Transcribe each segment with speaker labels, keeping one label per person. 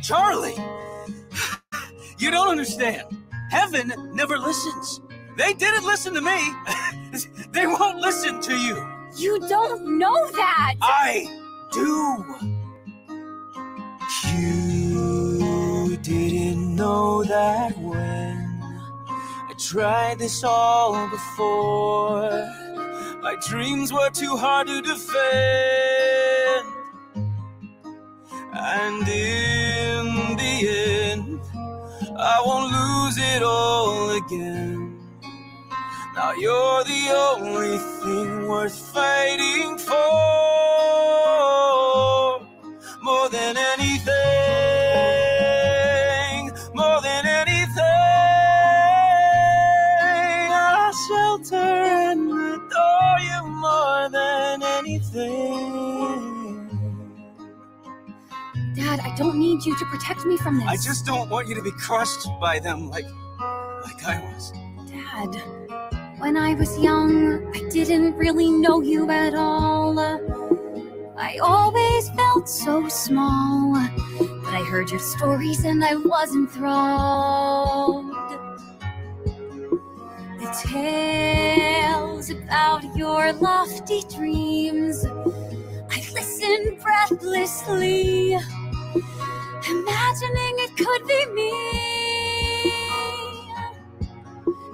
Speaker 1: Charlie! You don't understand. Heaven never listens. They didn't listen to me. They won't listen to you.
Speaker 2: You don't know that!
Speaker 1: I do. You didn't know that when I tried this all before. My dreams were too hard to defend. And in the end, I won't lose it all again. Now you're the only thing worth fighting for. More than anything, more than anything, I'll shelter and adore you more than anything.
Speaker 2: Dad, I don't need you to protect me from this.
Speaker 1: I just don't want you to be crushed by them like I was.
Speaker 2: Dad, when I was young, I didn't really know you at all. I always felt so small, but I heard your stories and I was enthralled. The tales about your lofty dreams, I listened breathlessly, imagining it could be me.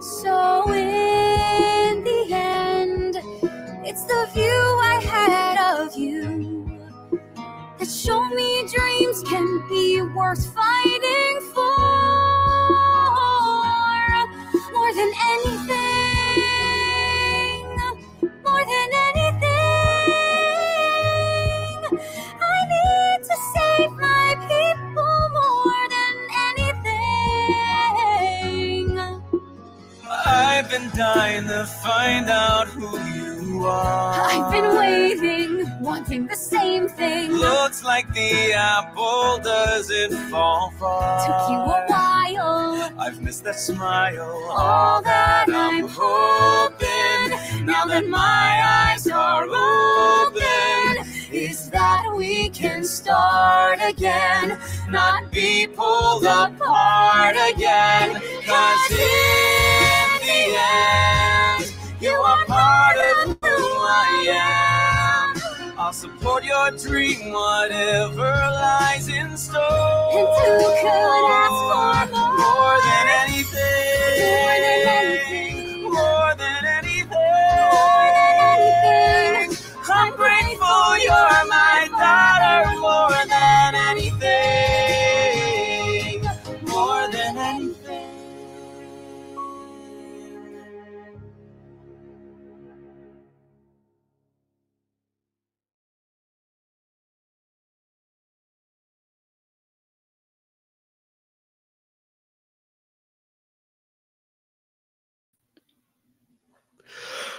Speaker 2: So in the end, it's the view I had of you that show me dreams can be worth fighting for. More than anything, more than anything, I need to save my people more than anything.
Speaker 1: I've been dying to find out who you are.
Speaker 2: I've been waiting, wanting the same thing.
Speaker 1: Looks like the apple doesn't fall far.
Speaker 2: Took you a while.
Speaker 1: I've missed that smile.
Speaker 2: All that I'm hoping, now that my eyes are open, is that we can start again, not be pulled apart again. 'Cause in the end, you are part of who I am.
Speaker 1: I'll support your dream, whatever lies in store.
Speaker 2: And who could ask for more?
Speaker 1: More than anything.
Speaker 2: More than anything.
Speaker 1: More than anything.
Speaker 2: More than anything.
Speaker 1: I'm grateful you're my daughter. More than anything. More than anything.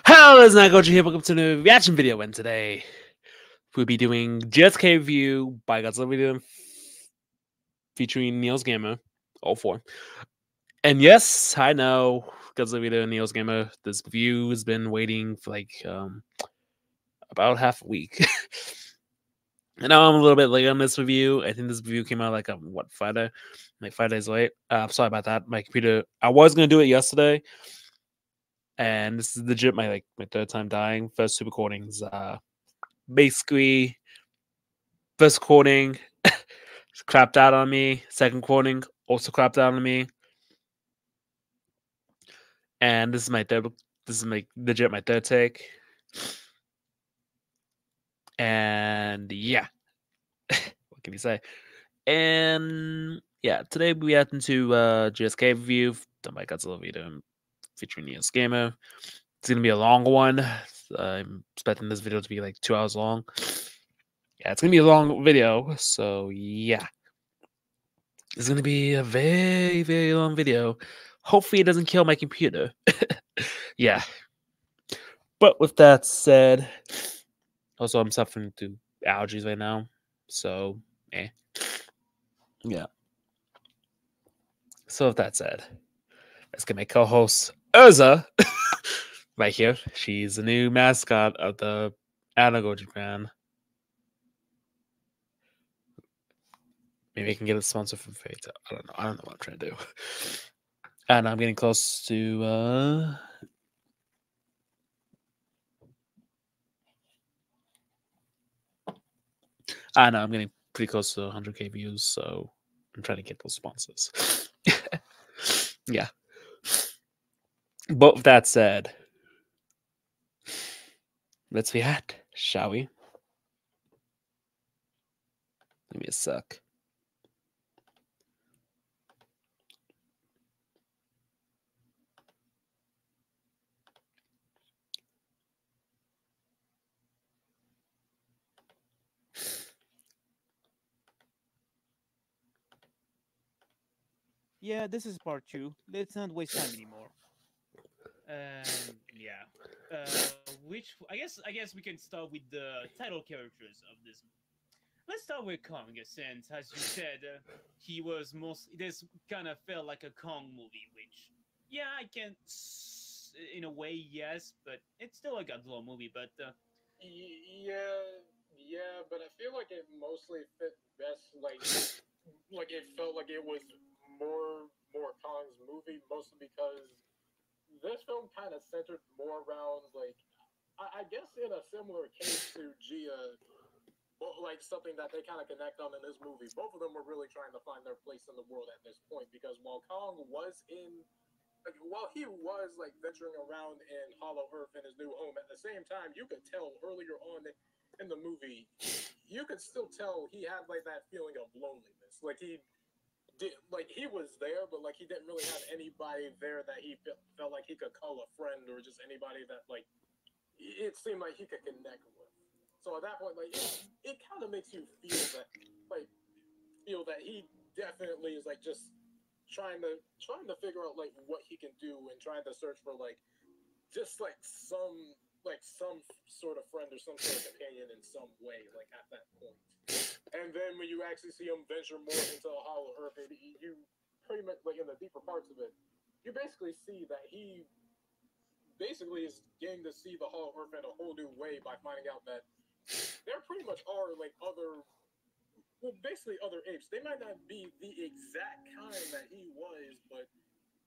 Speaker 3: Hello, it's Nagoji here. Welcome to the reaction video, and today we'll be doing GXK review by Godzilla video featuring Neil's Gamer, all four. And yes, I know Godzilla video and Neil's Gamer. This review has been waiting for like about half a week. And now I'm a little bit late on this review. I think this review came out like Friday, like 5 days late. Sorry about that. My computer. I was gonna do it yesterday. And this is legit my third time dying. First two recordings, basically, first recording crapped out on me. Second recording also crapped out on me. And this is my third. This is legit my third take. And yeah, what can you say? And yeah, today we react into GSK review done by Godzilla video featuring Neil's Gamer. It's gonna be a long one. I'm expecting this video to be like 2 hours long. Yeah, it's gonna be a long video. So yeah, it's gonna be a very, very long video. Hopefully, it doesn't kill my computer. Yeah. But with that said, also I'm suffering through allergies right now. So yeah. So with that said, let's get my co-host Urza right here. She's the new mascot of the Anago Japan. Maybe I can get a sponsor from Fate. I don't know. I don't know what I'm trying to do. And I'm getting close to. I know I'm getting pretty close to 100K views, so I'm trying to get those sponsors. Yeah. But with that said, let's react, shall we? Give me a sec.
Speaker 4: Yeah, this is part two. Let's not waste time anymore. Yeah. I guess we can start with the title characters of this. Let's start with Kong, since, as you said, he was most. This kind of felt like a Kong movie, which, yeah, I can, in a way, yes, but it's still a Godzilla movie. But
Speaker 5: Yeah, but I feel like it mostly fit best. Like it felt like it was more Kong's movie, mostly because this film kind of centered more around I guess in a similar case to Gia, like something that they kind of connect on in this movie. Both of them were really trying to find their place in the world at this point because while Kong was in while he was like venturing around in Hollow Earth in his new home, at the same time you could tell earlier on in the movie, you could still tell he had like that feeling of loneliness. Like he was there, but like he didn't really have anybody there that he felt like he could call a friend or just anybody that like it seemed like he could connect with. So at that point, like it kind of makes you feel that he definitely is like just trying to figure out like what he can do and trying to search for like just like some sort of friend or some sort of companion in some way like at that point. And then when you actually see him venture more into a Hollow Earth, you pretty much like in the deeper parts of it, you basically see that he basically is getting to see the Hollow Earth in a whole new way by finding out that there pretty much are like basically other apes. They might not be the exact kind that he was, but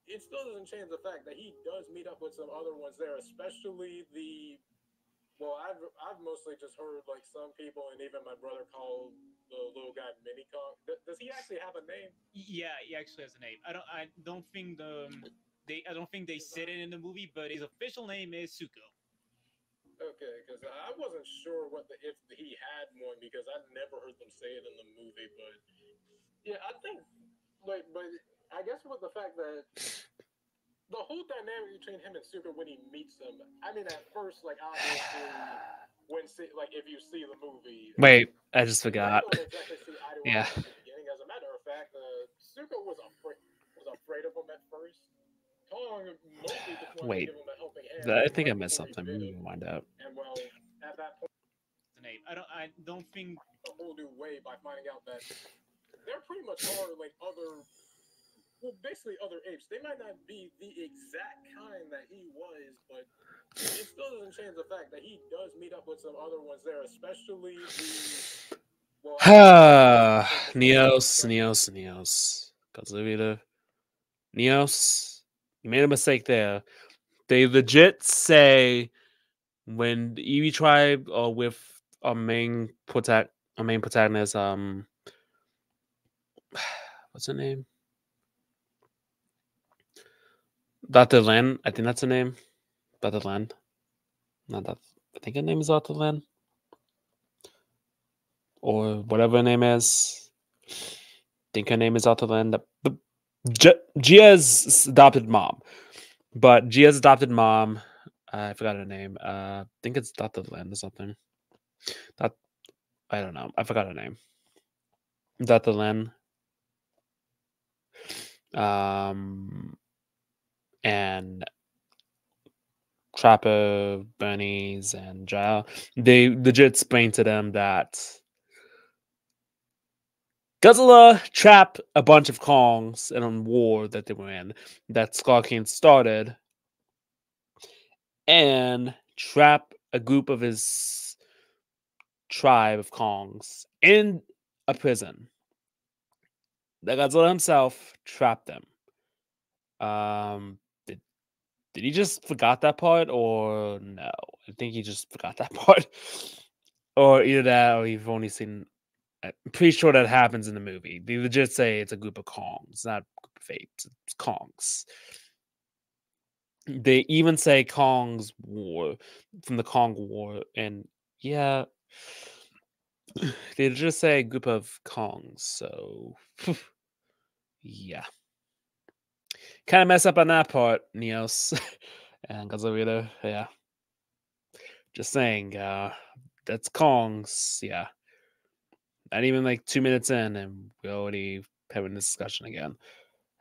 Speaker 5: it still doesn't change the fact that he does meet up with some other ones there, especially the. Well, I've mostly just heard like some people and even my brother call the little guy Mini Kong. Does he actually have a name?
Speaker 4: yeah, he actually has a name. I don't think they said it in the movie, but his official name is Suko.
Speaker 5: Okay, because I wasn't sure if he had one because I never heard them say it in the movie. But yeah, I think but I guess with the fact that the whole dynamic between him and Suka when he meets him, I mean, at first, like obviously, if you see the movie,
Speaker 3: Wait, I just
Speaker 5: they
Speaker 3: forgot.
Speaker 5: don't exactly see eye to
Speaker 3: Yeah.
Speaker 5: eye at the beginning. As a matter of fact, Suka was afraid of him at first. Kong mostly just wanted
Speaker 3: Wait,
Speaker 5: to give him a helping hand.
Speaker 3: I
Speaker 5: But
Speaker 3: think I
Speaker 5: right
Speaker 3: missed
Speaker 5: before he
Speaker 3: something.
Speaker 5: bit
Speaker 3: Let me
Speaker 5: him,
Speaker 3: find out.
Speaker 5: and well, at that point,
Speaker 4: The name. I don't think
Speaker 5: a whole new way by finding out that there pretty much are like basically other apes. They might not be the exact kind that he was, but it still doesn't change the fact that he does meet up with some other ones there, especially the. Well,
Speaker 3: Neos. Godzilla. Neos. You made a mistake there. They legit say when the Eevee tribe or with our main protagonist, what's her name? Dr. Len, I think that's her name. Dr. Len. Not that. I think her name is Dr. Len. Or whatever her name is. I think her name is Dr. Len. Gia's adopted mom. But Gia's adopted mom, I forgot her name. I think it's Dr. Len or something. I don't know. I forgot her name. Dr. Len. And Trapper, Bernies, and Jail, they legit explained to them that Godzilla trapped a bunch of Kongs in a war that they were in, that Skull King started, and trapped a group of his tribe of Kongs in a prison. that Godzilla himself trapped them. Did he just forgot that part, or no? I think he just forgot that part, or either that, or you've only seen. I'm pretty sure that happens in the movie. They legit say it's a group of Kongs, not a group of apes. It's Kongs. They even say Kong's War from the Kong War, and yeah, they just say a group of Kongs. So yeah, kind of mess up on that part, Neos and Godzilla. Yeah, just saying. That's Kongs. Yeah, not even like 2 minutes in, and we're already having this discussion again.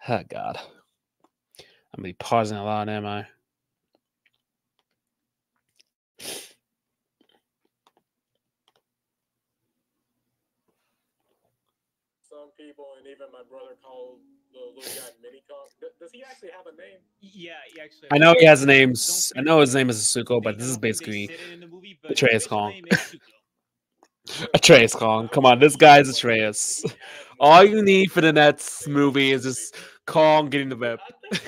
Speaker 3: Oh God, I'm gonna be pausing a lot, am I?
Speaker 5: Some people and even my brother call the little guy Mini Kong. Does he actually have a name?
Speaker 4: Yeah, he actually.
Speaker 3: I know he has
Speaker 4: Don't
Speaker 3: names. I
Speaker 4: speak
Speaker 3: know his
Speaker 4: for
Speaker 3: name
Speaker 4: him.
Speaker 3: is Asuko, but this
Speaker 4: I
Speaker 3: is
Speaker 4: don't think they
Speaker 3: basically
Speaker 4: said it in the movie, but his
Speaker 3: Atreus
Speaker 4: official
Speaker 3: Kong.
Speaker 4: name is Suko.
Speaker 3: Atreus Kong. Come on, this guy's Atreus. All you need for the next movie is just Kong getting the whip.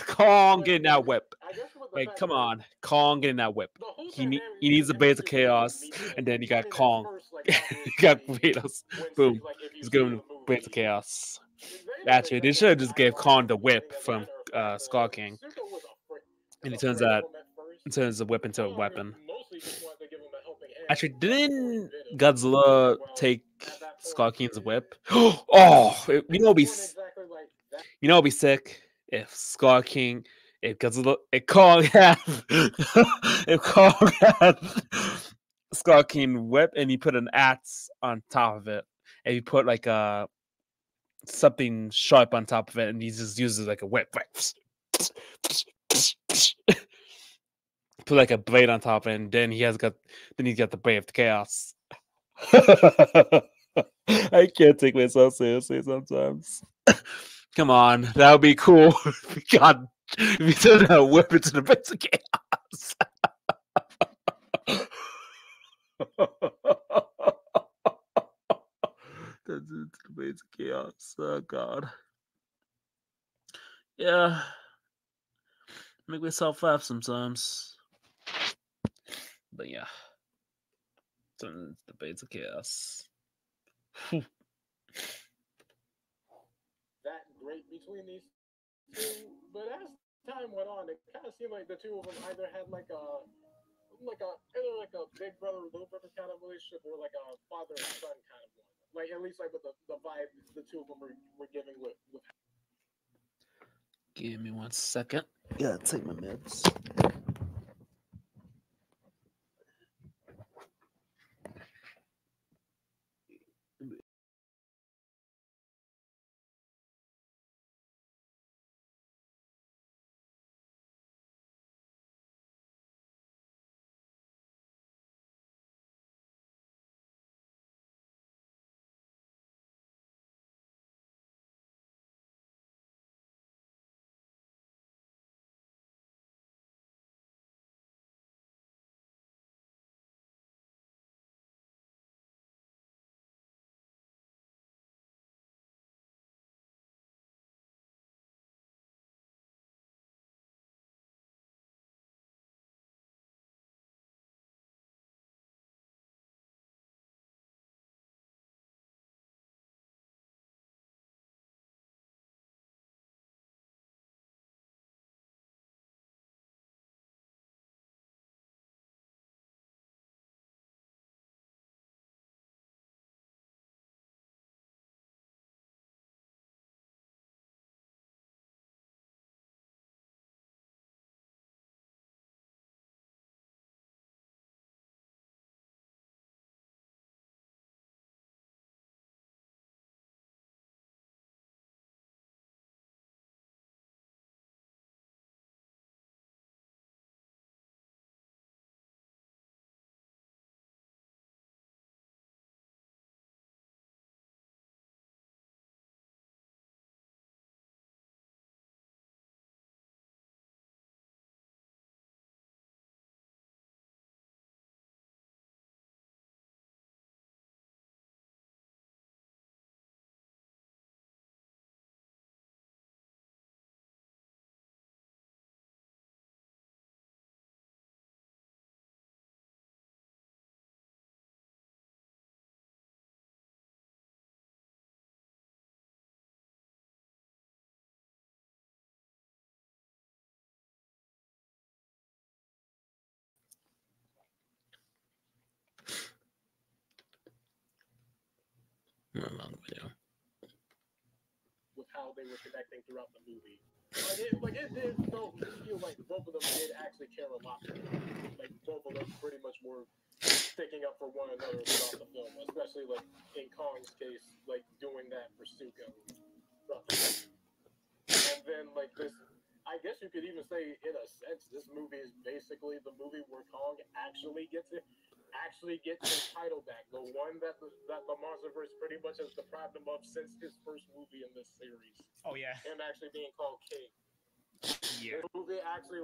Speaker 3: Kong getting that whip.
Speaker 5: I guess with the
Speaker 3: Like,
Speaker 5: fact
Speaker 3: come
Speaker 5: that
Speaker 3: on, Kong getting that whip.
Speaker 5: the whole
Speaker 3: He
Speaker 5: dynamic
Speaker 3: needs the
Speaker 5: between
Speaker 3: base of
Speaker 5: him and
Speaker 3: chaos,
Speaker 5: Mini,
Speaker 3: and then you got
Speaker 5: at
Speaker 3: Kong.
Speaker 5: first, like
Speaker 3: You got
Speaker 5: obviously,
Speaker 3: Kratos.
Speaker 5: when
Speaker 3: Boom.
Speaker 5: like if you
Speaker 3: He's
Speaker 5: see
Speaker 3: giving
Speaker 5: the
Speaker 3: the
Speaker 5: movie,
Speaker 3: base of chaos.
Speaker 5: they don't
Speaker 3: Actually, they should have
Speaker 5: exactly
Speaker 3: just gave
Speaker 5: highlight
Speaker 3: Kong the
Speaker 5: like
Speaker 3: whip
Speaker 5: as a
Speaker 3: from
Speaker 5: matter of fact,
Speaker 3: Skull King,
Speaker 5: Suko was
Speaker 3: and he
Speaker 5: afraid of him at first.
Speaker 3: turns the whip into a
Speaker 5: Kong
Speaker 3: weapon.
Speaker 5: mostly just wanted to give him a helping hand.
Speaker 3: Actually,
Speaker 5: Right before he
Speaker 3: didn't
Speaker 5: bit him.
Speaker 3: Godzilla
Speaker 5: Well,
Speaker 3: take
Speaker 5: at that point,
Speaker 3: Skull King's whip? Oh, you know,
Speaker 5: it wasn't exactly like that.
Speaker 3: you know, it'd be sick if Skull King, if Godzilla, if Kong had, if Kong had Skull King whip, and he put an axe on top of it, and he put like a something sharp on top of it, and he just uses like a whip, like, put like a blade on top of it, and then he's got the blade of chaos. I can't take myself seriously sometimes. Come on, that would be cool. God, if you turn that whip into the bits of chaos. That's into the bits of chaos. Oh God. Yeah. Make myself laugh sometimes. But yeah. Turn into the bits of chaos.
Speaker 5: That great between these two, but as time went on, it kind of seemed like the two of them either had like a either like a big brother little brother kind of relationship or like a father and son kind of one. Like at least like with the vibe the two of them were giving with.
Speaker 3: Give me 1 second. Yeah, take my meds.
Speaker 5: with how they were connecting throughout the movie. It did feel like both of them did actually care a lot for each other. Like both of them pretty much were sticking up for one another throughout the film, especially like in Kong's case, like doing that for Suko throughout the movie. And then like this, I guess you could even say in a sense, this movie is basically the movie where Kong actually gets his title back, the one that the MonsterVerse pretty much has deprived him of since his first movie in this series.
Speaker 4: Oh yeah,
Speaker 5: Him actually being called King.
Speaker 4: yeah.
Speaker 5: This movie actually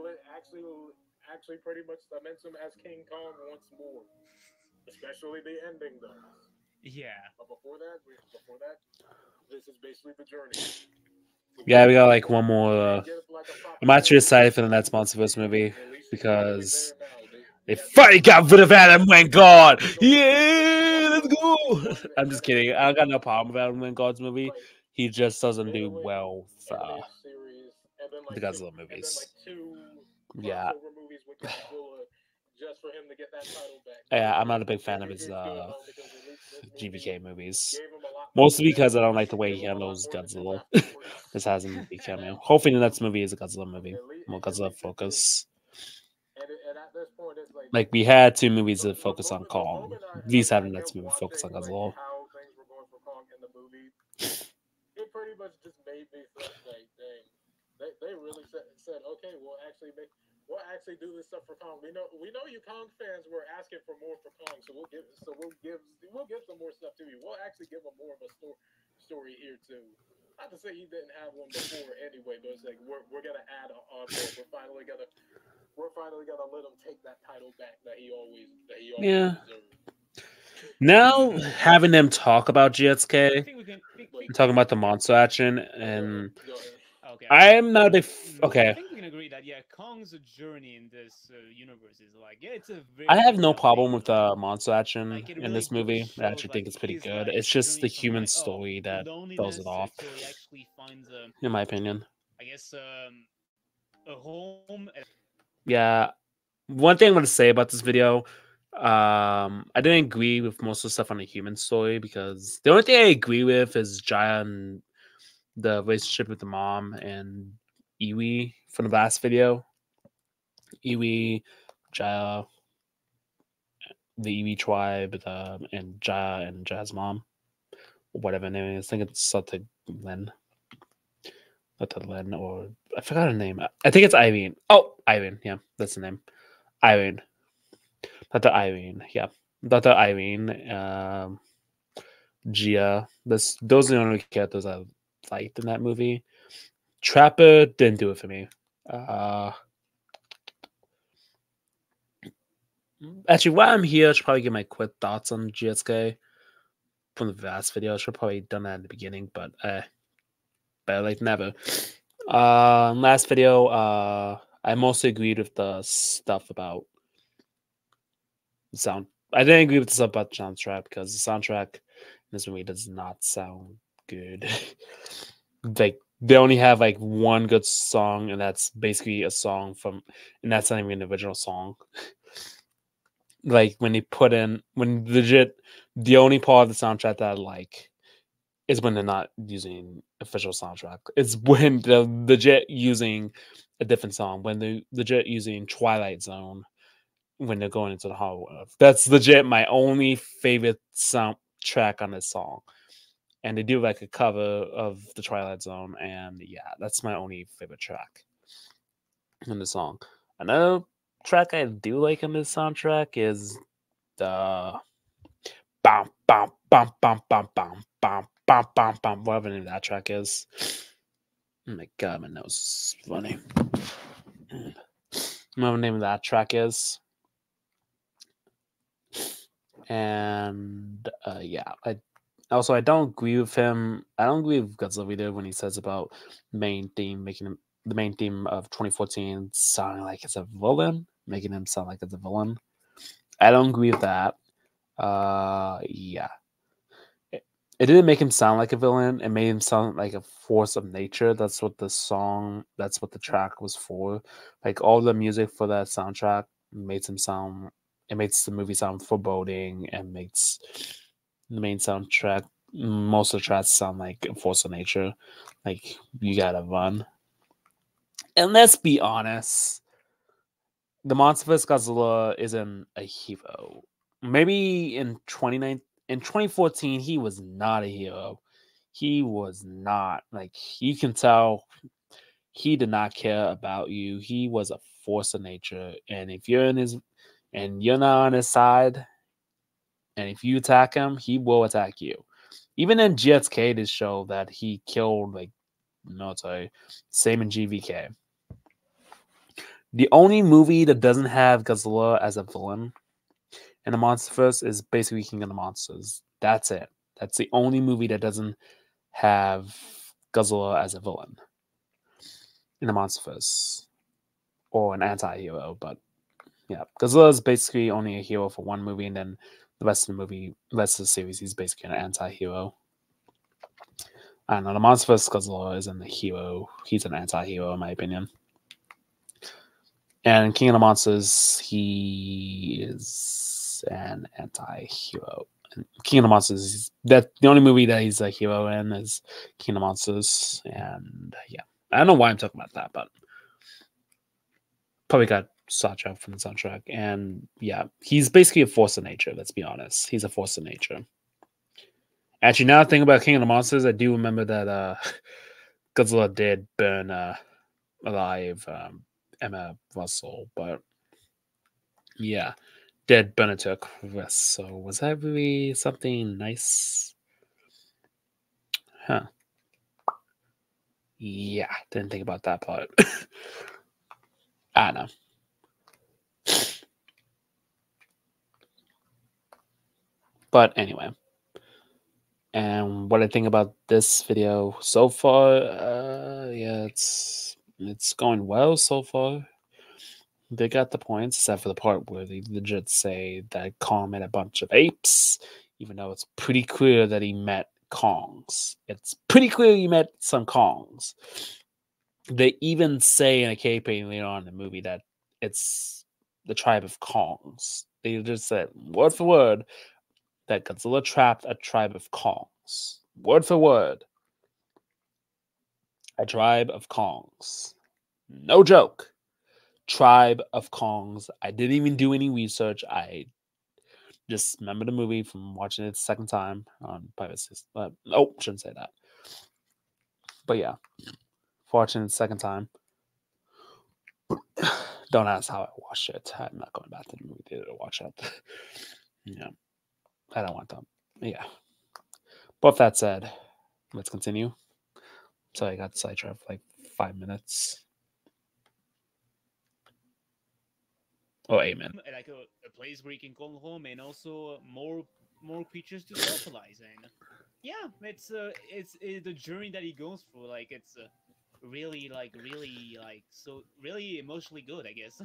Speaker 5: pretty much cements him as King Kong once more, especially the ending though.
Speaker 4: Yeah.
Speaker 5: But before that, this is basically the journey.
Speaker 3: Yeah, we got like one more. I'm actually excited for the next MonsterVerse movie because they finally got rid of Adam Wingard. Yeah, let's go. I'm just kidding. I got no problem with Adam Wingard's movie. He just doesn't do well with the Godzilla movies. Yeah.
Speaker 5: Movies with Godzilla just for him to get that title back.
Speaker 3: Yeah, I'm not a big fan of his GBK movies. Mostly because I don't like the way he handles Godzilla. This has him be cameo. Hopefully the next movie is a Godzilla movie. More Godzilla focus.
Speaker 5: And at this point, it's
Speaker 3: like we had 2 movies that focus on Kong. These have the next movie focus on Godzilla.
Speaker 5: How things were going for Kong in the movie, it pretty much just made me think like, dang, they really said, okay, we'll actually do this stuff for Kong. We know you Kong fans were asking for more for Kong, so we'll give some more stuff to you. We'll actually give them more of a story here too. Not to say he didn't have one before anyway, but it's like we're gonna add on more. We're finally gonna let him take that title back that he always deserved.
Speaker 3: Now having them talk about GXK, talking about the monster action, and
Speaker 4: Okay.
Speaker 3: I'm not a big. Okay.
Speaker 4: I think we can agree that Kong's journey in this universe is like it's a very.
Speaker 3: I have no problem with the monster action
Speaker 4: Like,
Speaker 3: in this movie. I actually think it's pretty good. It's just the human story that throws it off,
Speaker 4: he actually finds
Speaker 3: in my opinion.
Speaker 4: I guess a home.
Speaker 3: Yeah. One thing I'm going to say about this video, I didn't agree with most of the stuff on the human story because the only thing I agree with is Jaya and the relationship with the mom and Iwi from the last video. Iwi, Jaya, the Iwi tribe, and Jaya and Jaya's mom, or whatever her name is. I think it's something Len. Not Len, or I forgot her name. I think it's Irene. Oh, Irene. Yeah, that's the name. Irene. Dr. Irene. Yeah. Dr. Irene. Gia. Those are the only characters I liked in that movie. Trapper didn't do it for me. Actually, while I'm here, I should probably give my quick thoughts on GXK from the last video. I should have probably done that at the beginning, but better late than never. Last video, I mostly agreed with the stuff about sound. I didn't agree with the stuff about the soundtrack because the soundtrack in this movie does not sound good. Like they only have like one good song, and that's basically a song and that's not even an original song. Like when legit, the only part of the soundtrack that I like is when they're not using official soundtrack. It's when they're legit using a different song, when they're legit using Twilight Zone, when they're going into the Hollow. That's legit my only favorite soundtrack on this song. And they do like a cover of the Twilight Zone, and yeah, that's my only favorite track in the song. Another track I do like in this soundtrack is the bam bam bam bam bam bam bam bam bam bam, whatever the name of that track is. Oh my god, my nose is funny. Whatever the name of that track is. And yeah, I don't agree with him. I don't agree with Godzilla either when he says about the main theme of 2014 sounding like it's a villain, making him sound like it's a villain. I don't agree with that. Yeah. It didn't make him sound like a villain. It made him sound like a force of nature. That's what the track was for. Like all the music for that soundtrack makes the movie sound foreboding and makes the main soundtrack most of the tracks sound like a force of nature, like you gotta run. And let's be honest, the Monsterverse Godzilla isn't a hero. Maybe in 2014, he was not a hero. He was not, like, you can tell he did not care about you. He was a force of nature, and if you're in his and you're not on his side, and if you attack him, he will attack you. Even in GXK, they show that he killed like military. Same in GVK. The only movie that doesn't have Godzilla as a villain in the Monsterverse is basically King of the Monsters. That's it. That's the only movie that doesn't have Godzilla as a villain in the Monsterverse, or an anti-hero. But yeah, Godzilla is basically only a hero for one movie, and then the rest of the series, he's basically an anti-hero. I don't know. The Monsterverse Godzilla isn't a hero. He's an anti-hero, in my opinion. And King of the Monsters, he is an anti-hero. And King of the Monsters, that the only movie that he's a hero in is King of the Monsters. And yeah, I don't know why I'm talking about that, but probably got sidetracked from the soundtrack. And yeah, he's basically a force of nature. Let's be honest, he's a force of nature. Actually, now thinking about King of the Monsters, I do remember that Godzilla did burn alive Emma Russell, but yeah, did burn it to a crisp. So was that really something nice? Huh. Yeah, didn't think about that part. I don't know. But anyway. And what I think about this video so far, yeah, it's going well so far. They got the points, except for the part where they legit say that Kong met a bunch of apes, even though it's pretty clear that he met Kongs. It's pretty clear he met some Kongs. They even say in a campaign later on in the movie that it's the tribe of Kongs. They just said, word for word, that Godzilla trapped a tribe of Kongs. Word for word. A tribe of Kongs. No joke. Tribe of Kongs. I didn't even do any research. I just remember the movie from watching it the second time on Pirate System. Oh, shouldn't say that. But yeah, watching it the second time. Don't ask how I watched it. I'm not going back to the movie theater to watch it. Yeah, I don't want them. Yeah. But with that said, let's continue. So I got sidetracked for like 5 minutes. Oh, amen.
Speaker 4: Like a place where you can call home, and also more creatures to socialize in. Yeah, it's the journey that he goes through. Like it's really so really emotionally good, I guess.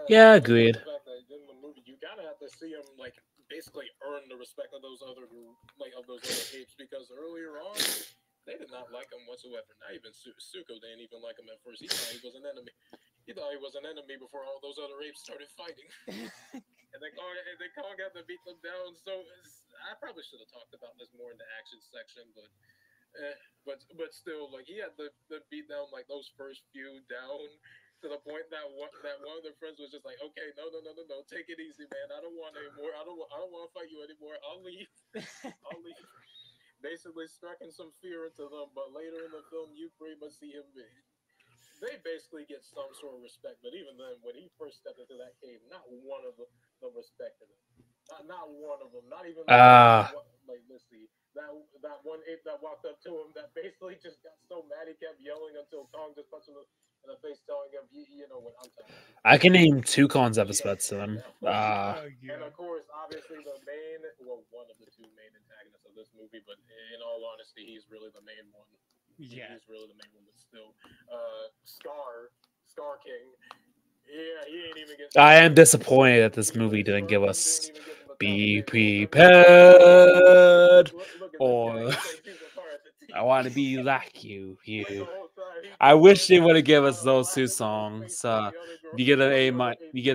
Speaker 3: Yeah, agreed.
Speaker 5: The fact that in the movie you gotta have to see him like basically earn the respect of those other apes, because earlier on they did not like him whatsoever. Not even Suko didn't even like him at first. He thought he was an enemy. He thought he was an enemy before all those other apes started fighting. And then Kong had to beat them down. So I probably should have talked about this more in the action section, but still, like he had to beat down like those first few down to the point that one of their friends was just like, okay, no, take it easy, man. I don't want anymore. I don't want to fight you anymore. I'll leave. I'll leave. Basically striking some fear into them, but later in the film, you pretty much see him. They basically get some sort of respect, but even then, when he first stepped into that cave, not one of them respected him. Not one of them. Not even like let's see, that one ape that walked up to him that basically just got so mad he kept yelling until Kong just punched him in the face, telling him, you know what, I'm tired.
Speaker 3: I can name 2 Kongs episodes to them.
Speaker 5: And of course, obviously one of the 2 main antagonists of this movie, but in all honesty, he's really the main one.
Speaker 4: Yeah,
Speaker 5: he's really the main one, but still, Scar King. Yeah, he ain't even getting.
Speaker 3: I am disappointed that this movie didn't give us "Be Prepared" or "I Want to Be Like You." I wish they would have given us those 2 songs. You get a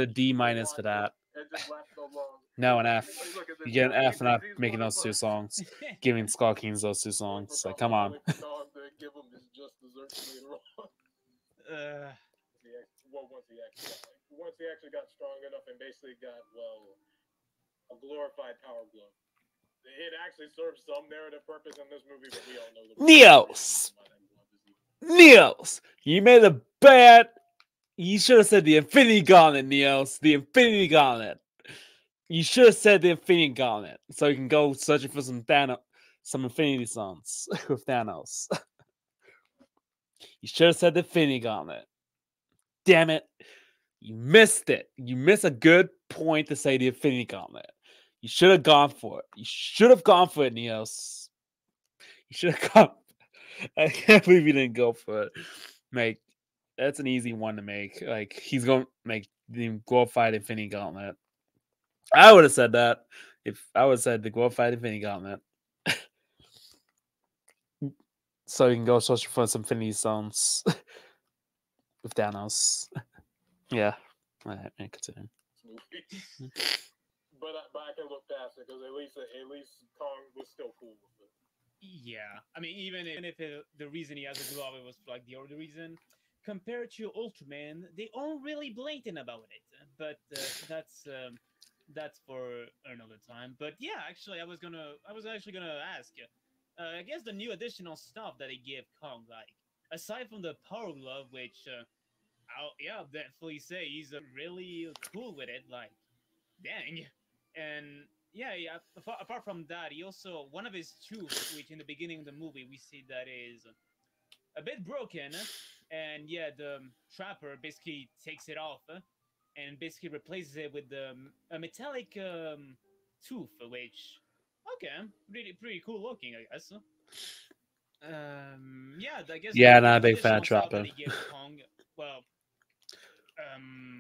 Speaker 3: D- for that.
Speaker 5: And just laughed so long.
Speaker 3: No, an F.
Speaker 5: Look at this
Speaker 3: You get an
Speaker 5: guy.
Speaker 3: F for not
Speaker 5: He's
Speaker 3: making
Speaker 5: one of
Speaker 3: those two
Speaker 5: us.
Speaker 3: songs. Giving Skull Kings those two
Speaker 5: Waiting
Speaker 3: songs.
Speaker 5: for
Speaker 3: Like, come on.
Speaker 5: waiting for Kong to give him his just desserts later on. Once he actually got strong enough and basically got a glorified power glove. It actually serves some narrative purpose in this movie, but we all know the
Speaker 3: Neos! Neos! You made a bad. You should have said the Infinity Gauntlet, Neos. The Infinity Gauntlet. You should have said the Infinity Gauntlet, so you can go searching for some Infinity songs with Thanos. You should have said the Infinity Gauntlet. Damn it. You missed it. You missed a good point to say the Infinity Gauntlet. You should have gone for it. You should have gone for it, Neos. You should have gone. I can't believe you didn't go for it. Like, that's an easy one to make. Like, he's going to make the glorified Infinity Gauntlet. I would have said that if I would have said the glorified Infinity Gauntlet. So you can go search for some Infinity Stones with Thanos. Yeah. All right, continue.
Speaker 5: But I can look past it because at least Kong was still cool with it.
Speaker 4: Yeah, I mean, even if the reason he has a glove was like the other reason, compared to Ultraman, they aren't really blatant about it. But that's for another time. But yeah, actually, I was actually gonna ask. I guess the new additional stuff that they gave Kong, like aside from the power glove, which I'll definitely say he's really cool with it. Like, dang, and yeah. Apart from that, he also one of his tooth, which in the beginning of the movie we see that is a bit broken, and yeah, the trapper basically takes it off and basically replaces it with a metallic tooth, which okay, pretty cool looking, I guess. Yeah, I guess
Speaker 3: Yeah,
Speaker 4: the
Speaker 3: not a big
Speaker 4: additional
Speaker 3: fan of
Speaker 4: stuff
Speaker 3: Trapper.
Speaker 4: that he gave Kong. Well,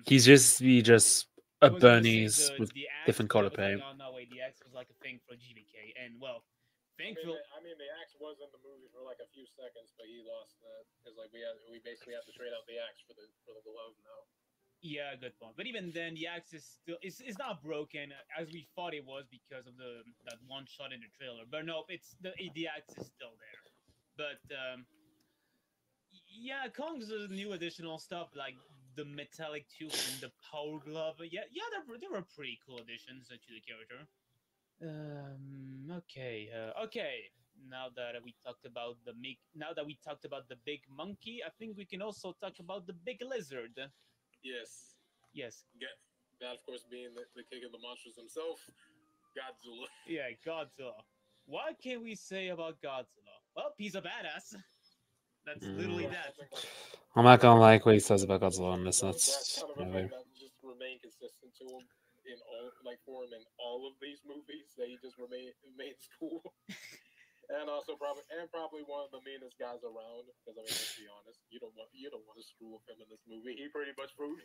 Speaker 3: He just
Speaker 4: I
Speaker 3: a
Speaker 4: was gonna say
Speaker 3: Bernie's with
Speaker 4: the axe,
Speaker 3: different
Speaker 4: but I
Speaker 3: color
Speaker 4: was like,
Speaker 3: paint.
Speaker 4: oh no, wait, the axe was like a thing for GVK, and well, thankfully,
Speaker 5: I mean, the axe was in the movie for like a few seconds, but he lost that because like we basically have to trade out the axe for the glove now.
Speaker 4: yeah, good point. But even then, the axe is still it's not broken as we thought it was because of that one shot in the trailer. But no, it's the axe is still there. But yeah, Kong's new additional stuff like the metallic tooth and the power glove. Yeah, they were pretty cool additions to the character. Okay. Now that we talked about the big monkey, I think we can also talk about the big lizard.
Speaker 5: Yes.
Speaker 4: Yes.
Speaker 5: That of course being the king of the monsters himself, Godzilla.
Speaker 4: Yeah, Godzilla. What can we say about Godzilla? Well, he's a badass. That's literally that.
Speaker 3: I'm not gonna like what he says about Godzilla in this.
Speaker 5: That's kind of a thing that just remained consistent to him in all of these movies. That he just remains cool. And also probably one of the meanest guys around. Because I mean, let's be honest, you don't want to screw with him in this movie. He pretty much proved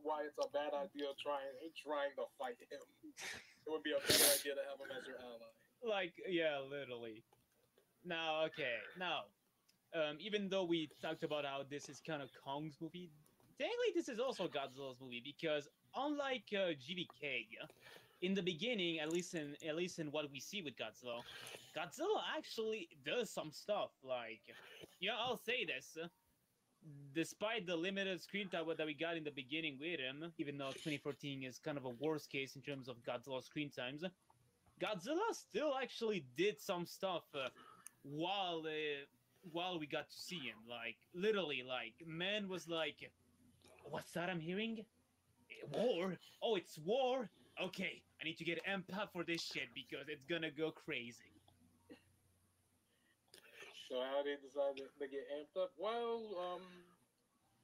Speaker 5: why it's a bad idea trying to fight him. It would be a better idea to have him as your ally.
Speaker 4: Like, yeah, literally. Now, even though we talked about how this is kind of Kong's movie, technically this is also Godzilla's movie because unlike GVK, in the beginning, at least in what we see with Godzilla, Godzilla actually does some stuff. Like, yeah, I'll say this. Despite the limited screen time that we got in the beginning with him, even though 2014 is kind of a worst case in terms of Godzilla screen times, Godzilla still actually did some stuff while we got to see him. Like, literally, like, man was like, what's that I'm hearing? War? Oh, it's war? Okay, I need to get amped up for this shit because it's gonna go crazy.
Speaker 5: So how they decided to get amped up? Well,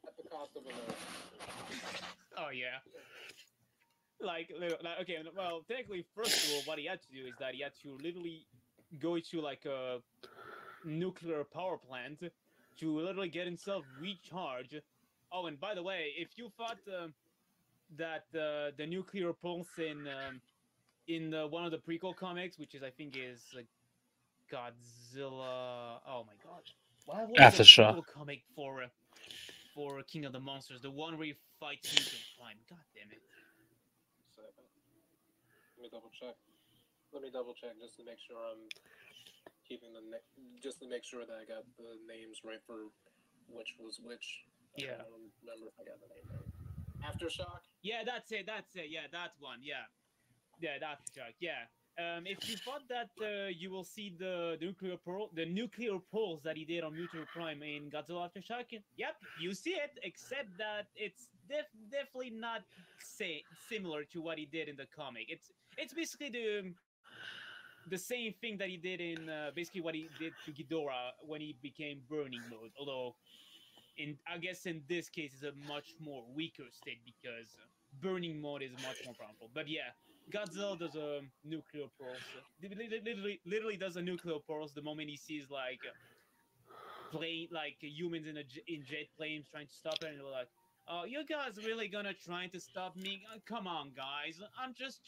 Speaker 5: at the cost of another.
Speaker 4: Oh yeah. Like, okay, well, technically, first of all, what he had to do is that he had to literally go to like a nuclear power plant to literally get himself recharged. Oh, and by the way, if you thought that the nuclear pulse in one of the prequel comics, which is I think is Godzilla. Oh my god, what was the prequel comic for King of the Monsters? The one where he fights Mutant Prime. God damn it.
Speaker 5: So Let me double check. Let me double check just to make sure I'm keeping just to make sure that I got the names right for which was which.
Speaker 4: Yeah.
Speaker 5: I don't remember if I got the name right. Aftershock.
Speaker 4: Yeah, that's it. That's it. Yeah, that one. Yeah, yeah, that's Aftershock. Yeah. If you thought that you will see the nuclear pulse that he did on Mutant Prime in Godzilla Aftershock, yep, you see it. Except that it's definitely not similar to what he did in the comic. It's basically the same thing that he did in basically what he did to Ghidorah when he became Burning Mode. Although I guess in this case it's a much more weaker state because burning mode is much more powerful. But yeah, Godzilla does a nuclear pulse. Literally does a nuclear pulse the moment he sees like plane like humans in jet planes trying to stop it, and they're like, "Oh, you guys really gonna try to stop me? Come on, guys! I'm just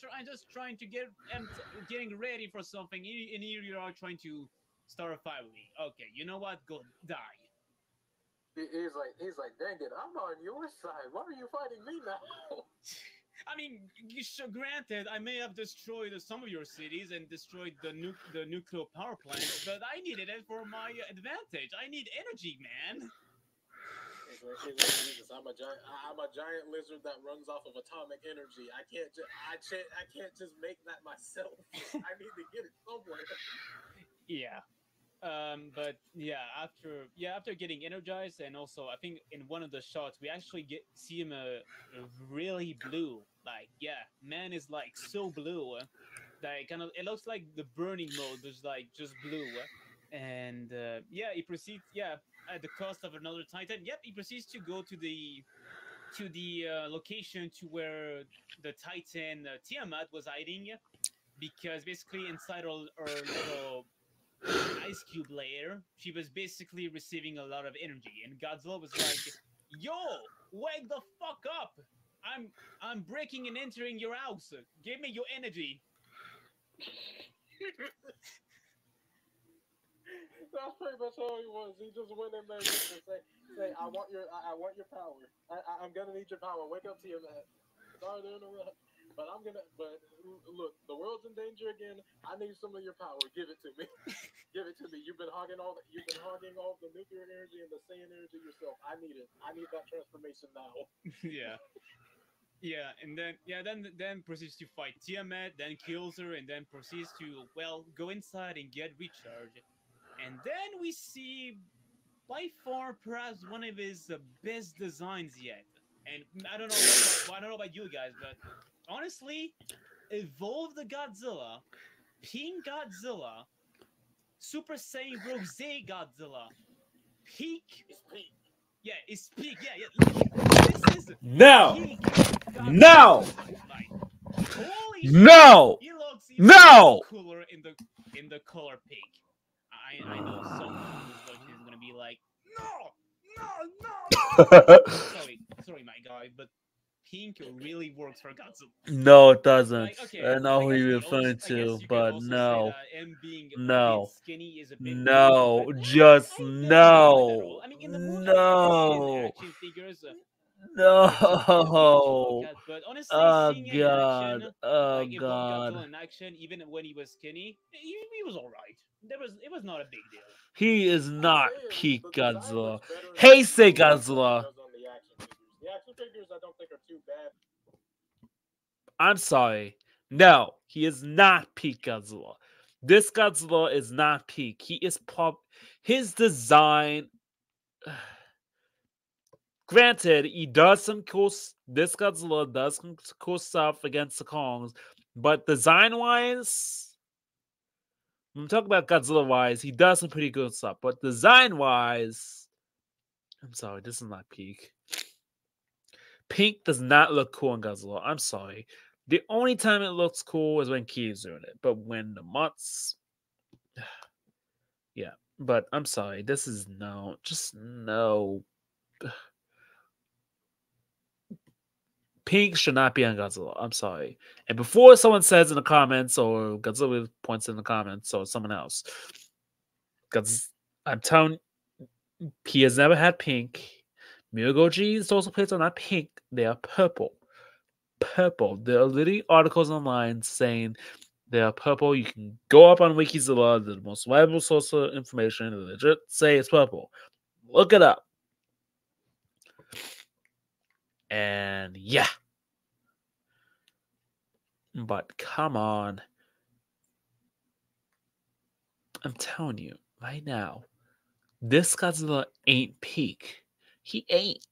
Speaker 4: trying to getting ready for something, and here you are trying to start a fight with me. Okay, you know what? Go die."
Speaker 5: He's like, dang it, I'm on your side. Why are you fighting me now?
Speaker 4: I mean, granted, I may have destroyed some of your cities and destroyed the nuclear power plants, but I needed it for my advantage. I need energy, man.
Speaker 5: He's like, Jesus, I'm a giant lizard that runs off of atomic energy. I can't just make that myself. I need to get it somewhere.
Speaker 4: Yeah. But after getting energized, and also I think in one of the shots we actually see him really blue. Like, yeah, man is like so blue that it looks like the burning mode was like just blue. And yeah, he proceeds. Yeah, at the cost of another Titan. Yep, he proceeds to go to the location to where the Titan Tiamat was hiding, because basically inside her little ice cube layer, she was basically receiving a lot of energy, and Godzilla was like, "Yo, wake the fuck up! I'm breaking and entering your house. Give me your energy."
Speaker 5: That's pretty much how he was. He just went in there just to say, I want your power. I'm gonna need your power. Wake up to your man. Sorry to interrupt, but look, the world's in danger again. I need some of your power. Give it to me. Give it to me. You've been hogging all the nuclear energy and the Saiyan energy yourself. I need it. I need that transformation now.
Speaker 4: Yeah. Yeah, and then proceeds to fight Tiamat, then kills her, and then proceeds to go inside and get recharged. And then we see by far perhaps one of his best designs yet. And I don't know about you guys, but honestly, evolve the Godzilla, Pink Godzilla, Super Saiyan Rose Godzilla, Peak.
Speaker 5: It's peak.
Speaker 4: Yeah, it's peak. Yeah. This is
Speaker 3: No.
Speaker 4: peak
Speaker 3: No.
Speaker 4: like, holy
Speaker 3: No.
Speaker 4: shit. He looks
Speaker 3: No.
Speaker 4: cooler in the color pink. I know some is gonna be like, no. sorry, my guy, but pink really works for Godzilla.
Speaker 3: No, it doesn't.
Speaker 4: Like, okay,
Speaker 3: I know
Speaker 4: I
Speaker 3: who
Speaker 4: guess
Speaker 3: you're
Speaker 4: the also-
Speaker 3: referring
Speaker 4: I guess
Speaker 3: to,
Speaker 4: you could
Speaker 3: but
Speaker 4: also say
Speaker 3: no.
Speaker 4: that him being a
Speaker 3: No.
Speaker 4: bit skinny is a bit
Speaker 3: No.
Speaker 4: weird, but
Speaker 3: Just
Speaker 4: I don't mind that at
Speaker 3: no.
Speaker 4: all. I mean, in the movie, I can see it in
Speaker 3: No.
Speaker 4: action figures.
Speaker 3: No.
Speaker 4: It's a bit weird to look at, but honestly,
Speaker 3: Oh
Speaker 4: seeing it in
Speaker 3: God.
Speaker 4: action,
Speaker 3: Oh
Speaker 4: like Evolve Godzilla
Speaker 3: God.
Speaker 4: in action, even when he was skinny, he was all right. It was not a big deal.
Speaker 3: He is
Speaker 5: I'm
Speaker 3: not
Speaker 5: saying,
Speaker 3: peak
Speaker 5: the design
Speaker 3: Godzilla.
Speaker 5: looks better in the
Speaker 3: Hey, say
Speaker 5: movie than it
Speaker 3: Godzilla.
Speaker 5: does on the action figures. The action figures I don't think are too bad.
Speaker 3: I'm sorry. No, he is not peak Godzilla. This Godzilla is not peak. He is his design. Granted, he does some cool. This Godzilla does some cool stuff against the Kongs, but design-wise, when we talk about Godzilla-wise, he does some pretty good stuff. But design-wise, I'm sorry, this is not peak. Pink does not look cool in Godzilla. I'm sorry. The only time it looks cool is when Ki's doing it. But when the Mutts... Yeah. But I'm sorry. This is no. Just no. Pink should not be on Godzilla. I'm sorry. And before someone says in the comments, or Godzilla points in the comments, or someone else, because I'm telling he has never had pink. Murogoji's social plates are not pink. They are purple. purple. There are literally articles online saying they are purple. You can go up on Wikizilla, the most reliable source of information, and legit say it's purple. Look it up. And yeah. But come on. I'm telling you, right now, this Godzilla ain't peak. He ain't.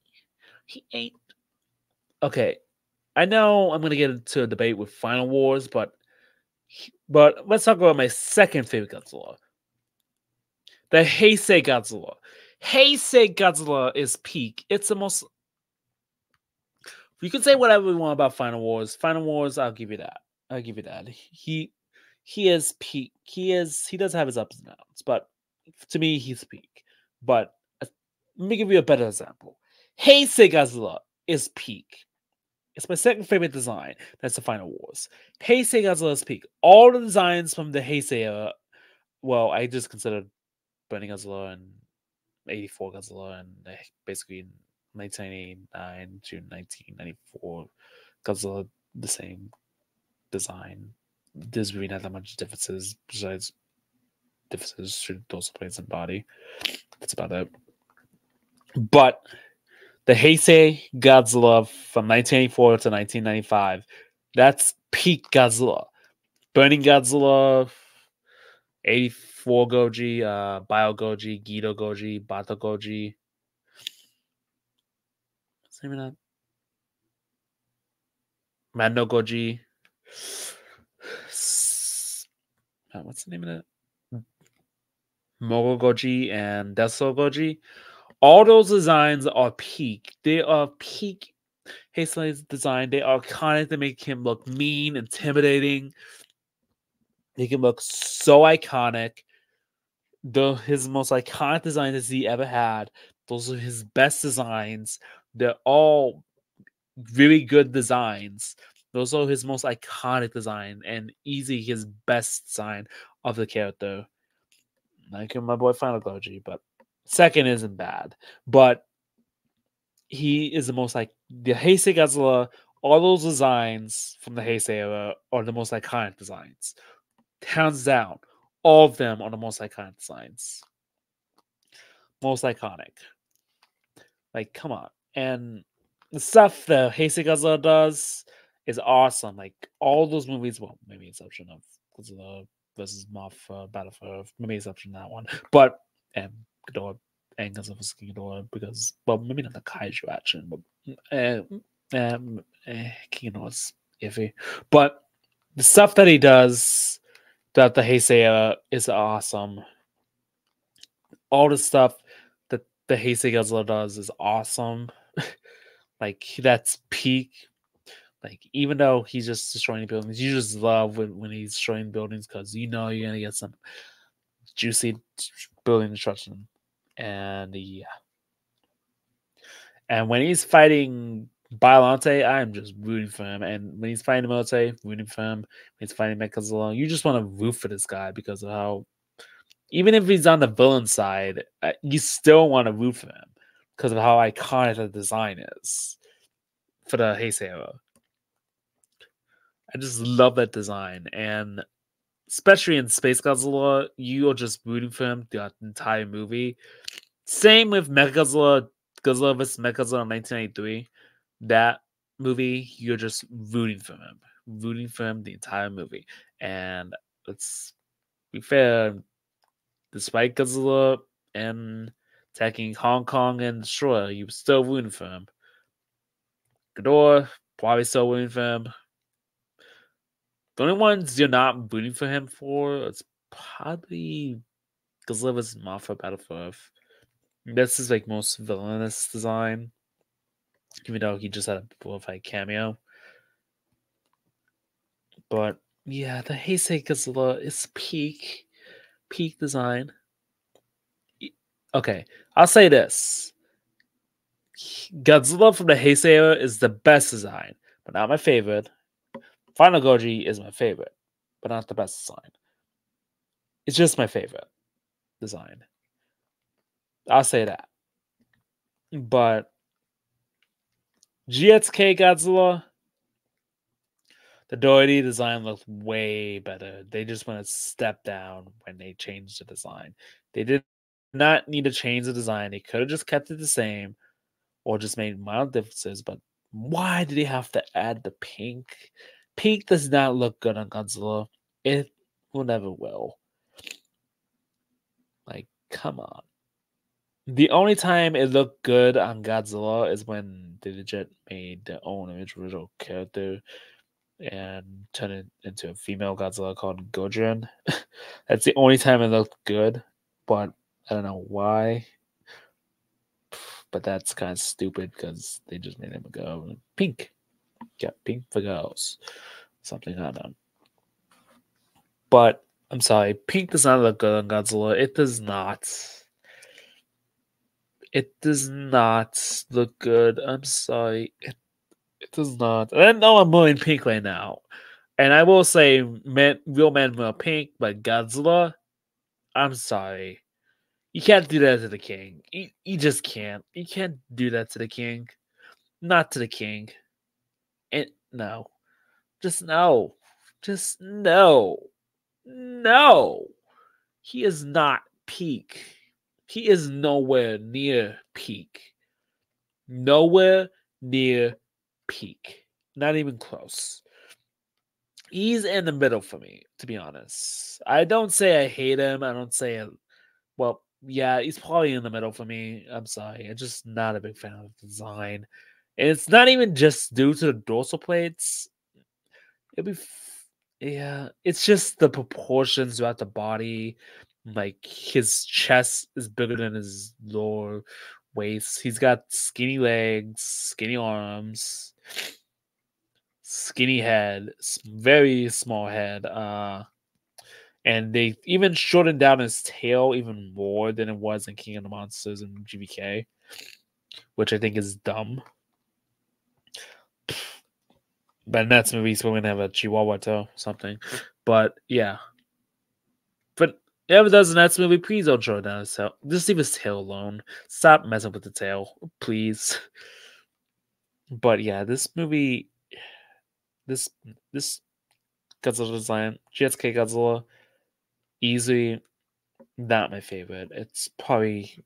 Speaker 3: He ain't. Okay, I know I'm gonna get into a debate with Final Wars, but let's talk about my second favorite Godzilla, the Heisei Godzilla. Heisei Godzilla is peak. It's the most. You can say whatever you want about Final Wars. Final Wars, I'll give you that. I'll give you that. He is peak. He does have his ups and downs, but to me, he's peak. But let me give you a better example. Heisei Godzilla is peak. It's my second favorite design. That's the Final Wars. Heisei Godzilla is peak. All the designs from the Heisei era, well, I just considered Burning Godzilla and 84 Godzilla and basically 1989 to 1994 Godzilla, the same design. There's really not that much differences besides differences through those plates and body. That's about it. But the Heisei Godzilla from 1984 to 1995, that's peak Godzilla. Burning Godzilla, 84 Goji, Bio Goji, Gido Goji, Bato Goji. What's the name of that? Mando Goji. What's the name of that? Mogo Goji and Deso Goji. All those designs are peak. They are peak Heisei's design. They are iconic. They make him look mean, intimidating. They can look so iconic. His most iconic designs he ever had. Those are his best designs. They're all really good designs. Those are his most iconic design and easy his best design of the character. Like my boy Final Goji, but second isn't bad. But he is the most like the Heisei Godzilla. All those designs from the Heisei era are the most iconic designs. Hands down, all of them are the most iconic designs. Most iconic. Like, come on. And the stuff the Heisei Godzilla does is awesome. Like, all those movies, well, maybe exception of Godzilla versus Mothra, Battle for Earth, maybe exception to that one. But, and Ghidorah and Godzilla vs. Ghidorah, because, well, maybe not the Kaiju action, but King Ghidorah's iffy. But the stuff that he does that the Heisei era is awesome. All the stuff that the Heisei Godzilla does is awesome. Like, that's peak. Like, even though he's just destroying buildings, you just love when he's destroying buildings because you know you're gonna get some juicy building destruction. And yeah. And when he's fighting Biollante, I'm just rooting for him. And when he's fighting Mote, rooting for him. When he's fighting Mechagodzilla, you just want to root for this guy because of how, even if he's on the villain side, you still want to root for him because of how iconic the design is for the Heisei era. I just love that design. And especially in Space Godzilla, you are just rooting for him the entire movie. Same with Mechagodzilla, Godzilla vs. Mechagodzilla in 1983. That movie, you're just rooting for him. Rooting for him the entire movie. And let's be fair, despite Godzilla and attacking Hong Kong and Destroyer, you were still rooting for him. Ghidorah, probably still rooting for him. The only ones you're not rooting for him for, it's probably Godzilla vs. Mothra Battle for Earth. This is like most villainous design, even though he just had a glorified cameo. But yeah, the Heisei Godzilla is peak design. Okay, I'll say this: Godzilla from the Heisei era is the best design, but not my favorite. Final Goji is my favorite, but not the best design. It's just my favorite design. I'll say that. But GXK Godzilla, The Doherty design looked way better. They just went a step down when they changed the design. They did not need to change the design. They could have just kept it the same or just made mild differences. But why did they have to add the pink? Pink does not look good on Godzilla. It will never will. Like, come on. The only time it looked good on Godzilla is when they legit made their own original character and turned it into a female Godzilla called Gojira. That's the only time it looked good, but I don't know why. But that's kind of stupid because they just made him go pink. Yeah, pink for girls. Something I don't know. But I'm sorry, pink does not look good on Godzilla. It does not. It does not look good. I'm sorry. It does not. I know I'm wearing pink right now. And I will say, real men wear pink, but Godzilla, I'm sorry. You can't do that to the king. You just can't. You can't do that to the king. Not to the king. And no. Just no. Just no. No. He is not peak. He is nowhere near peak. Nowhere near peak. Not even close. He's in the middle for me, to be honest. I don't say I hate him. I don't say, well, yeah, he's probably in the middle for me. I'm sorry. I'm just not a big fan of the design. And it's not even just due to the dorsal plates. Yeah, it's just the proportions throughout the body. Like his chest is bigger than his lower waist. He's got skinny legs, skinny arms, skinny head, very small head. And they even shortened down his tail even more than it was in King of the Monsters and GBK, which I think is dumb. But in that movie, we're gonna have a Chihuahua tail, something. But yeah, but whoever does the next movie, please don't shorten down his tail. Just leave his tail alone. Stop messing with the tail, please. But yeah, this movie, this Godzilla design, GXK Godzilla, easily not my favorite. It's probably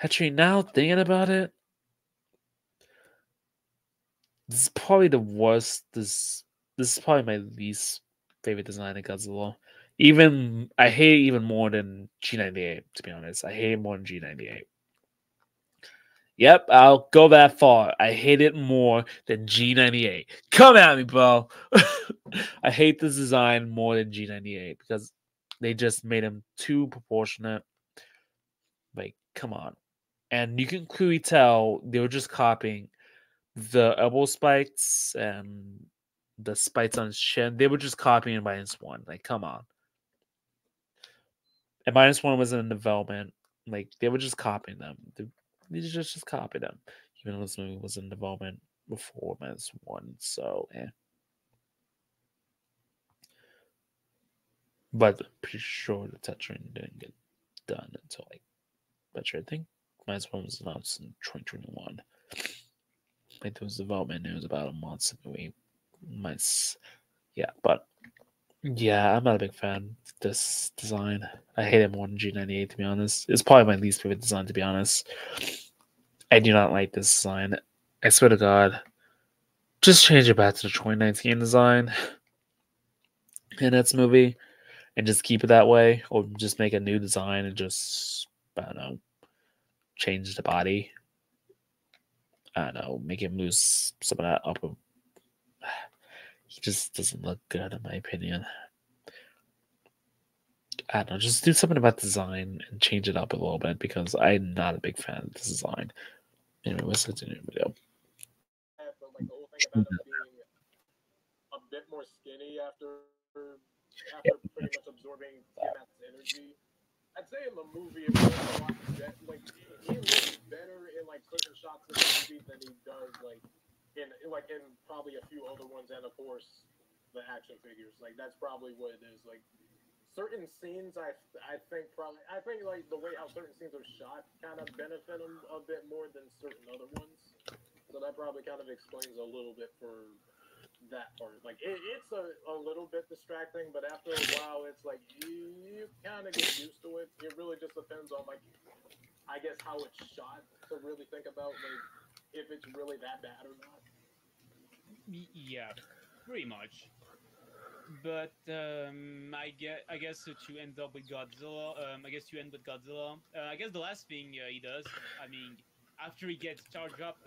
Speaker 3: actually now thinking about it, this is probably the worst. This is probably my least favorite design of Godzilla. Even I hate it even more than G98. To be honest, I hate it more than G98. Yep, I'll go that far. I hate it more than G98. Come at me, bro. I hate this design more than G98 because they just made him too proportionate. Like, come on. And you can clearly tell they were just copying the elbow spikes and the spikes on his chin. They were just copying -1. Like, come on. And -1 was in development. Like, they were just copying them. They just copied them. Even though this movie was in development before -1. So, yeah. But pretty sure the Tetrin didn't get done until, like, but I think -1 was announced in 2021. Like, there was development. It was about a month movie. Yeah, but yeah, I'm not a big fan of this design. I hate it more than G98, to be honest. It's probably my least favorite design, to be honest. I do not like this design. I swear to God. Just change it back to the 2019 design in its movie and just keep it that way, or just make a new design and just, I don't know, change the body. I don't know, make him lose some of that upper. He just doesn't look good, in my opinion. I don't know, just do something about design and change it up a little bit because I'm not a big fan of this design. Anyway, let's continue the video.
Speaker 5: But like the whole thing about him being a bit more skinny after pretty much absorbing Tiamat's energy. I'd say in the movie it was a lot better. Like he looks better in like certain shots of the movie than he does in probably a few other ones, and of course the action figures. Like that's probably what it is. Like certain scenes, I think like the way how certain scenes are shot kind of benefit him a bit more than certain other ones. So that probably kind of explains a little bit for that part. Like it's a little bit distracting, but after a while, it's like you kind of get used to it. It really just depends on like I guess how it's shot to really think about like if it's really that bad or not.
Speaker 4: Yeah, pretty much. But I guess to end up with Godzilla, I guess you end with Godzilla. I guess the last thing he does, I mean, after he gets charged up,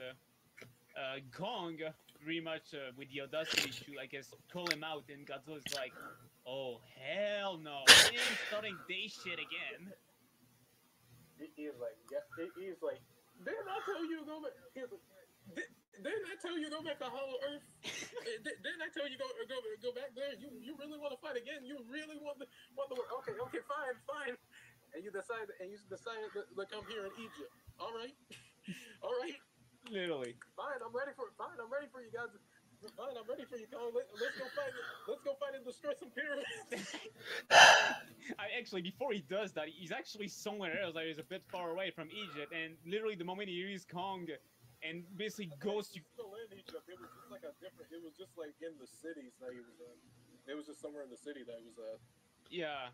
Speaker 4: Kong pretty much with the audacity to, I guess, call him out, and Godzilla's like, "Oh hell no, we ain't starting this shit again."
Speaker 5: He's like, yeah, he's like, didn't I tell you to go back? He's like, didn't I tell you to go back to Hollow Earth? Didn't I tell you go back there? You really want to fight again? You really want to work? Okay, fine. And you decided to come here in Egypt. All right, all right,
Speaker 4: Literally.
Speaker 5: fine. I'm ready for you guys. Fine, I'm ready for you, Kong. Let's go fight. Let's go fight and destroy some pyramids.
Speaker 4: I actually, before he does that, he's actually somewhere else that is a bit far away from Egypt, and literally the moment he hears Kong, and basically goes to
Speaker 5: He's still in Egypt. It was just like a different. It was just like in the cities that he was in. It was just somewhere in the city that he was at.
Speaker 4: yeah,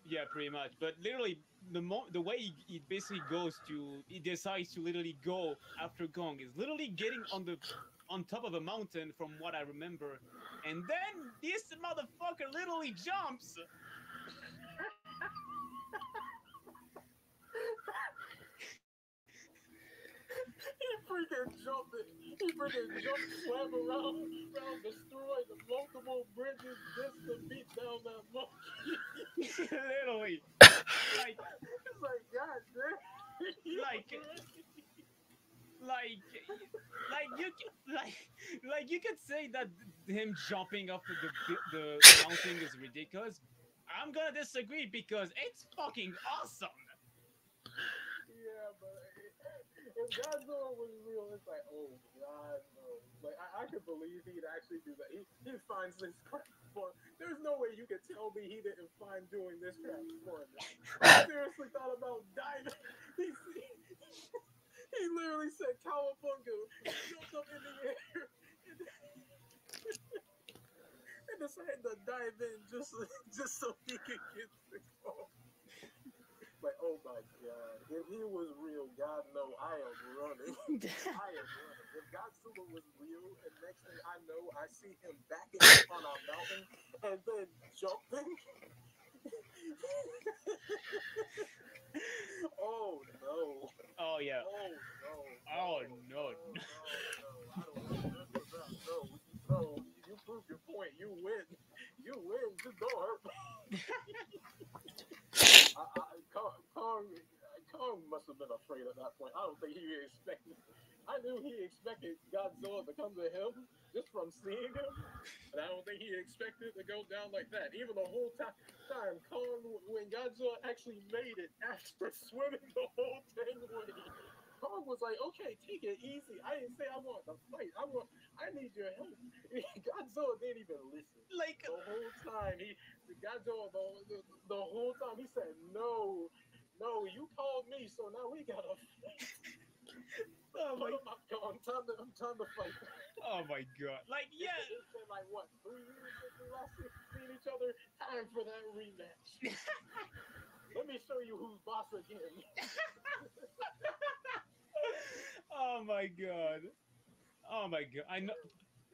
Speaker 4: yeah, pretty much. But literally, the way he basically goes to, he decides to literally go after Kong is literally getting on top of a mountain, from what I remember, and then this motherfucker literally jumps.
Speaker 5: He freaking jumped, swam around, destroyed multiple bridges just to beat down that monkey.
Speaker 4: Literally, like,
Speaker 5: It's like, God damn.
Speaker 4: like, like, like you could say that him jumping off of the mountain is ridiculous. I'm gonna disagree because it's fucking awesome.
Speaker 5: Yeah, but if Godzilla was real, it's like, oh God, no. Like I could believe he'd actually do that. He finds this crap fun. There's no way you could tell me he didn't find doing this crap fun. He seriously thought about diving. He literally said cowabunga, jumped up in the air, and decided to dive in just so he could get the call. Like, oh my God. If he was real, God no, I am running. I am running. If Godzilla was real, and next thing I know, I see him backing up on a mountain and then jumping. Oh no.
Speaker 4: Oh yeah.
Speaker 5: Oh no.
Speaker 4: Oh no.
Speaker 5: I don't know. No. You prove your point. You win. You win. Just don't hurt me. Kong must have been afraid at that point. I don't think he expected. I knew he expected Godzilla to come to him just from seeing him, and I don't think he expected it to go down like that. Even the whole time, Kong, when Godzilla actually made it after swimming the whole thing away, Kong was like, "Okay, take it easy. I didn't say I want to fight. I need your help." Godzilla didn't even listen.
Speaker 4: Like,
Speaker 5: The whole time, Godzilla, the whole time, he said, "No, you called me, so now we gotta fight."
Speaker 4: oh my,
Speaker 5: I'm time to fight.
Speaker 4: oh my god. Like, yeah.
Speaker 5: It's been like what 3 years since we last seen each other. Time for that rematch. Let me show you who's boss again.
Speaker 4: Oh my god. Oh my god. I know.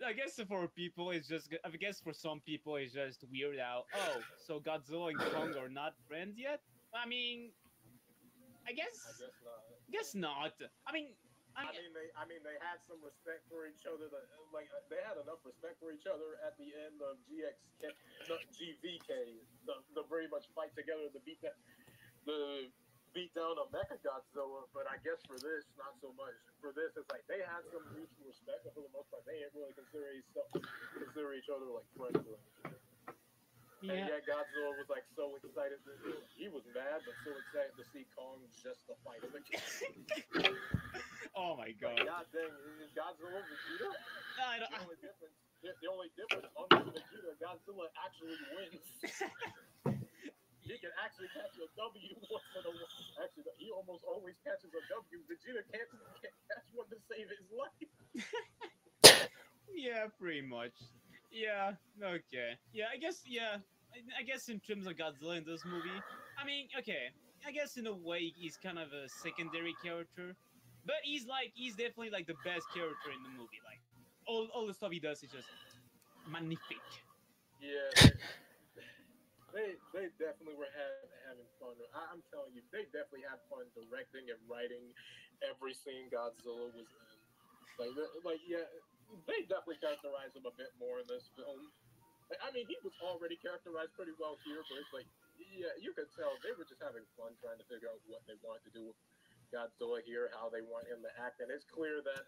Speaker 4: I guess for people, it's just. I guess for some people, it's just weird out. Oh, so Godzilla and Kong are not friends yet? I mean, I guess.
Speaker 5: I guess not.
Speaker 4: Guess not.
Speaker 5: I mean, they had some respect for each other. They had enough respect for each other at the end of GXK, not GVK, the very much fight together to beat down a Mecha Godzilla. But I guess for this, not so much. For this, it's like they had some mutual respect, but for the most part, they didn't really consider each other like friends or anything.
Speaker 4: Yeah.
Speaker 5: And yet Godzilla was like so excited. He was mad, but so excited to see Kong just to fight him again.
Speaker 4: Oh my god.
Speaker 5: Like, God dang, is Godzilla Vegeta?
Speaker 4: I don't,
Speaker 5: The only difference, unlike Vegeta, Godzilla actually wins. He can actually catch a W once in a while. Actually, he almost always catches a W. Vegeta can't catch one to save his life.
Speaker 4: yeah, pretty much. Yeah. Okay. Yeah. I guess. Yeah. I guess in terms of Godzilla in this movie, I mean, okay. I guess in a way he's kind of a secondary character, but he's definitely like the best character in the movie. Like all the stuff he does is just magnifique.
Speaker 5: Yeah, they definitely were having fun. I'm telling you, they definitely had fun directing and writing every scene Godzilla was in. Yeah, they definitely characterized him a bit more in this film. I mean, he was already characterized pretty well here, but it's like, yeah, you could tell they were just having fun trying to figure out what they wanted to do with Godzilla here, how they want him to act, and it's clear that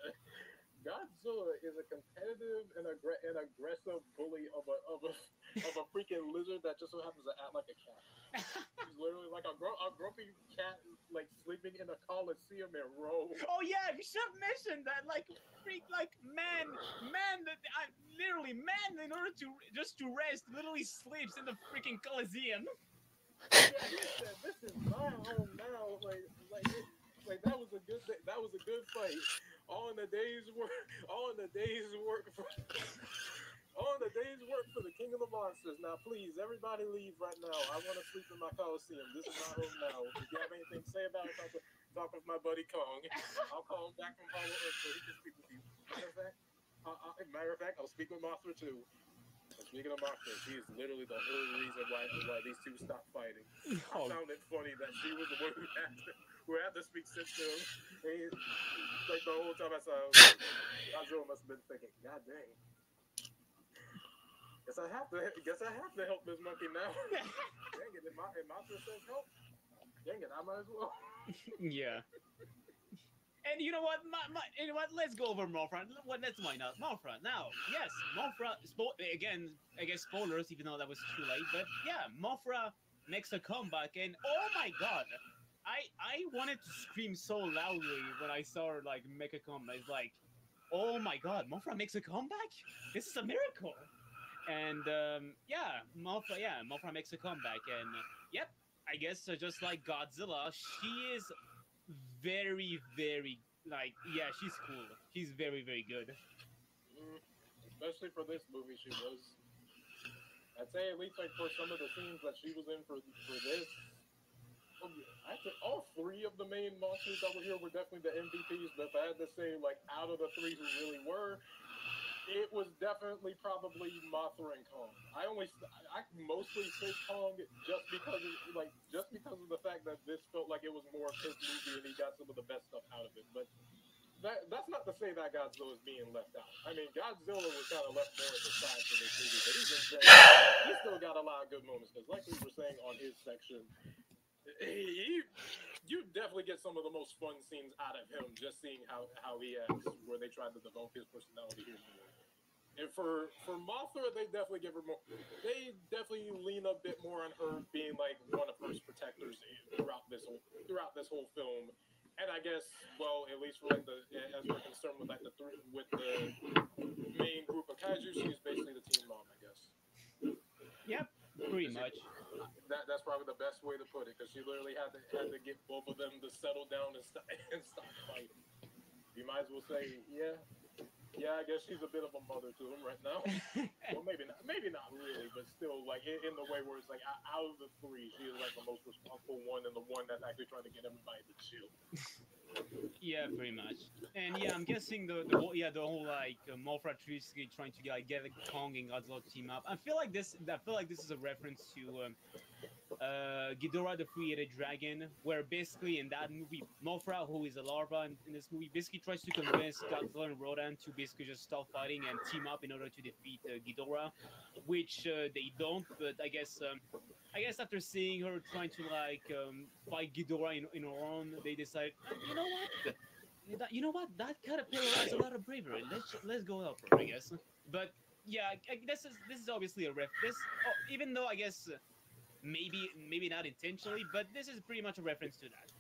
Speaker 5: Godzilla is a competitive and aggressive bully of a freaking lizard that just so happens to act like a cat. He's literally like a grumpy cat, like sleeping in a coliseum in Rome.
Speaker 4: Oh yeah, we should have mentioned that. Like freak, like man that I literally man in order to just to rest literally sleeps in the freaking Coliseum.
Speaker 5: Yeah, he said, "This is my home now." That was a good fight. All in the day's work. All in the day's work for all in the day's work for the king of the monsters. Now, please, everybody leave right now. I want to sleep in my coliseum. This is my home now. If you have anything to say about it, talk with my buddy Kong. I'll call him back from Hollow Earth so he can speak with you. Matter of fact, I'll speak with Mothra too. And speaking of Mothra, she is literally the whole reason why these two stopped fighting. I
Speaker 4: Oh,
Speaker 5: found it funny that she was the one who had to speak sense to him. And like the whole time I saw him, Godzilla must have been thinking, God dang. Guess I have to help this monkey now. Dang it, if Mothra says help, dang it, I might as well.
Speaker 4: yeah. And you know what? You know what? Let's go over Mothra. Let's why not Mothra now? Yes, Mothra. Again, I guess spoilers, even though that was too late. But yeah, Mothra makes a comeback, and oh my god, I wanted to scream so loudly when I saw her like make a comeback. It's like, oh my god, Mothra makes a comeback. This is a miracle. And Mothra makes a comeback, and yep, I guess just like Godzilla, she is very like yeah, she's cool. She's very good.
Speaker 5: Mm, especially for this movie, she was. I'd say at least like for some of the scenes that she was in for this. Actually, all three of the main monsters that were here were definitely the MVPs. But if I had to say, like out of the three who really were, it was definitely probably Mothra and Kong. I mostly say Kong just because of the fact that this felt like it was more of his movie and he got some of the best stuff out of it. But that's not to say that Godzilla is being left out. I mean, Godzilla was kind of left more at the side for this movie, but even then, he still got a lot of good moments. Because like we were saying on his section, you definitely get some of the most fun scenes out of him just seeing how he acts, where they tried to develop his personality here more. And for Mothra, they definitely give her more. They definitely lean a bit more on her being like one of Earth's protectors throughout this whole film. And I guess, well, at least for like as we're concerned with like with the main group of kaiju, she's basically the team mom, I guess.
Speaker 4: Yep, pretty much.
Speaker 5: That's probably the best way to put it, because she literally had to get both of them to settle down and stop fighting. You might as well say, yeah, I guess she's a bit of a mother to him right now. Well, maybe not really, but still, like in the way where it's like out of the three, she is like the most responsible one and the one that's actually trying to get everybody to chill.
Speaker 4: Yeah, pretty much. And yeah, I'm guessing the whole like Mothra Trisky trying to get Kong and Godzilla to team up. I feel like this is a reference to Ghidorah the Three-Headed Dragon, where basically in that movie, Mothra, who is a larva in this movie, basically tries to convince Godzilla and Rodan to basically just stop fighting and team up in order to defeat Ghidorah, which they don't. But I guess after seeing her trying to like fight Ghidorah in her own, they decide, you know what? You know what? That caterpillar has a lot of bravery. Let's go help her, I guess. But yeah, this is obviously a ref. Even though I guess maybe not intentionally, but this is pretty much a reference to that.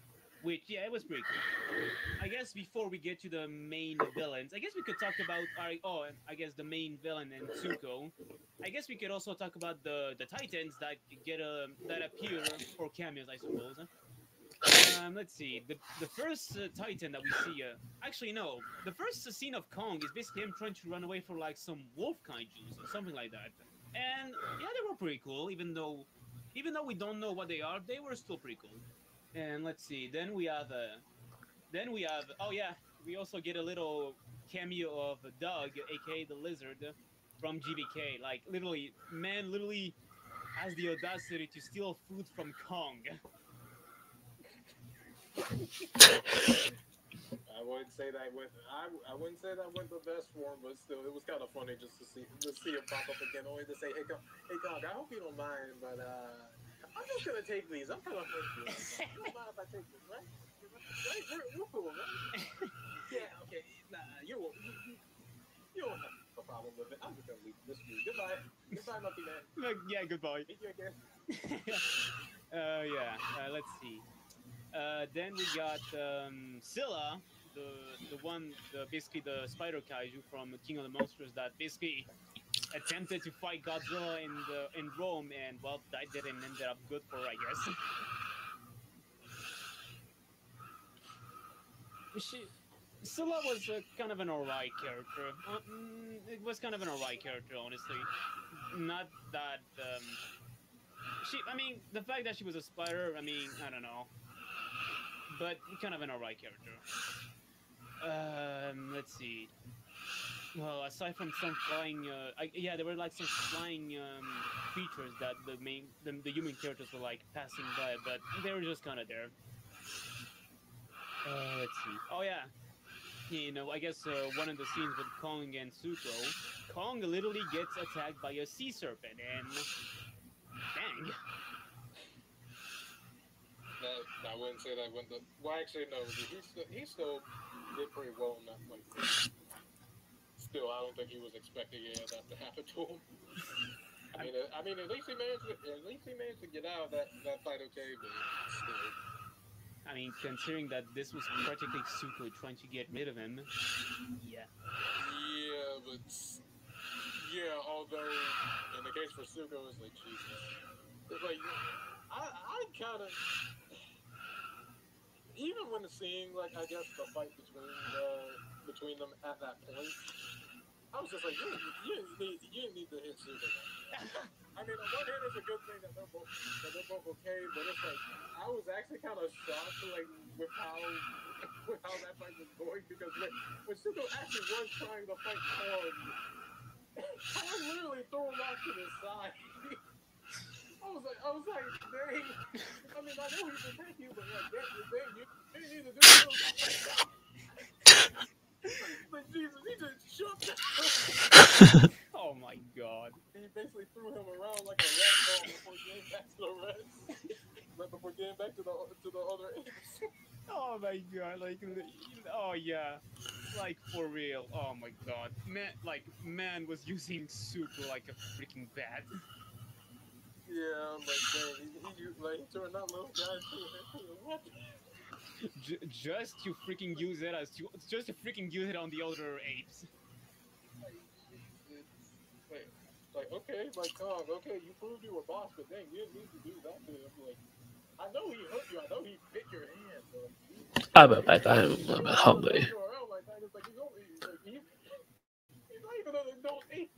Speaker 4: Which yeah, it was pretty cool. I guess before we get to the main villains, I guess we could talk about I guess the main villain and Zuko. I guess we could also talk about the Titans that appear for cameos, I suppose. Let's see. The first Titan that we see. Actually, no. The first scene of Kong is basically him trying to run away from like some wolf kaiju's or something like that. And yeah, they were pretty cool. Even though we don't know what they are, they were still pretty cool. And let's see. Then we have. Oh yeah, we also get a little cameo of Doug, aka the Lizard, from GBK. Like literally, man, literally has the audacity to steal food from Kong.
Speaker 5: I wouldn't say that went. I wouldn't say that went the best for him, but still, it was kind of funny just to see him pop up again, only to say, hey, Kong, I hope you don't mind, but I'm just gonna take these. I'm kind of hungry. You don't mind if I take this, right? Right? We're cool, right? Yeah, okay. Nah, you don't have a problem with it. I'm just gonna leave this for you. Goodbye, goodbye, monkey man.
Speaker 4: Yeah, goodbye.
Speaker 5: Meet you again.
Speaker 4: Yeah. Let's see. Then we got Scylla, basically the spider kaiju from King of the Monsters that basically attempted to fight Godzilla in Rome, and well, that didn't end up good for her, I guess. Scylla was kind of an alright character. It was kind of an alright character, honestly. Not that I mean, the fact that she was a spider, I mean, I don't know, but kind of an alright character. Let's see. Well, aside from some flying, yeah, there were like some flying creatures that the human characters were like passing by, but they were just kind of there. Let's see. Oh yeah, I guess one of the scenes with Kong and Suko, Kong literally gets attacked by a sea serpent, and dang.
Speaker 5: I wouldn't say that went the. Well, actually, no. He still did pretty well in that fight. Still, I don't think he was expecting that to happen to him. I mean, at least he managed to get out of that fight okay, but still.
Speaker 4: I mean, considering that this was practically Suko trying to get rid of him, yeah.
Speaker 5: Yeah, but although in the case for Suko, it's like Jesus. It's like I kind of even when seeing like I guess the fight between them at that point, I was just like you didn't need to hit Suko. I mean, on one hand, it's a good thing that they're both okay, but it's like I was actually kind of shocked, like with how that fight was going because when Suko actually was trying to fight Kong, Kong literally threw him off to the side. I was like, dang. I mean, I know he's attacking you, but like, dang, you didn't need to do this. Like Jesus, he just shook.
Speaker 4: Oh my god.
Speaker 5: He basically threw him around like a rat ball before getting back to the rest. Before getting back to the other apes.
Speaker 4: Oh my god, like, oh yeah, like for real. Oh my god, man was using Suko like a freaking bat.
Speaker 5: Yeah, I'm like, dang, he turned that little guy into a weapon.
Speaker 4: Just to freaking use it just to freaking use it on the other apes.
Speaker 5: Like okay, like Kong, okay, you proved you were boss, but dang, you didn't need to do that to him. Like, I know he hurt you, I know he bit your hand, but
Speaker 3: Humbly.
Speaker 5: he's not even an adult ape.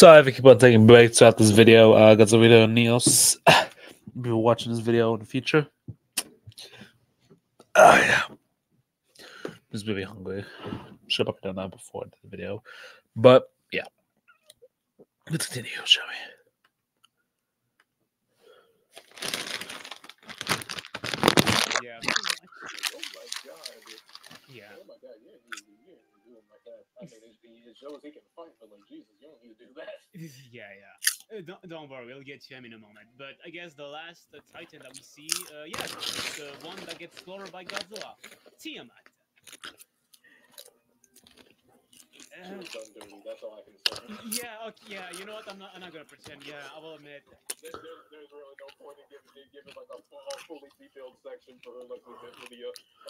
Speaker 3: Sorry if I keep on taking breaks throughout this video. Got some video on Niels. Be watching this video in the future. Oh yeah. Just really hungry. Should have done that before the video. But yeah. Let's continue, shall we?
Speaker 4: Yeah.
Speaker 5: Oh my god.
Speaker 4: Yeah.
Speaker 5: Oh my god, you don't need to do him like that. I mean, it shows he can fight, but like, Jesus, you don't need to do that.
Speaker 4: Yeah, yeah. Don't worry, we'll get to him in a moment. But I guess the last Titan that we see, yeah, the one that gets slaughtered by Godzilla, Tiamat.
Speaker 5: She was done dirty, that's all I can say.
Speaker 4: Yeah, okay, yeah. You know what? I'm not gonna pretend. Yeah, I will admit.
Speaker 5: There's really no point in giving like a fully detailed section for her like we did for the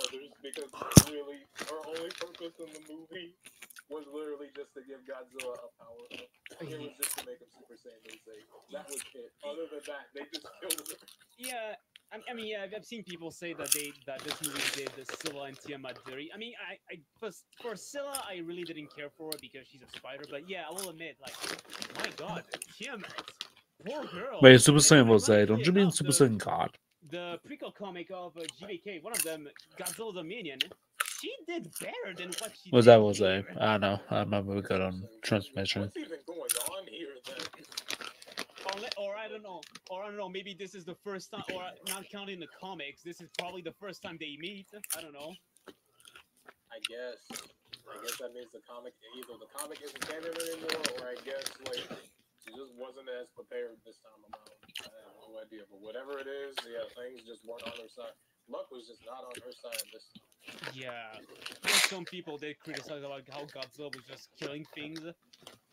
Speaker 5: others, because really her only purpose in the movie was literally just to give Godzilla a power up. It was just to make him Super Saiyan 8. That was it. Other than that, they just killed her.
Speaker 4: Yeah, I mean, yeah, I've seen people say that this movie did the Scylla and Tiamat dirty. I mean, for Scylla, I really didn't care for her because she's a spider. But yeah, I will admit, like, my God, Tiamat, poor girl.
Speaker 3: Wait, Super Saiyan was say, don't you mean Super Saiyan God?
Speaker 4: The prequel comic of GXK, one of them, Godzilla Dominion, she did better than what she
Speaker 3: Was
Speaker 4: did
Speaker 3: that was
Speaker 4: here.
Speaker 3: a? I don't know. I remember we got on transmission.
Speaker 5: What's even going on here then?
Speaker 4: Or I don't know. Maybe this is the first time, or not counting the comics, this is probably the first time they meet. I don't know.
Speaker 5: I guess that means either the comic isn't canon anymore, or I guess like she just wasn't as prepared this time around. I have no idea, but whatever it is, yeah, things just weren't on her side. Luck was just not on her side this time.
Speaker 4: Yeah, some people did criticize about how Godzilla was just killing things.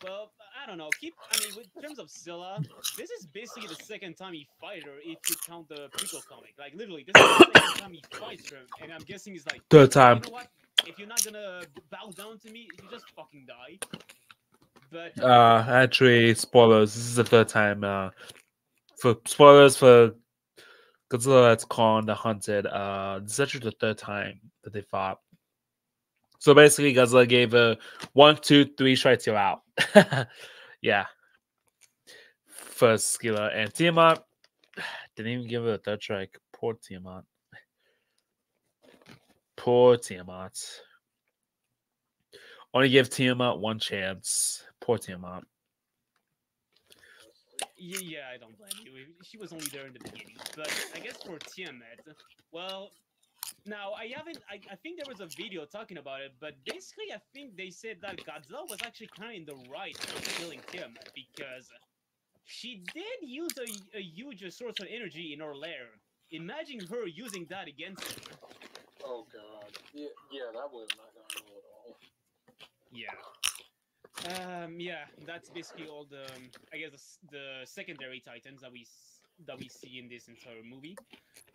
Speaker 4: Well, I don't know. I mean, in terms of Scylla, this is basically the second time he fights her if you count the prequel comic. Like, literally, this is the second time he fights her. And I'm guessing he's like,
Speaker 3: Third time.
Speaker 4: You know what? If you're not gonna bow down to me, you just fucking die. But
Speaker 3: Actually, spoilers. This is the third time. For spoilers for Godzilla that's Kong the Hunted. This is actually the third time that they fought. So basically, Godzilla gave a 1, 2, 3 strikes you out. Yeah. First Skiller and Tiamat didn't even give it a third strike. Poor Tiamat. Poor Tiamat. Only give Tiamat one chance. Poor Tiamat.
Speaker 4: yeah, I don't blame you. She was only there in the beginning. But I guess for Tiamat, well, now I think there was a video talking about it, but basically I think they said that Godzilla was actually kind of in the right for killing Tiamat because she did use a huge source of energy in her lair. Imagine her using that against him.
Speaker 5: Oh god. Yeah, that would have not gone well at all.
Speaker 4: Yeah. Yeah, that's basically all the I guess the secondary titans that we see in this entire movie.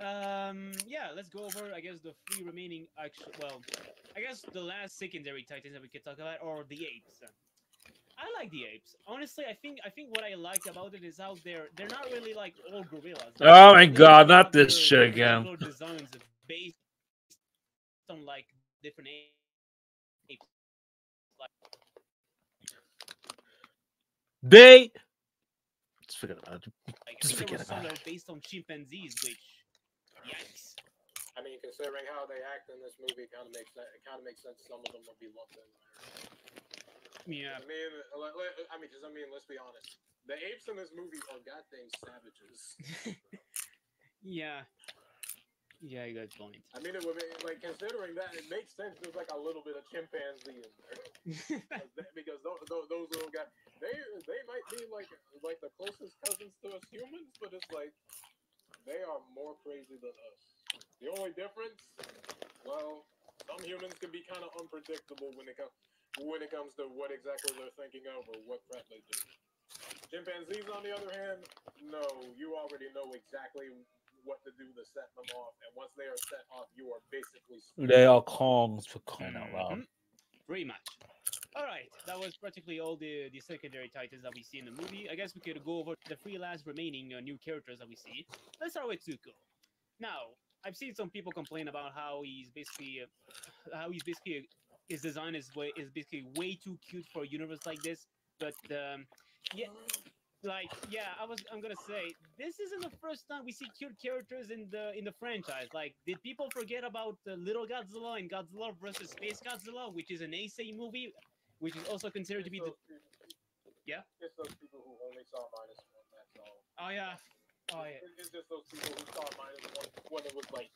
Speaker 4: Yeah, let's go over I guess the 3 remaining I guess the last secondary titans that we could talk about are the apes. I like the apes. Honestly, I think what I like about it is how they're not really like all gorillas.
Speaker 3: Oh my god, not this shit again.
Speaker 4: Designs based on like different apes. Like
Speaker 3: They just forget about it. Just forget about it.
Speaker 4: Based on chimpanzees, which yikes.
Speaker 5: I mean, considering how they act in this movie, it kind of makes sense. Some of them would be lumped in there.
Speaker 4: Yeah.
Speaker 5: I mean, let's be honest. The apes in this movie are goddamn savages.
Speaker 4: Yeah. Yeah, good point.
Speaker 5: I mean, it would be, like, considering that, it makes sense there's like a little bit of chimpanzee in there. because those little guys, they might be like the closest cousins to us humans, but it's like they are more crazy than us. The only difference, well, some humans can be kind of unpredictable when it comes to what exactly they're thinking of or what threat they do. Chimpanzees, on the other hand, no, you already know exactly what to do to set them off, and once they are set off, you are basically screwed.
Speaker 3: They are Kongs for crying out loud.
Speaker 4: Pretty much. Alright, that was practically all the secondary titans that we see in the movie. I guess we could go over the 3 last remaining new characters that we see. Let's start with Zuko. Now, I've seen some people complain about how he's basically his design is basically way too cute for a universe like this, but Yeah, I'm gonna say this isn't the first time we see cute characters in the franchise. Like, did people forget about Little Godzilla and Godzilla versus Space Godzilla, which is an Heisei movie, which is also considered to
Speaker 5: It's
Speaker 4: be the
Speaker 5: those people.
Speaker 4: yeah.
Speaker 5: It's those people who only saw minus one. That's all.
Speaker 4: Oh yeah. Oh yeah.
Speaker 5: It's just those people who saw minus one when it was like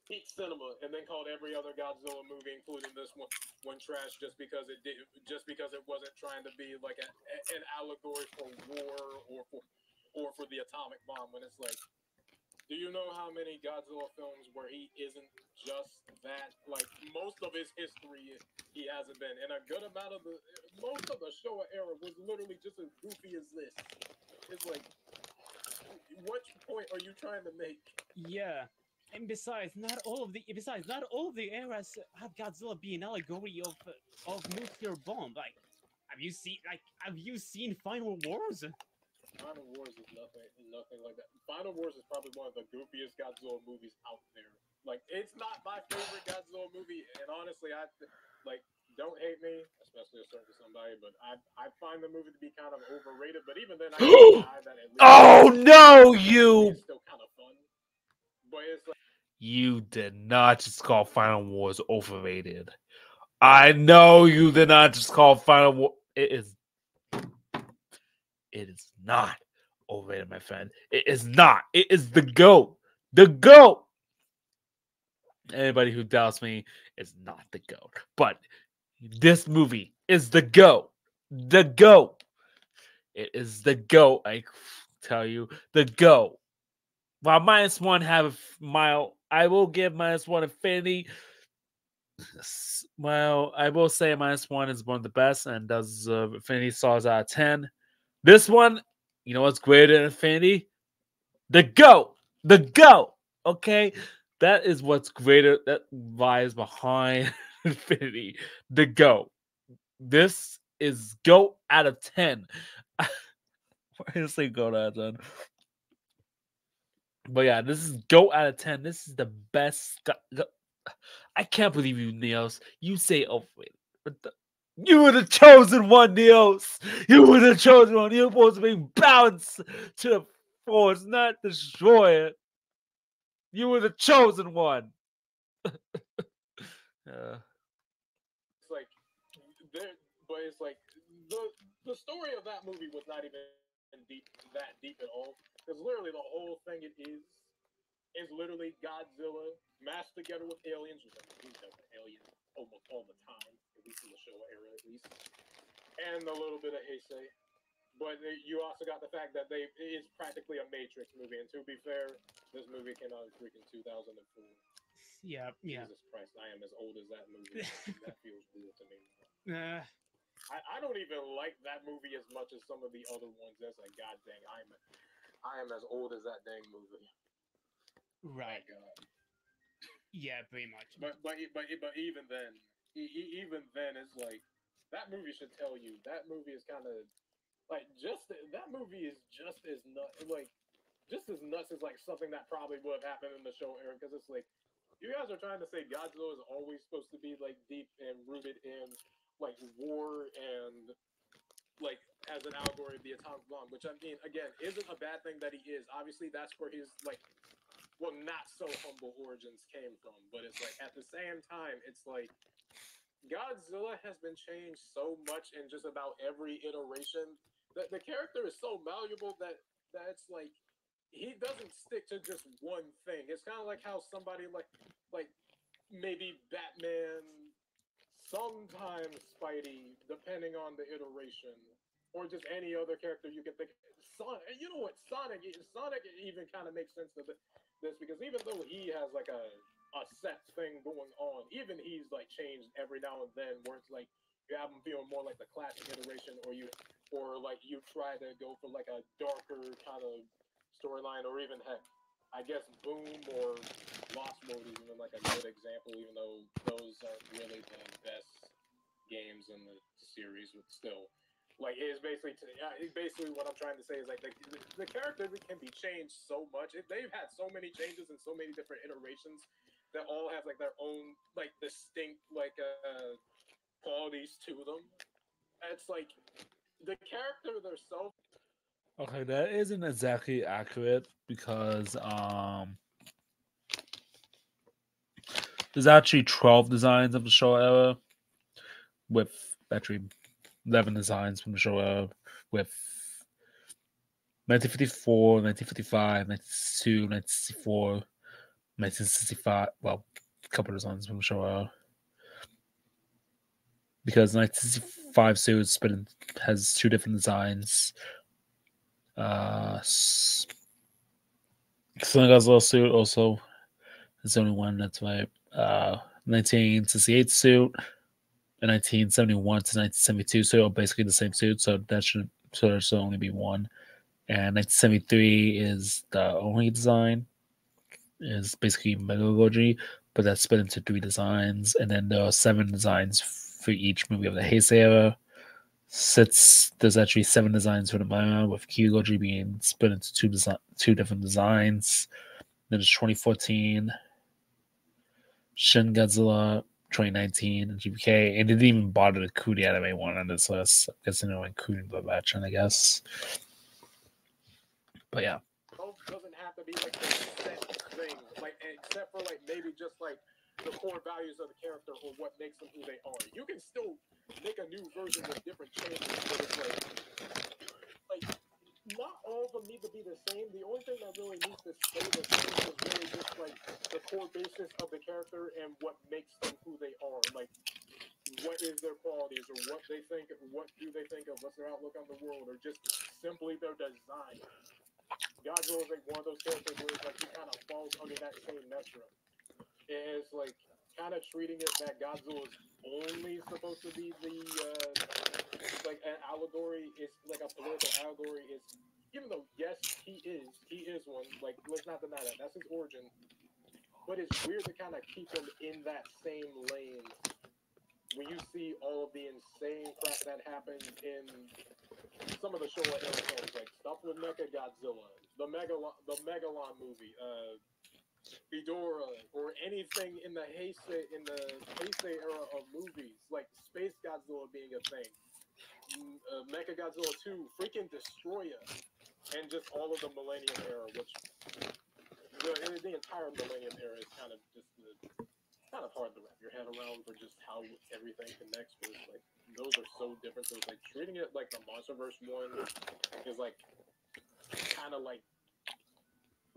Speaker 5: peak cinema, and then called every other Godzilla movie, including this one trash just because it wasn't trying to be like an allegory for war or for the atomic bomb. When it's like, do you know how many Godzilla films where he isn't just that? Like, most of his history, he hasn't been. And a good amount of most of the Showa era was literally just as goofy as this. It's like, what point are you trying to make?
Speaker 4: Yeah. And besides, not all of the eras have Godzilla be an allegory of nuclear bomb. Like, have you seen Final Wars?
Speaker 5: Final Wars is nothing like that. Final Wars is probably one of the goofiest Godzilla movies out there. Like, it's not my favorite Godzilla movie, and honestly, like, don't hate me, especially a certain somebody, but I find the movie to be kind of overrated. But even then, I can die that at least.
Speaker 3: Oh no, you!
Speaker 5: It's still kind of fun, but it's like
Speaker 2: You did not just call Final Wars overrated. I know you did not just call Final War. It is not overrated, my friend. It is not. It is the GOAT. The GOAT. Anybody who doubts me is not the GOAT. But this movie is the GOAT. The GOAT. It is the GOAT. I tell you, the GOAT. While -1 have a mile, I will give -1 Infinity. Well, I will say -1 is one of the best and does Infinity Stars out of 10. This one, you know what's greater than Infinity? The GOAT. The GOAT. Okay? That is what's greater, that lies behind Infinity. The GOAT. This is GOAT out of 10. Why did I say GOAT out of 10? But yeah, this is GOAT out of 10. This is the best. I can't believe you, Neos. You say overrated. You were the chosen one, Neos. You were the chosen one. You're supposed to bring balance to the force, not destroy it. You were the chosen one.
Speaker 5: it's like there, but it's like the story of that movie was not even that deep at all. Because literally the whole thing it is literally Godzilla mashed together with aliens, which I mean, we dealt with aliens almost all the time, at least in the Showa era, at least, and a little bit of Heisei. But you also got the fact that it's practically a Matrix movie. And to be fair, this movie came out in freaking 2004.
Speaker 4: Yeah, yeah.
Speaker 5: Jesus Christ, I am as old as that movie. That feels weird to me.
Speaker 4: Uh,
Speaker 5: I don't even like that movie as much as some of the other ones. That's like, god dang, I am as old as that dang movie.
Speaker 4: right.
Speaker 5: My God.
Speaker 4: Yeah, pretty much.
Speaker 5: But even then, it's like that movie should tell you that movie is kind of like that movie is just as nuts as like something that probably would have happened in the show era, because it's like you guys are trying to say Godzilla is always supposed to be like deep and rooted in like war and like as an allegory of the atomic bomb, which I mean again isn't a bad thing that he is. Obviously that's where his like not so humble origins came from, but it's like at the same time it's like Godzilla has been changed so much in just about every iteration that the character is so malleable that it's like he doesn't stick to just one thing. It's kind of like how somebody like maybe Batman, sometimes Spidey, depending on the iteration, or just any other character you can think. Sonic, you know what? Sonic even kind of makes sense to this because even though he has like a set thing going on, even he's like changed every now and then, where it's like you have him feeling more like the classic iteration, or like you try to go for like a darker kind of storyline, or even heck, I guess Boom or Lost World is even like a good example, even though those aren't really the best games in the series, but still. Like it's basically what I'm trying to say is like the character can be changed so much. They've had so many changes and so many different iterations that all have like their own like distinct like qualities to them. It's like the character themselves.
Speaker 6: Okay, that isn't exactly accurate because there's actually 12 designs of the show era with actually 11 designs from the show era with 1954, 1955, 1962, 1964, 1965. Well, a couple of designs from the show era. Because 1965 suit has two different designs. Sun suit also is only one. That's right. 1968 suit, the 1971 to 1972 suit are basically the same suit, so that there should only be one. And 1973 is the only design. Is basically Mega Goji, but that's split into three designs, and then there are 7 designs for each movie of the Heisei era. There's actually 7 designs for the manga, with Kyugoji being split into two different designs. Then there's 2014, Shin Godzilla 2019, and GXK, and they didn't even bother to include the anime one on this list. I guess they're including the action, I guess. But yeah.
Speaker 5: Doesn't have to be like a set thing, like except for like maybe just like the core values of the character or what makes them who they are. You can still make a new version with different changes, but it's like not all of them need to be the same. The only thing that really needs to stay the same is really just like the core basis of the character and what makes them who they are. Like what is their qualities or what they think, what do they think of, what's their outlook on the world, or just simply their design. Godzilla is like one of those characters where it's like he kind of falls under that same metric. It's like kind of treating it that Godzilla is only supposed to be the like an allegory. It's like a political allegory. It's even though yes he is one. Like let's not deny that that's his origin. But it's weird to kind of keep him in that same lane when you see all of the insane crap that happened in some of the Showa era films, like stuff with Mecha Godzilla, the Megalon movie, Ghidorah, or anything in the Heisei era of movies, like Space Godzilla being a thing, Mecha Godzilla 2, freaking Destroya, and just all of the Millennium era, which the entire Millennium era is kind of just kind of hard to wrap your head around for just how everything connects. But it's like those are so different. So it's like treating it like the MonsterVerse one is like kind of like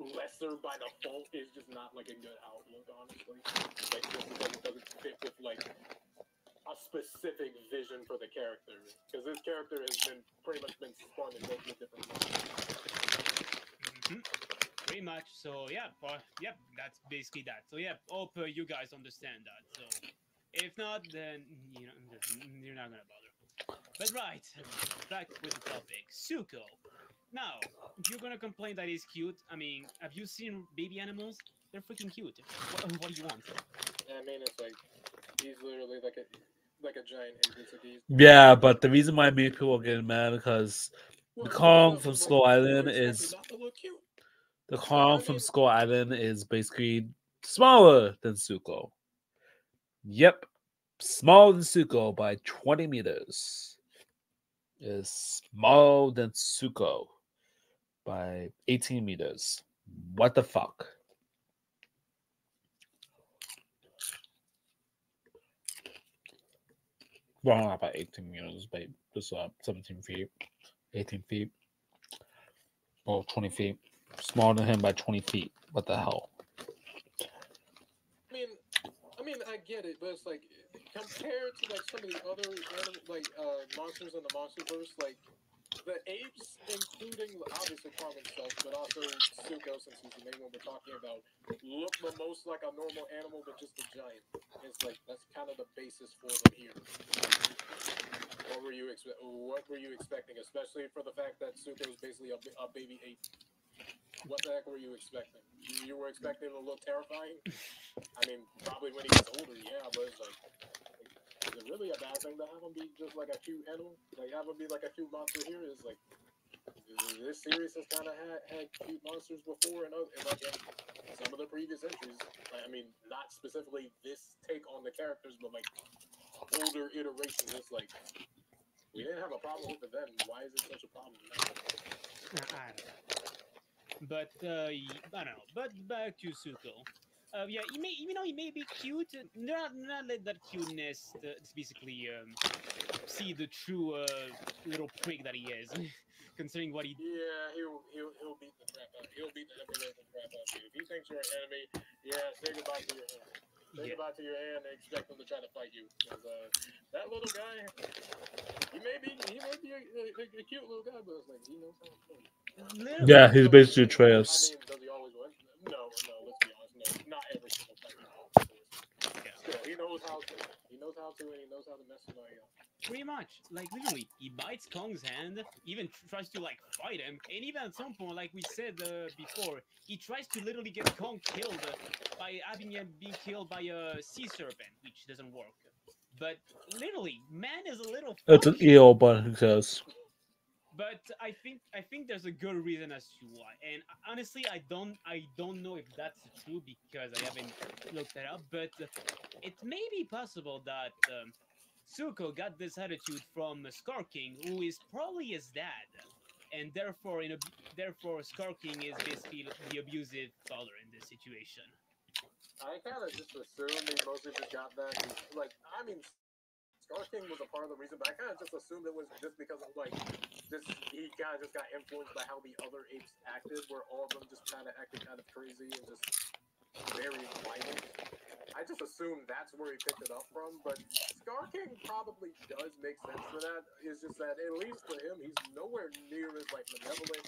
Speaker 5: lesser by default is just not like a good outlook, honestly. Like just because it doesn't fit with like a specific vision for the character. Because this character has been pretty much been spun in multiple different ways.
Speaker 4: Pretty much. So yeah, yep, that's basically that. So yeah, hope you guys understand that. So if not, then you're not gonna bother. But right, back with the topic, Suko. Now, you're gonna complain that he's cute. I mean, have you seen baby animals? They're freaking cute. What do you want?
Speaker 5: I mean, it's like he's literally like a giant entity.
Speaker 6: Yeah, but the reason why many people are getting mad because the Kong from Skull Island is the Kong from Skull Island is basically smaller than Suko. Yep, smaller than Suko by 20 meters. Is smaller than Suko by 18 meters. What the fuck? Well, not by 18 meters, but just 17 feet, 18 feet, or 20 feet. Smaller than him by 20 feet. What the hell?
Speaker 5: I mean, I get it, but it's like compared to like some of the other monsters in the MonsterVerse, like the apes, including obviously Kong himself, but also Suko, since he's the main one we're talking about, look the most like a normal animal, but just a giant. It's like that's kind of the basis for them here. What were you expecting, especially for the fact that Suko is basically a baby ape? What the heck were you expecting? You were expecting it a little terrifying? I mean, probably when he gets older, yeah, but it's like, is it really a bad thing to have him be just like a cute animal? Like, have him be like a cute monster here? Is like, this series has kind of had cute monsters before, and like in some of the previous entries. I mean, not specifically this take on the characters, but like older iterations. It's like, We didn't have a problem with it then. Why is it such a problem now?
Speaker 4: I don't know. But I don't know. But back to Suko. Yeah, he may, even though he may be cute, not let that cuteness basically see the true little prick that he is, considering what he.
Speaker 5: Yeah, he'll beat the crap out. He'll beat the ever living crap out of you. If he thinks you're an enemy, yeah, say goodbye to your hand. Say
Speaker 4: Yeah.
Speaker 5: goodbye to your hand and expect him to try to fight you. Because that little guy, he may be a cute little guy, but it's like he knows how to play.
Speaker 4: Literally.
Speaker 6: Yeah, he's basically
Speaker 5: I
Speaker 6: Atreus.
Speaker 5: mean, does he always win? No, let's be honest. No, not every single time. Still, he knows how to. He knows how to, and he knows how to mess somebody up.
Speaker 4: Pretty much, like literally, he bites Kong's hand, even tries to like fight him, and even at some point, like we said before, he tries to literally get Kong killed by having him being killed by a sea serpent, which doesn't work. But literally, man is a little
Speaker 6: It's an
Speaker 4: fuck.
Speaker 6: eel, but who cares?
Speaker 4: But I think there's a good reason as to why. And honestly, I don't know if that's true because I haven't looked it up. But it may be possible that Suko got this attitude from Scar King, who is probably his dad, and therefore Scar King is basically the abusive father in this situation.
Speaker 5: I kind of just assumed he mostly just got that. Like, I mean, Scar King was a part of the reason, but I kind of just assumed it was just because of like, just he kind of just got influenced by how the other apes acted, where all of them just kind of acted kind of crazy and just very violent. I just assumed that's where he picked it up from, but Scar King probably does make sense for that. It's just that at least for him, he's nowhere near as like malevolent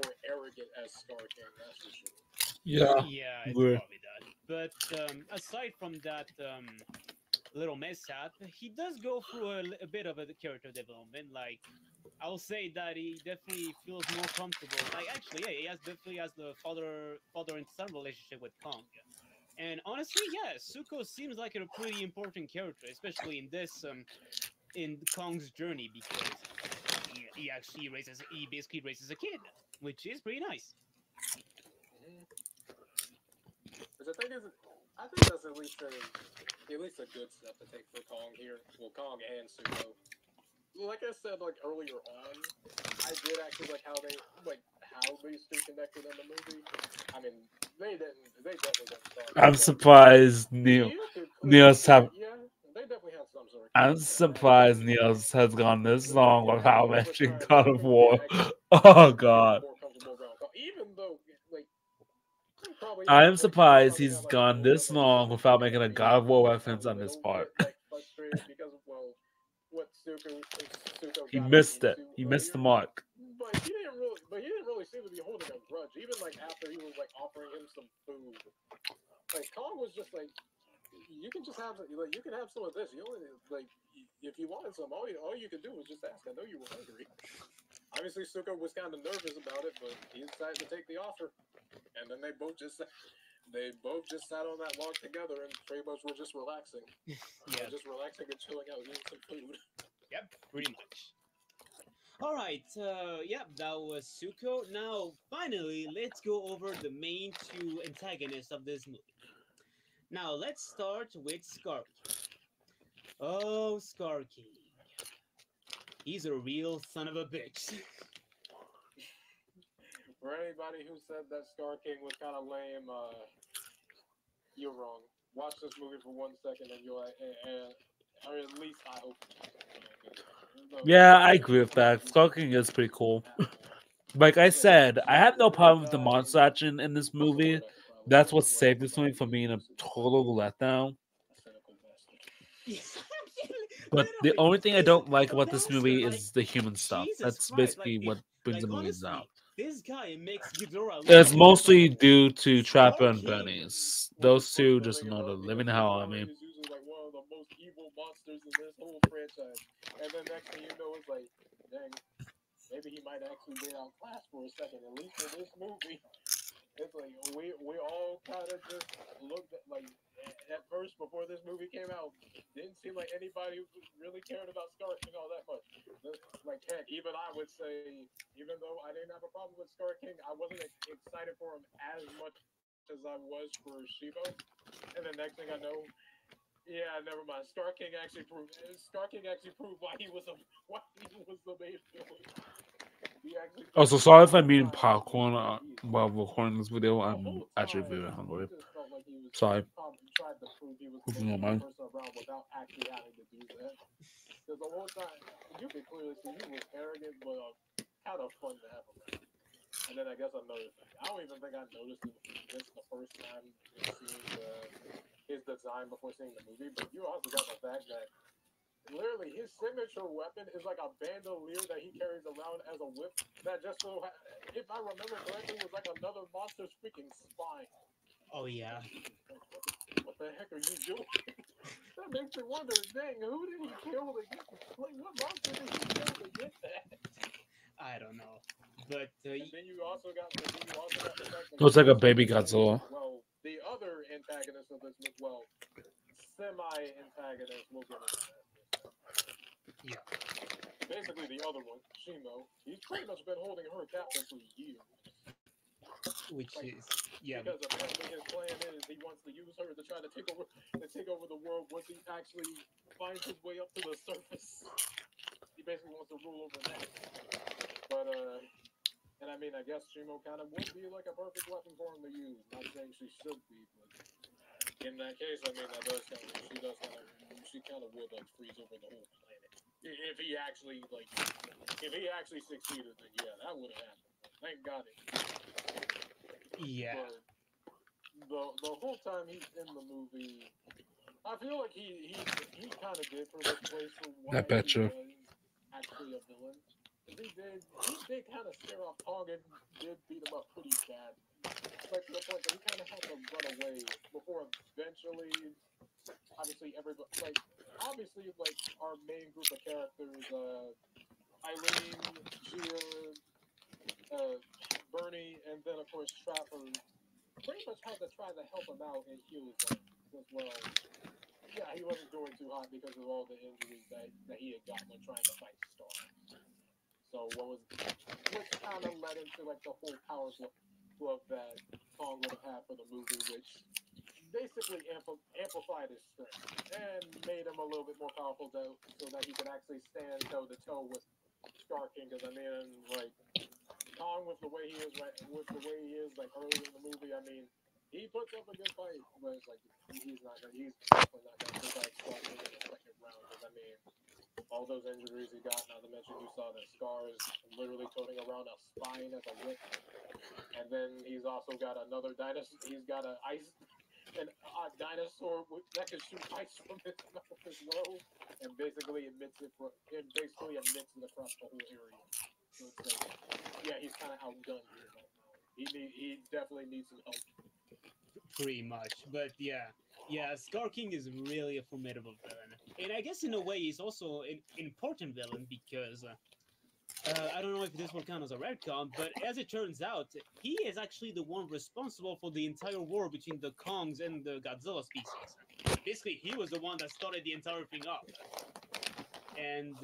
Speaker 5: or arrogant as Scar King. That's for sure.
Speaker 6: Yeah,
Speaker 4: Yeah, it's
Speaker 6: weird.
Speaker 4: probably that. But aside from that little mishap, he does go through a bit of a character development. Like, I'll say that he definitely feels more comfortable. Like, actually, yeah, he definitely has the father and son relationship with Kong. And honestly, yeah, Suko seems like a pretty important character, especially in this in Kong's journey because he basically raises a kid, which is pretty nice.
Speaker 5: Which I think is, I think that's at least a good step to take for Kong here. Well, Kong and Sumo. Like I said, like earlier on, I did actually like how these two connected in the movie. I mean, they definitely didn't start.
Speaker 6: I'm
Speaker 5: But
Speaker 6: surprised
Speaker 5: you could clearly
Speaker 6: Neil's
Speaker 5: see
Speaker 6: have.
Speaker 5: that, yeah, they definitely had some sort of
Speaker 6: I'm
Speaker 5: connection. And I
Speaker 6: surprised
Speaker 5: think
Speaker 6: Neil's has gone this
Speaker 5: the fact
Speaker 6: long
Speaker 5: that
Speaker 6: without
Speaker 5: over
Speaker 6: mentioning
Speaker 5: time,
Speaker 6: God
Speaker 5: over
Speaker 6: of
Speaker 5: the movie,
Speaker 6: War.
Speaker 5: actually
Speaker 6: Oh
Speaker 5: made him
Speaker 6: God.
Speaker 5: more comfortable around Kong, even though like probably had
Speaker 6: I'm
Speaker 5: his like he
Speaker 6: surprised
Speaker 5: probably had
Speaker 6: he's
Speaker 5: like a
Speaker 6: gone
Speaker 5: little bit of
Speaker 6: this
Speaker 5: like
Speaker 6: long without
Speaker 5: he
Speaker 6: making
Speaker 5: had
Speaker 6: a
Speaker 5: like
Speaker 6: God of War
Speaker 5: he was
Speaker 6: reference
Speaker 5: a
Speaker 6: on his
Speaker 5: little
Speaker 6: part.
Speaker 5: bit like frustrated because of what Suko
Speaker 6: He
Speaker 5: got him
Speaker 6: missed it.
Speaker 5: into
Speaker 6: He missed the
Speaker 5: earlier.
Speaker 6: mark.
Speaker 5: But he didn't really seem to be holding a grudge. Even like after he was like offering him some food, like Kong was just like, you can just have like you can have some of this. You only like if you wanted some, all you could do was just ask. I know you were hungry. Obviously, Suko was kind of nervous about it, but he decided to take the offer. And then they both just sat on that log together and pretty much were just relaxing.
Speaker 4: Yeah,
Speaker 5: Just relaxing and chilling out, eating some food.
Speaker 4: yep, pretty much. All right, yep, that was Suko. Now, finally, let's go over the main two antagonists of this movie. Now, let's start with Scar King. Oh, Scar King. He's a real son of a bitch.
Speaker 5: For anybody who said that Scar King was kind of lame, you're wrong. Watch this movie for 1 second and you'll, or at least I hope.
Speaker 6: Yeah, I agree with that. Skulking is pretty cool. Like I said, I have no problem with the monster action in this movie. That's what saved this movie from being a total letdown.
Speaker 5: Cynical bastard.
Speaker 6: But the
Speaker 4: Literally,
Speaker 6: only thing I
Speaker 4: he's
Speaker 6: don't like
Speaker 4: a
Speaker 6: about this movie
Speaker 4: bastard. Like,
Speaker 6: is the human stuff.
Speaker 4: Jesus
Speaker 6: That's
Speaker 4: Christ.
Speaker 6: basically what brings
Speaker 4: Like
Speaker 6: the movie down.
Speaker 4: honestly, this guy makes Ghidorah look
Speaker 6: It's
Speaker 4: like a
Speaker 6: mostly
Speaker 4: fucking
Speaker 6: due to Trapper
Speaker 4: Scar
Speaker 6: and
Speaker 4: King.
Speaker 6: Bernice.
Speaker 5: Which is
Speaker 6: Those
Speaker 5: funny
Speaker 6: two
Speaker 5: to
Speaker 6: just
Speaker 5: think
Speaker 6: know the
Speaker 5: about
Speaker 6: living
Speaker 5: because
Speaker 6: hell. I
Speaker 5: Ghidorah
Speaker 6: mean,
Speaker 5: is usually like one of the most evil monsters in this whole franchise. And then next thing you know, it's like, dang, maybe he might actually get outclassed for a second, at least in this movie. It's like we all kind of just looked at like at first before this movie came out, didn't seem like anybody really cared about Scar King all that much. Like heck, even I would say, even though I didn't have a problem with Scar King, I wasn't excited for him as much as I was for Shivo. And the next thing I know, Yeah, never mind. Star King actually proved. Star King actually proved why he was the main villain. He actually
Speaker 6: Also,
Speaker 5: proved
Speaker 6: sorry
Speaker 5: the
Speaker 6: if I'm
Speaker 5: whole
Speaker 6: eating
Speaker 5: time that
Speaker 6: popcorn while recording this video.
Speaker 5: the
Speaker 6: I'm
Speaker 5: whole
Speaker 6: actually
Speaker 5: time
Speaker 6: very
Speaker 5: he
Speaker 6: hungry.
Speaker 5: just felt like he was
Speaker 6: Sorry.
Speaker 5: tried to prove he was the
Speaker 6: If you
Speaker 5: most
Speaker 6: don't
Speaker 5: evil
Speaker 6: mind.
Speaker 5: person around without actually having to do that. Because the whole time you could clearly see he was arrogant, but kind of fun to have around. And then I guess another thing, I don't even think I noticed this the first time seeing his design before seeing the movie, but you also got the fact that literally his signature weapon is like a bandolier that he carries around as a whip. That just so, if I remember correctly, was like another monster's freaking spine.
Speaker 4: Oh yeah.
Speaker 5: What the heck are you doing? That makes me wonder, dang, who did he kill to get? Like, what monster did he kill to get that?
Speaker 4: I don't know, but
Speaker 5: And then you also got the fact that
Speaker 6: Looks like a baby Godzilla.
Speaker 5: well, the other antagonist of this, well, semi-antagonist, we'll get into that.
Speaker 4: yeah,
Speaker 5: Basically, the other one, Shimo, he's pretty much been holding her captive for years.
Speaker 4: which
Speaker 5: Like,
Speaker 4: is yeah,
Speaker 5: because apparently his plan is he wants to use her to try to take over the world once he actually finds his way up to the surface. He basically wants to rule over that. But and I mean, I guess Shimo kind of would be like a perfect weapon for him to use. Not saying she should be, but in that case, I mean, she kind of would like freeze over the whole planet. If he actually succeeded, then yeah, that would have happened. Thank God it.
Speaker 4: yeah.
Speaker 5: But the whole time he's in the movie, I feel like he kind of did for this place for why
Speaker 6: I bet
Speaker 5: he
Speaker 6: you.
Speaker 5: was actually a villain. He did kind of scare off Kong and did beat him up pretty bad. Like to the point that he kind of had to run away before eventually, obviously like our main group of characters, Eileen, Gia, Bernie, and then of course Stratford, pretty much had to try to help him out and heal his wounds as well. Yeah, he wasn't doing too hot because of all the injuries that he had gotten when trying to fight Star. So which kind of led into like the whole power glove that Kong would have had for the movie, which basically amplified his strength and made him a little bit more powerful so that he could actually stand toe to toe with Star King. Because I mean, like Kong with the way he is like early in the movie, I mean, he puts up a good fight, but it's like he's definitely not gonna take out Star King in the second round. Because I mean, all those injuries he got, not to mention you saw the scars literally toting around a spine as a whip. And then he's also got another dinosaur. He's got a dinosaur that can shoot ice from his mouth as well, and basically emits it across the whole area. So it's like, yeah, he's kind of outgunned here right now. He definitely needs some help.
Speaker 4: Pretty much, but yeah, Scar King is really a formidable villain, and I guess in a way he's also an important villain because I don't know if this will count as a retcon, but as it turns out, he is actually the one responsible for the entire war between the Kongs and the Godzilla species. Basically, he was the one that started the entire thing up, and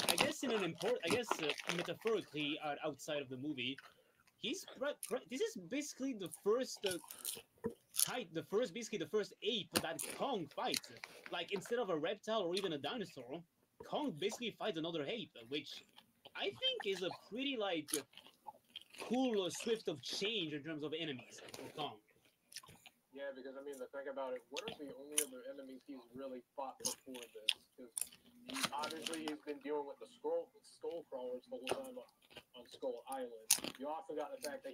Speaker 4: I guess metaphorically outside of the movie, this is basically the first basically the first ape that Kong fights. Like instead of a reptile or even a dinosaur, Kong basically fights another ape, which I think is a pretty like cool swift of change in terms of enemies for Kong.
Speaker 5: Yeah, because I mean, the thing about it, what are the only other enemies he's really fought before this? Because obviously he's been dealing with the skull crawlers the whole time on Skull Island. You also got the fact that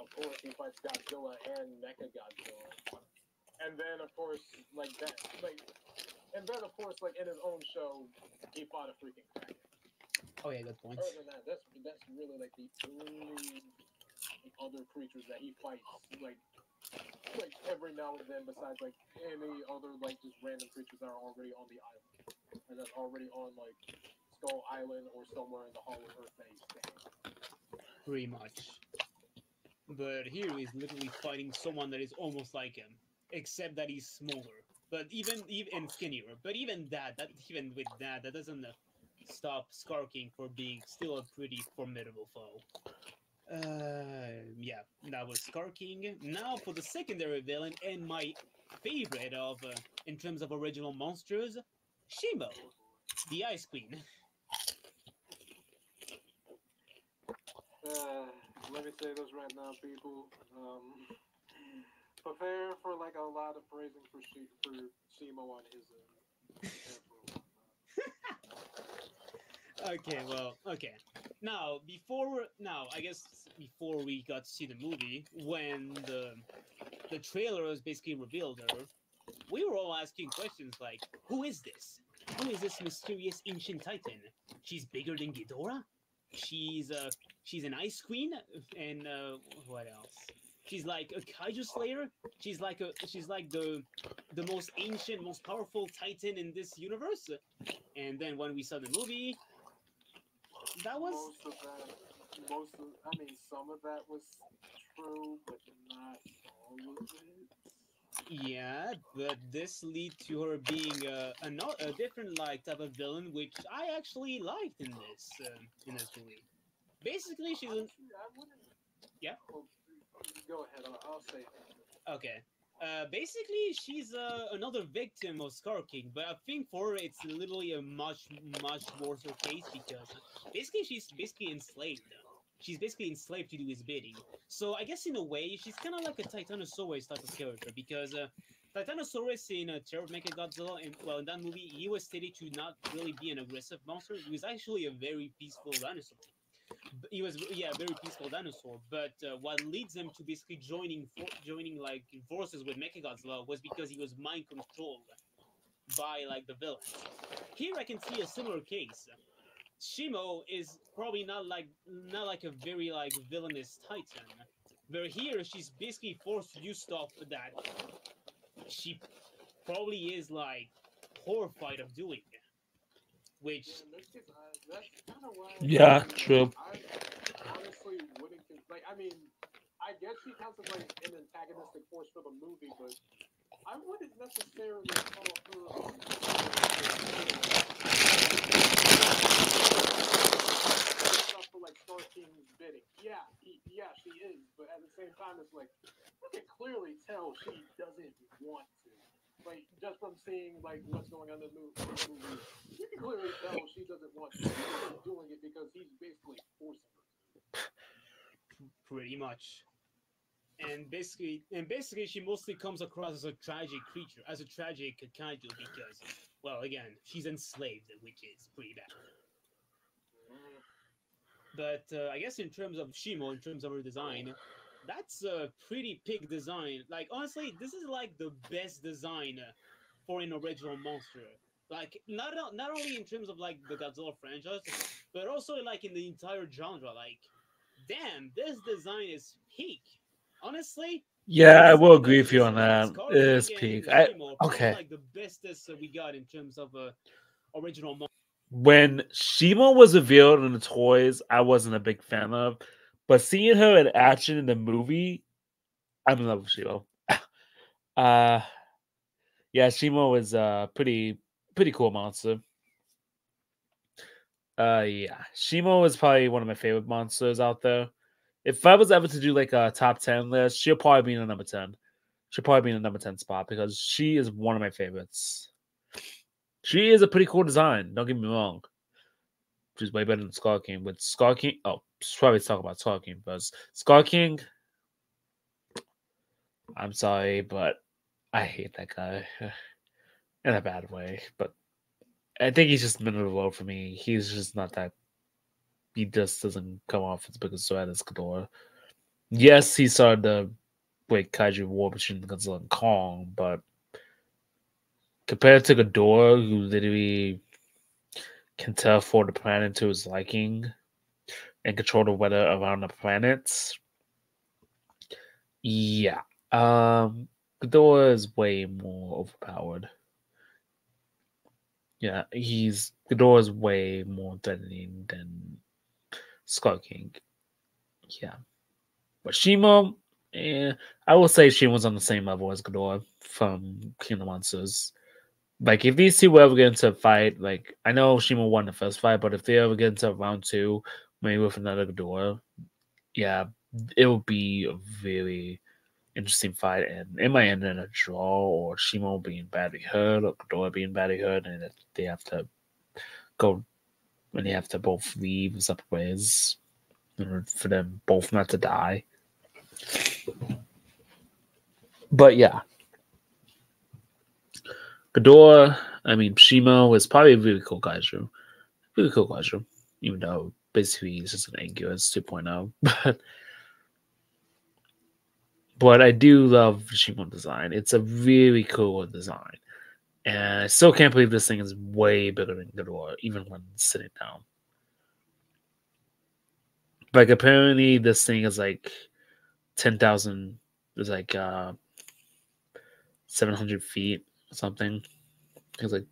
Speaker 5: of course he fights Godzilla and Mecha Godzilla, and then of course like in his own show he fought a freaking dragon.
Speaker 4: Oh yeah, good point.
Speaker 5: Other than that, that's really like the only other creatures that he fights like every now and then, besides like any other like just random creatures that are already on the island and that's already on like Skull Island or somewhere in the Hollow Earth that he's staying.
Speaker 4: Pretty much. But here he's literally fighting someone that is almost like him, except that he's smaller. But even skinnier. But even with that, that doesn't stop Scar King for being still a pretty formidable foe. Yeah, that was Scar King. Now for the secondary villain and my favorite of in terms of original monsters, Shimo, the Ice Queen.
Speaker 5: Let me say this right now, people. Prepare for like a lot of praising for Shimo on his end.
Speaker 4: Okay, well, okay. Now, I guess before we got to see the movie, when the trailer was basically revealed her, we were all asking questions like, who is this? Who is this mysterious ancient titan? She's bigger than Ghidorah? She's she's an ice queen, and what else? She's like a kaiju slayer. She's like the most ancient, most powerful titan in this universe. And then when we saw the movie, that was
Speaker 5: I mean, some of that was true, but not all of it.
Speaker 4: yeah, but this lead to her being a different like type of villain, which I actually liked in this movie. Basically, she's an
Speaker 5: Honestly, I wouldn't.
Speaker 4: yeah.
Speaker 5: Well, go ahead. I'll say it.
Speaker 4: Okay. Basically, she's another victim of Scar King, but I think for her, it's literally a much worse case because basically she's basically enslaved. She's basically enslaved to do his bidding. So I guess in a way, she's kind of like a Titanosaurus type of character because Titanosaurus in Terror of Mechagodzilla, and well, in that movie, he was stated to not really be an aggressive monster. He was actually a very peaceful dinosaur. He was very peaceful dinosaur, but what leads him to basically joining like forces with Mechagodzilla was because he was mind controlled by like the villains. Here I can see a similar case. Shimo is probably not like a very like villainous titan, but here she's basically forced to do stuff that she probably is like horrified of doing, which
Speaker 5: That's kind of why.
Speaker 6: Yeah, true.
Speaker 5: I honestly wouldn't. Like, I mean, I guess she counts as like an antagonistic force for the movie, but I wouldn't necessarily call her. Stuff for like Star King's bidding. Yeah, yeah, she is, but at the same time, it's like you can clearly tell she doesn't want to. Like just from seeing like what's going on in the movie, you can clearly tell she doesn't want to. She's doing it because he's basically forcing her to.
Speaker 4: pretty much. And basically she mostly comes across as a tragic creature, as a tragic kaiju because, well, again, she's enslaved, which is pretty bad. But I guess in terms of Shimo, in terms of her design, that's a pretty pig design. Like honestly, this is like the best design for an original monster. Like not only in terms of like the Godzilla franchise, but also like in the entire genre. Like, damn, this design is peak. Honestly,
Speaker 6: Yeah, I will agree
Speaker 4: this
Speaker 6: with you on that.
Speaker 4: Scar
Speaker 6: It is
Speaker 4: King
Speaker 6: peak.
Speaker 4: and Shimo are probably
Speaker 6: Okay.
Speaker 4: like the bestest we got in terms of original monster.
Speaker 6: When Shimo was revealed in the toys, I wasn't a big fan of, but seeing her in action in the movie, I'm in love with Shimo. uh, yeah, Shimo is a pretty cool monster. Yeah, Shimo is probably one of my favorite monsters out there. If I was ever to do like a top 10 list, she'll probably be in the number 10. She'll probably be in the number 10 spot because she is one of my favorites. She is a pretty cool design. Don't get me wrong. She's way better than Scar King. With Scar King, should probably talk about Scar King first. Scar King, I'm sorry, but I hate that guy in a bad way. But I think he's just middle of the road for me. He's just not that. He just doesn't come off as big a threat as Ghidorah. Yes, he started the great kaiju war between Godzilla and Kong, but compared to Ghidorah, who literally can terraform the planet to his liking and control the weather around the planets, yeah, Ghidorah is way more overpowered. Yeah, Ghidorah is way more threatening than Scar King. Yeah, but Shimo, I will say Shimo's on the same level as Ghidorah from King of Monsters. Like, if these two were ever get into a fight, like, I know Shimo won the first fight, but if they ever get into round two, maybe with another Ghidorah, yeah, it would be a very, interesting fight, and it might end in a draw or Shimo being badly hurt or Ghidorah being badly hurt, and they have to go and they have to both leave separate ways in order for them both not to die. But yeah, Shimo is probably a really cool kaiju. Really cool kaiju, even though basically he's just an Anguirus 2.0. But I do love Shimo design. It's a really cool design. And I still can't believe this thing is way bigger than Ghidorah, even when sitting down. Like, apparently this thing is like 10,000, it's like 700 feet or something. It's like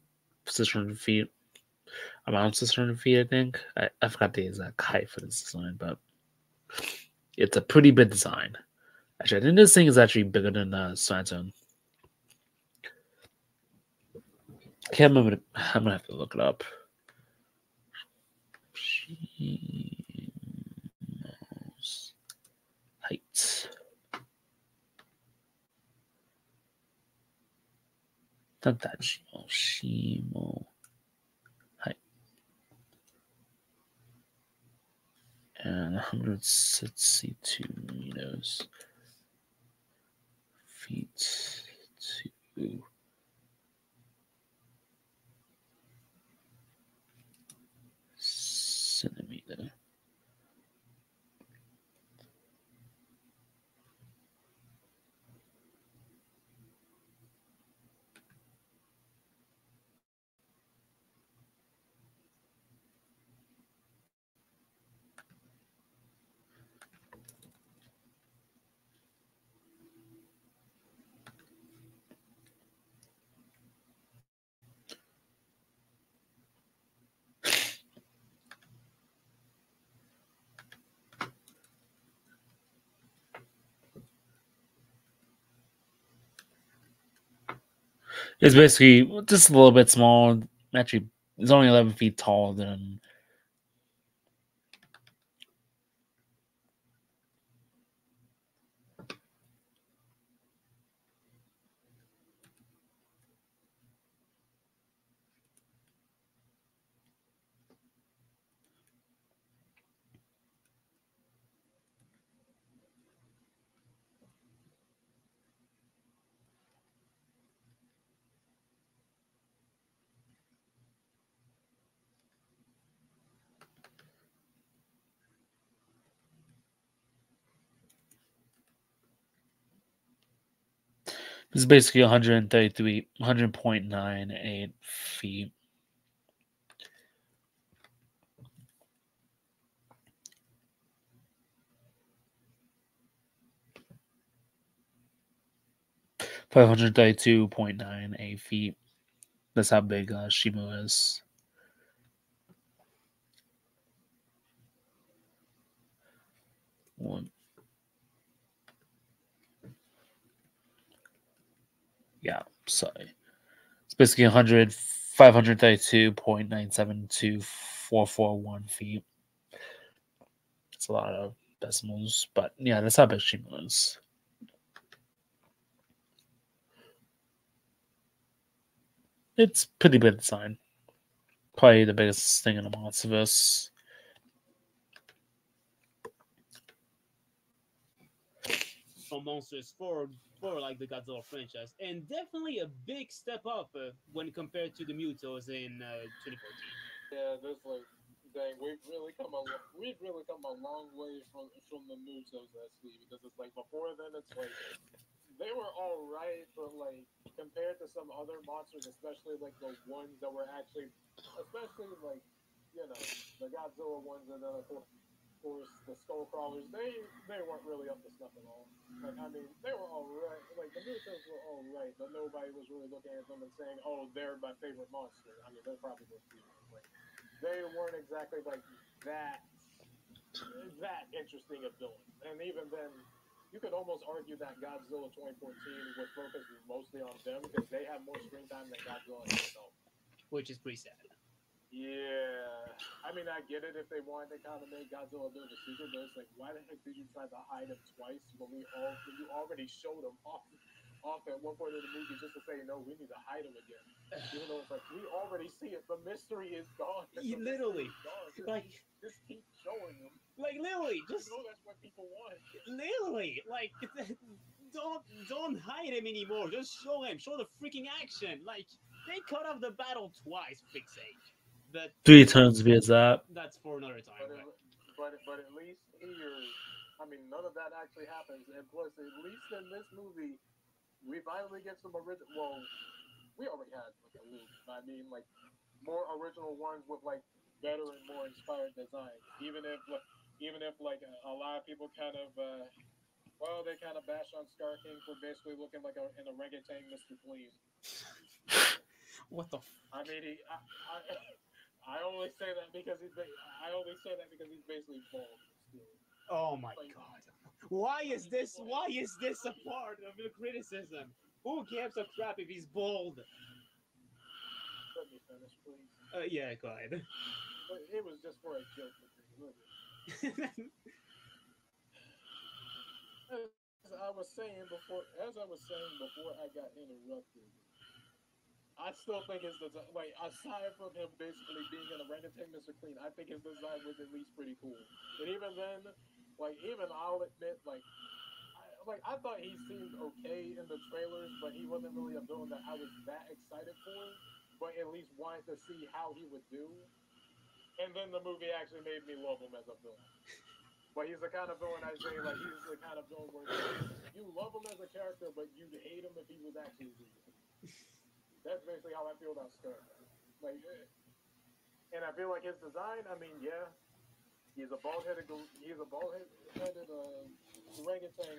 Speaker 6: 600 feet. Around 600 feet, I think. I forgot the exact height for this design, but it's a pretty big design. Actually, I think this thing is actually bigger than Swanton. Okay, I'm gonna have to look it up. Shimo's height. Not that Shimo. Shimo height. And 162 meters. Feet to centimeter. It's basically just a little bit small. Actually, it's only 11 feet taller than 100.98 feet. $532.98 feet. That's how big Shimo is. One. Yeah, sorry. It's basically 532.9724441 feet. It's a lot of decimals, but yeah, that's how big Shimo is. It's pretty big design. Probably the biggest thing in the Monsterverse.
Speaker 4: From monsters for like the Godzilla franchise, and definitely a big step up when compared to the Mutos in 2014.
Speaker 5: Yeah, there's like, dang, we've really come a long way from the Musos, actually, because it's like before then, it's like they were all right, but like compared to some other monsters, especially like the ones that were actually, especially like, you know, the Godzilla ones, and then of course the skull crawlers, they weren't really up to snuff at all. Like, I mean, they were all right. Like, the Musos were all right, but nobody was really looking at them and saying, "Oh, they're my favorite monster." I mean, they're probably most people. Like, they weren't exactly like that interesting of villains. And even then, you could almost argue that Godzilla 2014 was focused mostly on them because they have more screen time than Godzilla himself.
Speaker 4: Which is pretty sad.
Speaker 5: Yeah, I mean, I get it if they wanted to kind of make Godzilla a bit of a secret, but it's like, why the heck did you try to hide him twice when you already showed him off at one point in the movie just to say no, we need to hide him again, even though it's like we already see it, the mystery is gone.
Speaker 4: Literally, like,
Speaker 5: Just keep showing him.
Speaker 4: literally,
Speaker 5: You
Speaker 4: just
Speaker 5: know that's what people want.
Speaker 4: literally, like, don't hide him anymore. Just show him, show the freaking action. Like, they cut off the battle twice, for fuck's sake. But
Speaker 6: 3 times via that.
Speaker 4: that's for another time.
Speaker 5: But at least here, I mean, none of that actually happens. And plus, at least in this movie, we finally get some original. Well, we already had like a loop. I mean, like more original ones with like better and more inspired designs. Even if like a lot of people kind of well, they kind of bash on Scar King for basically looking like an orangutan Mr. Clean.
Speaker 4: What the?
Speaker 5: I mean, I only say that because I only say that because he's basically bald still.
Speaker 4: Oh my god! Why is this? Why is this a part of the criticism? Who gives a crap if he's bald?
Speaker 5: Let me finish, please.
Speaker 4: Yeah, go ahead.
Speaker 5: But it was just for a joke. As I was saying before I got interrupted, I still think his design, like aside from him basically being an orangutan Mr. Clean, I think his design was at least pretty cool. And even then, like even I'll admit, I thought he seemed okay in the trailers, but he wasn't really a villain that I was that excited for. But at least wanted to see how he would do. And then the movie actually made me love him as a villain. But he's the kind of villain I say, like he's the kind of villain where you love him as a character, but you'd hate him if he was actually real. That's basically how I feel about Scar. Like, and I feel like his design. I mean, yeah, he's a bald-headed orangutan,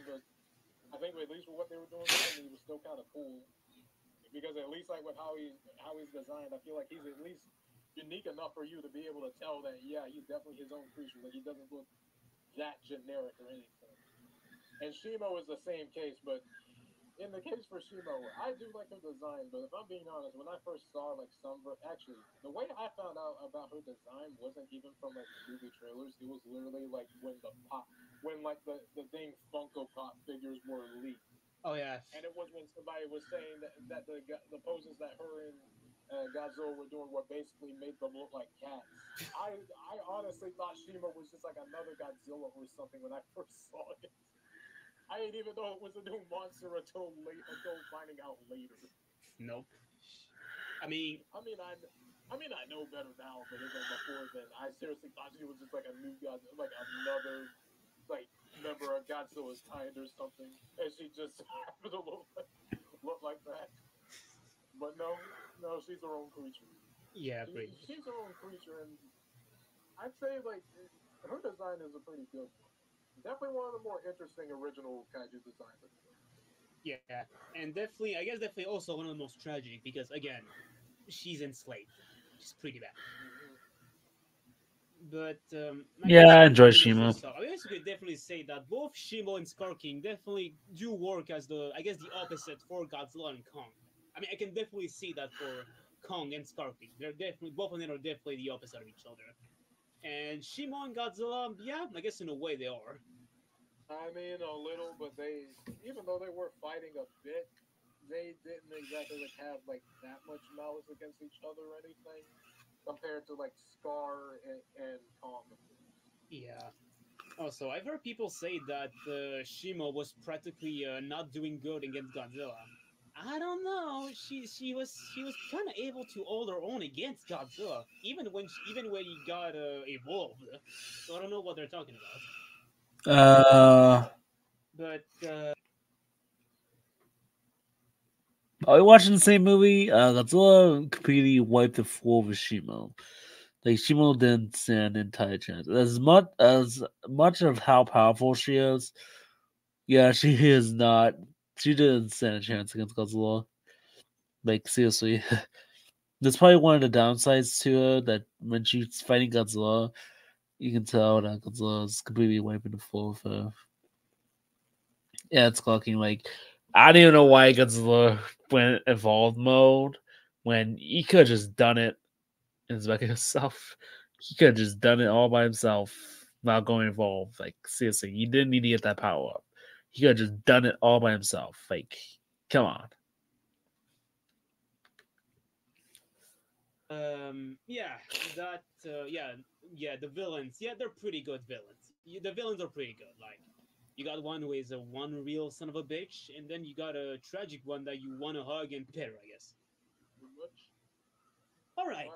Speaker 5: but I think at least with what they were doing with him, he was still kind of cool. Because at least like with how he's designed, I feel like he's at least unique enough for you to be able to tell that yeah, he's definitely his own creature. Like he doesn't look that generic or anything. And Shimo is the same case, but in the case for Shimo, I do like her design, but if I'm being honest, when I first saw like actually the way I found out about her design wasn't even from like movie trailers. It was literally like when like the dang Funko Pop figures were leaked.
Speaker 4: Oh yeah.
Speaker 5: And it was when somebody was saying that the poses that her and Godzilla were doing were basically made them look like cats. I honestly thought Shima was just like another Godzilla or something when I first saw it. I didn't even know it was a new monster until finding out later.
Speaker 4: Nope.
Speaker 5: I know better now, but even before then, I seriously thought she was just like a new Godzilla, like another like member of Godzilla's kind or something, and she just happened to look like that. But no, she's her own creature.
Speaker 4: Yeah,
Speaker 5: she's her own creature, and I'd say like her design is a pretty good one. Definitely one of the more interesting original kaiju designs.
Speaker 4: Yeah, and definitely, I guess definitely also one of the most tragic because again, she's enslaved. She's pretty bad. But
Speaker 6: I enjoy Shimo.
Speaker 4: I guess you could definitely say that both Shimo and Scar King definitely do work as the opposite for Godzilla and Kong. I mean, I can definitely see that for Kong and Scar King. They're definitely both of them are definitely the opposite of each other. And Shimo and Godzilla, yeah, I guess in a way they are.
Speaker 5: I mean, a little, but even though they were fighting a bit, they didn't exactly have that much malice against each other or anything. Compared to Scar and Kong.
Speaker 4: Yeah. Also, I've heard people say that Shimo was practically not doing good against Godzilla. I don't know. She was kind of able to hold her own against Godzilla, even when he got evolved. So I don't know what they're talking about. But
Speaker 6: are we watching the same movie? Godzilla completely wiped the floor with Shimo. Like Shimo didn't stand an entire chance. As much of how powerful she is, yeah, she is not. She didn't stand a chance against Godzilla. Like seriously, that's probably one of the downsides to her. That when she's fighting Godzilla, you can tell that Godzilla is completely wiping the floor with her. Yeah, it's clocking. Like I don't even know why Godzilla went evolved mode when he could have just done it in his back of himself. He could have just done it all by himself, not going involved. Like, seriously, you didn't need to get that power up. He could have just done it all by himself. Like, come on.
Speaker 4: The villains, they're pretty good villains. The villains are pretty good. Like, you got one who is a one real son of a bitch, and then you got a tragic one that you want to hug and pet her, I guess.
Speaker 5: Pretty much.
Speaker 4: All right.
Speaker 5: At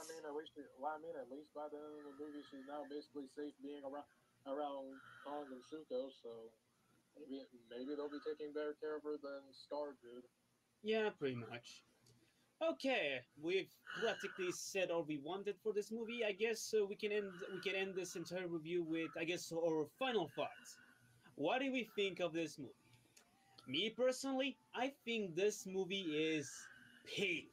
Speaker 5: least by the end of the movie, she's now basically safe being around Kong and Zuko. So maybe they'll be taking better care of her than Scar did.
Speaker 4: Yeah, pretty much. Okay, we've practically said all we wanted for this movie. I guess we can end this entire review with, I guess, our final thoughts. What do we think of this movie? Me personally, I think this movie is peak.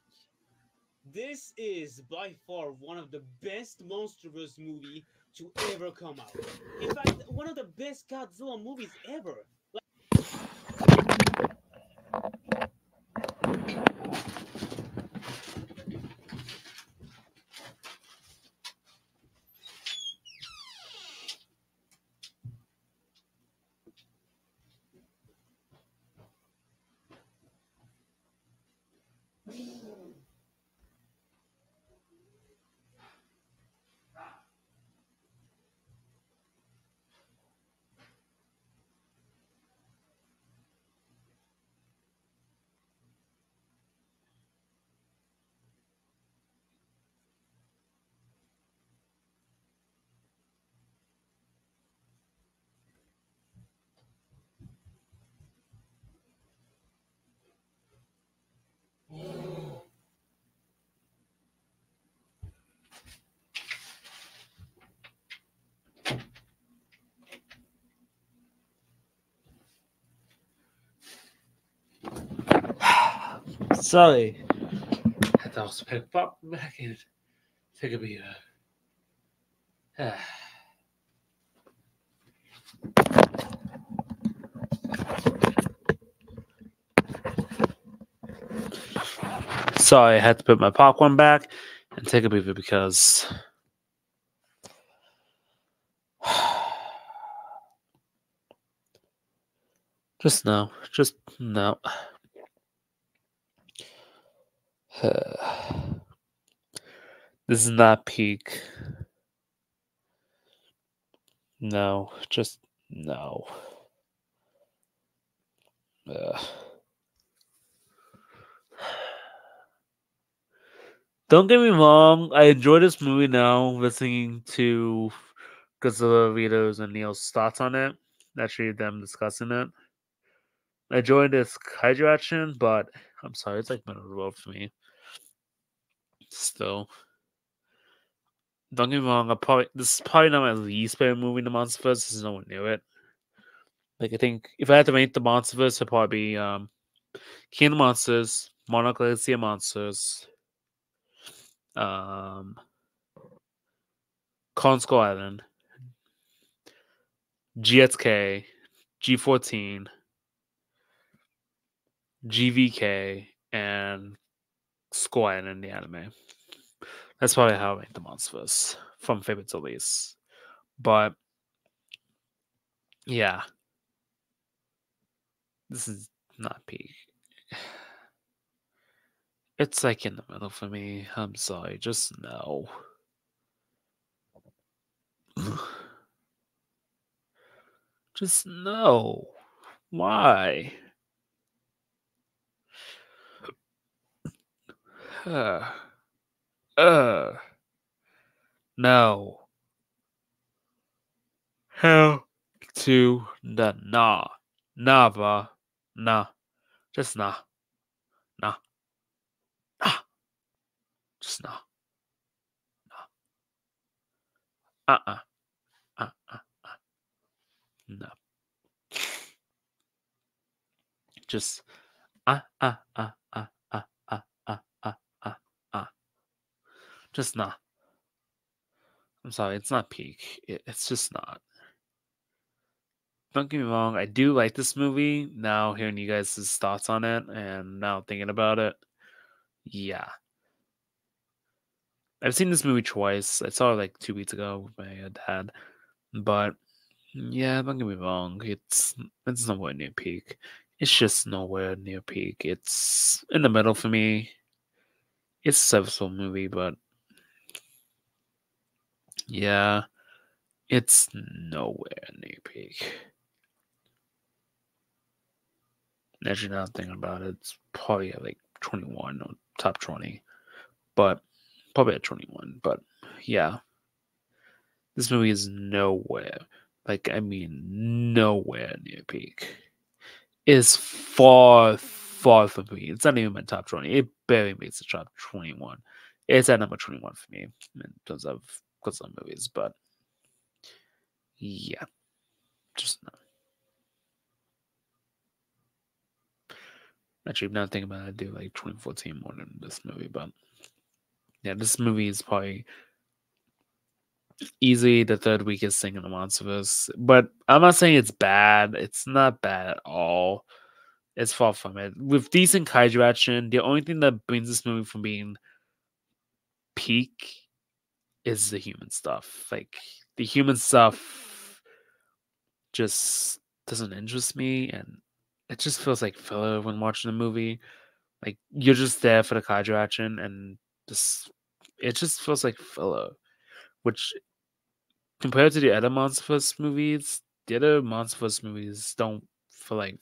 Speaker 4: This is by far one of the best MonsterVerse movie to ever come out. In fact, one of the best Godzilla movies ever.
Speaker 6: Sorry. I thought I was pick up back and take a beer. Sorry, I had to put my popcorn back and take a beer because just no. This is not peak. No, just no. Don't get me wrong, I enjoy this movie now, listening to Godzilla Vito's and Neil's thoughts on it. Actually, them discussing it. I enjoyed this kaiju action, but I'm sorry, it's like middle of the road for me. Still. Don't get me wrong, this is probably not my least favorite movie in the MonsterVerse, since no one knew it. Like, I think if I had to rank the MonsterVerse, it'd probably be King of the Monsters, Monarch Legacy of Monsters, Kong Skull Island, GXK, G14, GVK, and Skull Island, the anime. That's probably how I rank the MonsterVerse, from favorite to least. But yeah, this is not peak. It's like in the middle for me. I'm sorry, just no. Just no. Why? No. Hell to the nah. Nah, bruh. Nah. Just nah. Nah. Nah. Just nah. Nah. No. Just just not. I'm sorry, it's not peak. It's just not. Don't get me wrong, I do like this movie. Now hearing you guys' thoughts on it and now thinking about it, yeah. I've seen this movie twice. I saw it like 2 weeks ago with my dad, but yeah, don't get me wrong. It's nowhere near peak. It's just nowhere near peak. It's in the middle for me. It's a serviceable movie, but yeah, it's nowhere near peak. Actually, now I'm thinking about it, it's probably at like 21 or top 20, but probably at 21. But yeah, this movie is nowhere, like, I mean, nowhere near peak. It's far, far from me. It's not even my top 20. It barely makes the top 21. It's at number 21 for me in terms of movies, but yeah, just not. Actually, now thinking about it, I do like 2014 more than this movie, but yeah, this movie is probably easily the third weakest thing in the Monsterverse. But I'm not saying it's bad. It's not bad at all. It's far from it. With decent kaiju action, the only thing that brings this movie from being peak is the human stuff. Like, the human stuff just doesn't interest me, and it just feels like filler when watching the movie. Like, you're just there for the kaiju action, and it just feels like filler. Which, compared to the other Monsterverse movies, the other Monsterverse movies don't feel like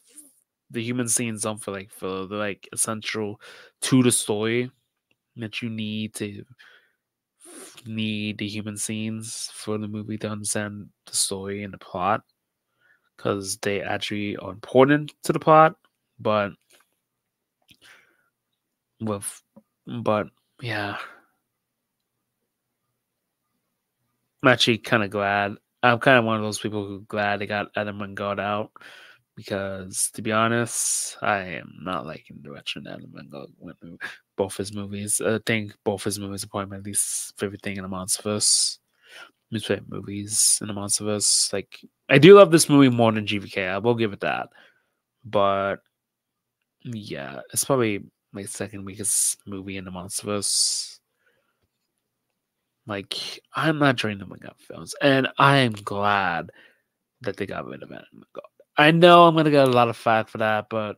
Speaker 6: the human scenes don't feel like filler. They're like essential to the story that you need the human scenes for the movie to understand the story and the plot, because they actually are important to the plot. But with but yeah, I'm actually kind of glad. I'm kind of one of those people who glad they got Adam and God out, because, to be honest, I am not liking the direction Adam and God went with both his movies. I think both his movies are probably my least favorite thing in the Monsterverse. My favorite movies in the Monsterverse. Like, I do love this movie more than GVK. I will give it that, but yeah, it's probably my second weakest movie in the Monsterverse. Like, I'm not enjoying the Wing Up films, and I am glad that they got rid of Adam and God. I know I'm gonna get a lot of flack for that, but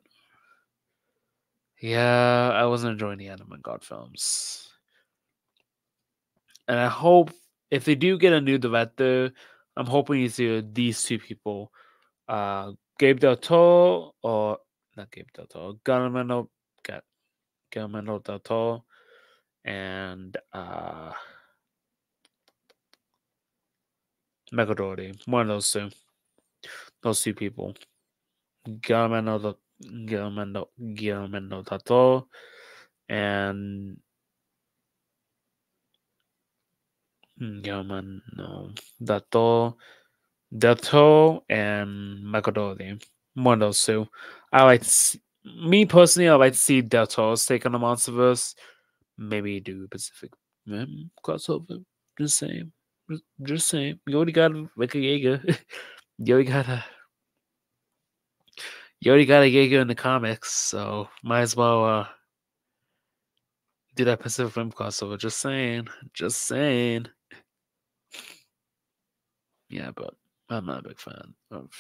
Speaker 6: yeah, I wasn't enjoying the Adam and God films. And I hope, if they do get a new director, I'm hoping it's either these two people, Gabe Del Toro, or not Gabe Del Toro, Guillermo del Toro, and Michael Doherty. One of those two people. Guillermo del Toro and Guillermo del Toro and Michael Doherty. One of those two. Me personally, I like to see Del Toro's take on the Monsterverse. Maybe do Pacific Rim crossover. Just saying. Just saying. You already got Rick Yeager. you already got a Yeager in the comics, so might as well do that Pacific Rim crossover. Just saying. Just saying. Yeah, but I'm not a big fan of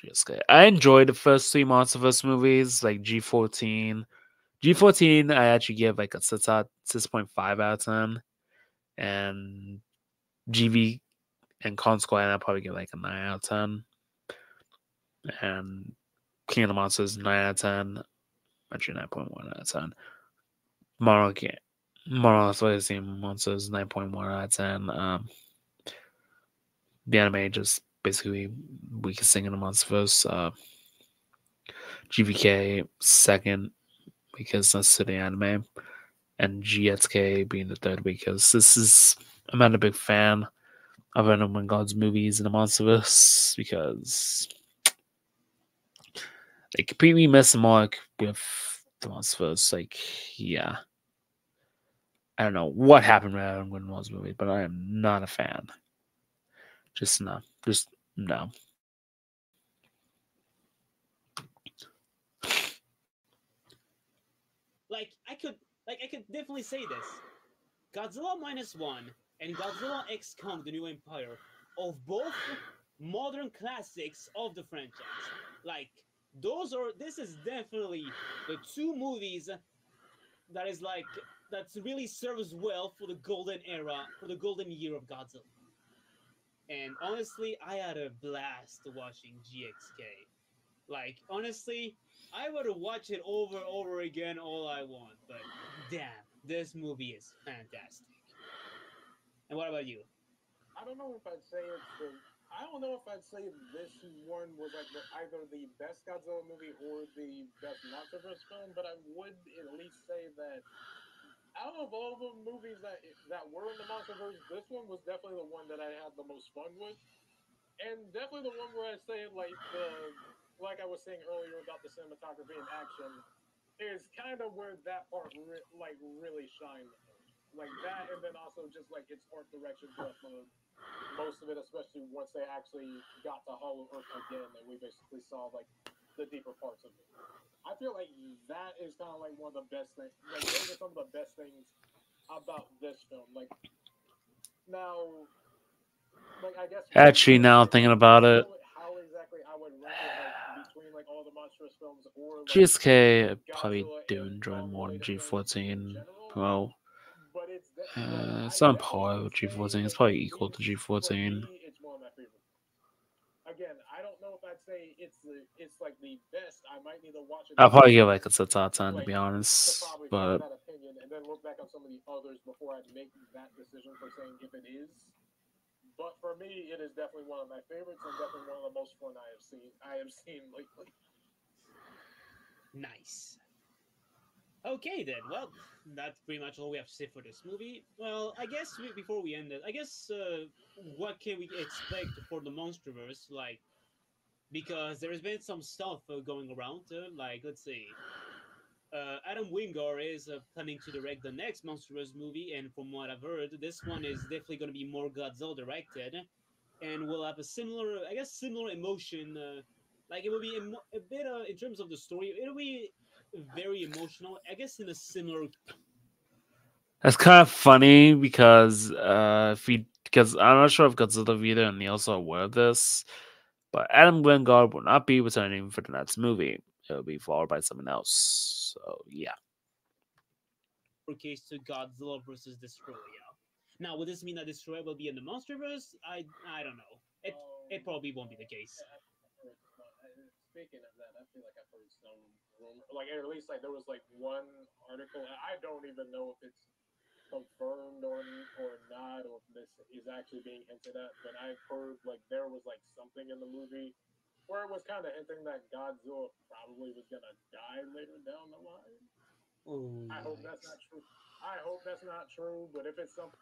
Speaker 6: GXK. I enjoyed the first three Monsterverse movies, like G14. G14, I actually give like a 6.5 out of 10. And GV and Con Squad, I'll probably give like a 9 out of 10. And King of the Monsters, 9 out of 10. Actually, 9.1 out of 10. Moral Legacy Monsters, 9.1 out of 10. The anime just basically weakest thing in the Monsterverse. GVK second because that's to the anime, and GXK being the third because I'm not a big fan of Adam and God's movies in the Monsterverse because they completely miss the mark with the Monsterverse. Like, yeah, I don't know what happened with Adam and God's movies, but I am not a fan. Just no.
Speaker 4: Like, I could like I could definitely say this: Godzilla minus one and Godzilla X Kong: The New Empire, of both modern classics of the franchise. Like those are this is definitely the two movies that is like that really serves well for the golden era, for the golden year of Godzilla. And honestly, I had a blast watching GXK. Like honestly, I would watch it over and over again all I want. But damn, this movie is fantastic. And what about you?
Speaker 5: I don't know if I'd say it's the. I don't know if I'd say this one was like either the best Godzilla movie or the best MonsterVerse film, but I would at least say that out of all the movies that were in the MonsterVerse, this one was definitely the one that I had the most fun with, and definitely the one where I say like I was saying earlier about the cinematography and action is kind of where that part really shined the most. Like that, and then also just like its art direction throughout most of it, especially once they actually got to Hollow Earth again, and we basically saw like the deeper parts of it. I feel like that is kind of like one of the best things. Like those are some of the best things about this film. Like now, like I guess
Speaker 6: Actually, now thinking about
Speaker 5: I don't
Speaker 6: it,
Speaker 5: know how exactly I would rank it like between like all the monstrous films or like
Speaker 6: GSK I probably
Speaker 5: Godzilla
Speaker 6: do
Speaker 5: and
Speaker 6: enjoy
Speaker 5: Kong
Speaker 6: more than
Speaker 5: related films in
Speaker 6: G14.
Speaker 5: general.
Speaker 6: Well,
Speaker 5: But but
Speaker 6: it's
Speaker 5: I
Speaker 6: on
Speaker 5: definitely
Speaker 6: par
Speaker 5: would
Speaker 6: with
Speaker 5: say
Speaker 6: G14. It's
Speaker 5: like
Speaker 6: probably
Speaker 5: at
Speaker 6: equal to
Speaker 5: least for
Speaker 6: G14.
Speaker 5: me, it's one of my favorite. Again, I don't know if I'd say it's like the best. I might need to watch it
Speaker 6: I'll probably
Speaker 5: again,
Speaker 6: give like it's a top 10 to
Speaker 5: like
Speaker 6: be
Speaker 5: to
Speaker 6: honest.
Speaker 5: probably form
Speaker 6: But
Speaker 5: that opinion, and then look back on some of the others before I make that decision for saying if it is. But for me, it is definitely one of my favorites and definitely one of the most fun I have seen. Lately.
Speaker 4: Nice. Okay then. Well, that's pretty much all we have to say for this movie. Well, I guess before we end it, I guess what can we expect for the MonsterVerse? Like, because there has been some stuff going around. Like, let's see. Adam Wingard is planning to direct the next MonsterVerse movie, and from what I've heard, this one is definitely going to be more Godzilla directed, and will have a similar, I guess, similar emotion. Like it will be a bit in terms of the story, it'll be very emotional. I guess in a similar.
Speaker 6: that's kind of funny because because I'm not sure if Godzilla Vita and Niels are aware of this, but Adam Wingard will not be returning for the next movie. It'll be followed by someone else. So yeah.
Speaker 4: Case to Godzilla versus Destroyer. Now, would this mean that Destroyer will be in the MonsterVerse? I don't know. It probably won't be the case.
Speaker 5: Speaking of that, I feel like I've heard some rumor, like or at least like there was like one article. I don't even know if it's confirmed or not, or if this is actually being hinted at. But I've heard like there was like something in the movie where it was kind of hinting that Godzilla probably was gonna die later down the line.
Speaker 4: Oh,
Speaker 5: I hope that's not true. I hope that's not true. But if it's something,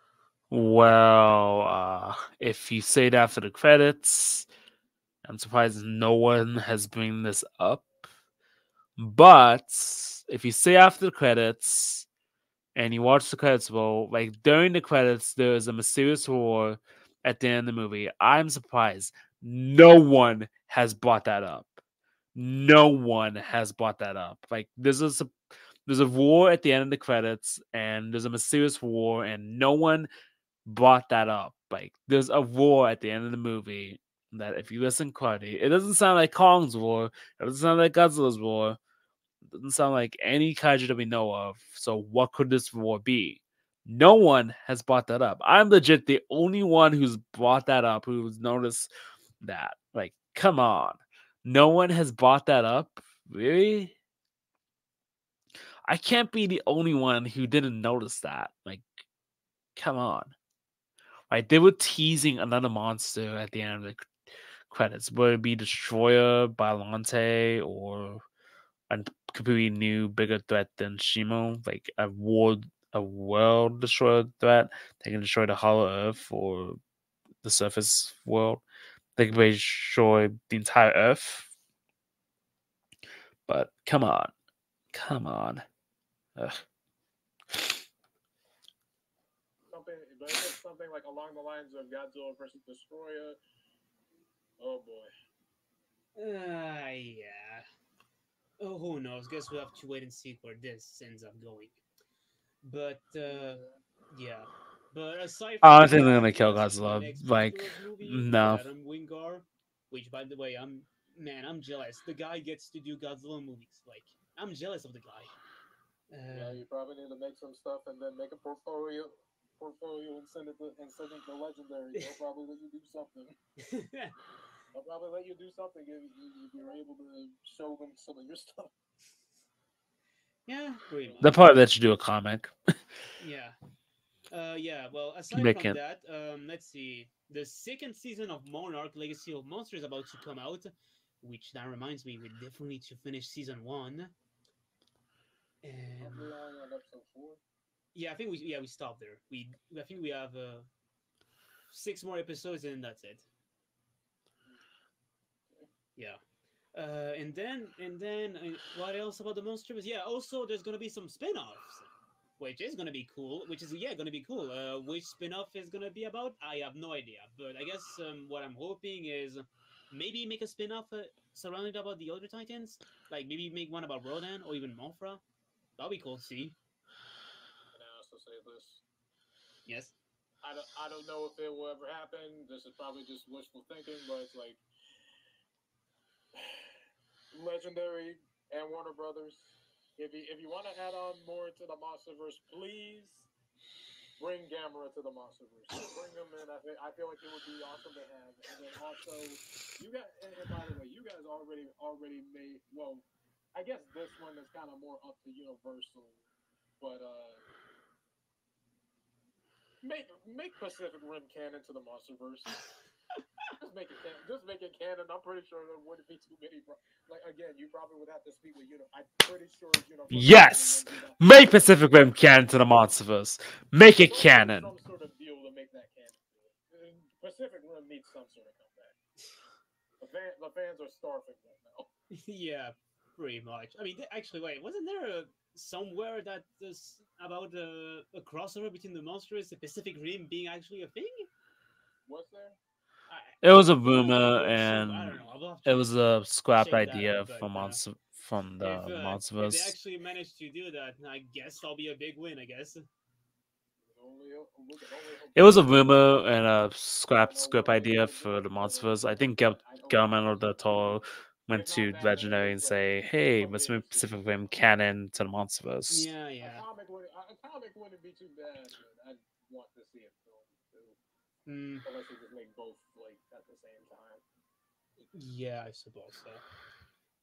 Speaker 6: Well, if you say it after the credits, I'm surprised no one has bring this up. But if you say after the credits and you watch the credits roll, like during the credits, there is a mysterious roar at the end of the movie. I'm surprised no one has brought that up. No one has brought that up. Like there's a war at the end of the credits, and there's a mysterious war, and no one brought that up. Like there's a war at the end of the movie that if you listen correctly, it doesn't sound like Kong's war. It doesn't sound like Godzilla's war. It doesn't sound like any kaiju that we know of. So what could this war be? No one has brought that up. I'm legit the only one who's brought that up, who's noticed that. Like, come on. No one has brought that up? Really? I can't be the only one who didn't notice that. Like, come on. Right? They were teasing another monster at the end of the credits. Would it be Destroyer, Biollante, or a completely new, bigger threat than Shimo? Like a world destroyer threat that can destroy the Hollow Earth or the surface world. They can destroy the entire Earth. But come on. Come on. Ugh.
Speaker 5: but if it's something like along the lines of Godzilla versus Destroyer, oh boy.
Speaker 4: Yeah. Oh, who knows? Guess we'll have to wait and see where this ends up going. But yeah. But aside
Speaker 6: I don't
Speaker 4: from
Speaker 6: think they're
Speaker 4: that,
Speaker 6: gonna kill
Speaker 4: as for the
Speaker 6: Godzilla.
Speaker 4: next
Speaker 6: Like,
Speaker 4: Monsters movie with
Speaker 6: no.
Speaker 4: Adam Wingard, which by the way, I'm jealous. The guy gets to do Godzilla movies. Like I'm jealous of the guy.
Speaker 5: Yeah, you probably need to make some stuff and then make a portfolio and send it to Legendary. They'll probably let you do something. They'll probably let you do something if you're able to show them some of your stuff.
Speaker 4: Yeah, pretty
Speaker 6: They'll
Speaker 4: much.
Speaker 6: probably let you do a comic.
Speaker 4: Yeah. Yeah. Well, aside
Speaker 6: Make
Speaker 4: from
Speaker 6: it.
Speaker 4: that, let's see. The second season of Monarch: Legacy of Monsters is about to come out, which that reminds me, we definitely need to finish season one.
Speaker 5: Aren't we
Speaker 4: And
Speaker 5: only on episode 4?
Speaker 4: yeah, I think we stopped there. I think we have 6 more episodes and that's it. Yeah. What else about the monsters? Yeah, also there's gonna be some spin-offs, which is gonna be cool. Which is yeah gonna be cool. Which spin-off is gonna be about? I have no idea, but I guess what I'm hoping is maybe make a spin-off surrounded about the other Titans. Like maybe make one about Rodan or even Mothra. That'll be cool to see.
Speaker 5: And I also say this.
Speaker 4: Yes.
Speaker 5: I don't know if it will ever happen. This is probably just wishful thinking, but it's like Legendary and Warner Brothers. If you want to add on more to the MonsterVerse, please bring Gamera to the MonsterVerse. Bring them in. I feel like it would be awesome to have. And then also, you got. And by the way, you guys already made. Well, I guess this one is kind of more up to Universal, but make Pacific Rim canon to the MonsterVerse. Just make it canon. I'm pretty sure there wouldn't be too many. Like again, you probably would have to speak with I'm pretty sure
Speaker 6: Yes!
Speaker 5: wouldn't do that.
Speaker 6: Make Pacific Rim canon to the Monsterverse. Make it canon.
Speaker 5: Some sort of deal to make that canon. Pacific Rim needs some sort of comeback. The fans are starving right now.
Speaker 4: Yeah, pretty much. I mean, actually, wait, wasn't there somewhere that is about a crossover between the monsters, the Pacific Rim being actually a thing?
Speaker 5: Was there?
Speaker 6: It was a
Speaker 4: I feel like I
Speaker 6: rumor,
Speaker 4: heard some. I don't
Speaker 6: and
Speaker 4: know. I'll have
Speaker 6: it
Speaker 4: to
Speaker 6: was a scrapped
Speaker 4: check that out.
Speaker 6: idea
Speaker 4: But
Speaker 6: from the
Speaker 4: if they
Speaker 6: Monsterverse.
Speaker 4: actually manage to do that, I guess that'll be a big win. I guess.
Speaker 5: We can only hope
Speaker 6: It
Speaker 5: that
Speaker 6: was a
Speaker 5: happens.
Speaker 6: rumor and a
Speaker 5: I don't
Speaker 6: scrapped
Speaker 5: know
Speaker 6: script
Speaker 5: what they
Speaker 6: idea
Speaker 5: can
Speaker 6: for
Speaker 5: do,
Speaker 6: the
Speaker 5: but
Speaker 6: Monsterverse. I think
Speaker 5: I hope that
Speaker 6: Guillermo del Toro went
Speaker 5: if not
Speaker 6: to
Speaker 5: that, then at
Speaker 6: Legendary and
Speaker 5: least like
Speaker 6: say, "Hey,
Speaker 5: a
Speaker 6: let's
Speaker 5: mini
Speaker 6: make
Speaker 5: series.
Speaker 6: Pacific Rim canon to the Monsterverse."
Speaker 4: Yeah, yeah.
Speaker 5: A comic wouldn't be too bad, but I'd want to see a film too.
Speaker 4: Mm,
Speaker 5: Unless they just make both like at the same time.
Speaker 4: yeah, I suppose so.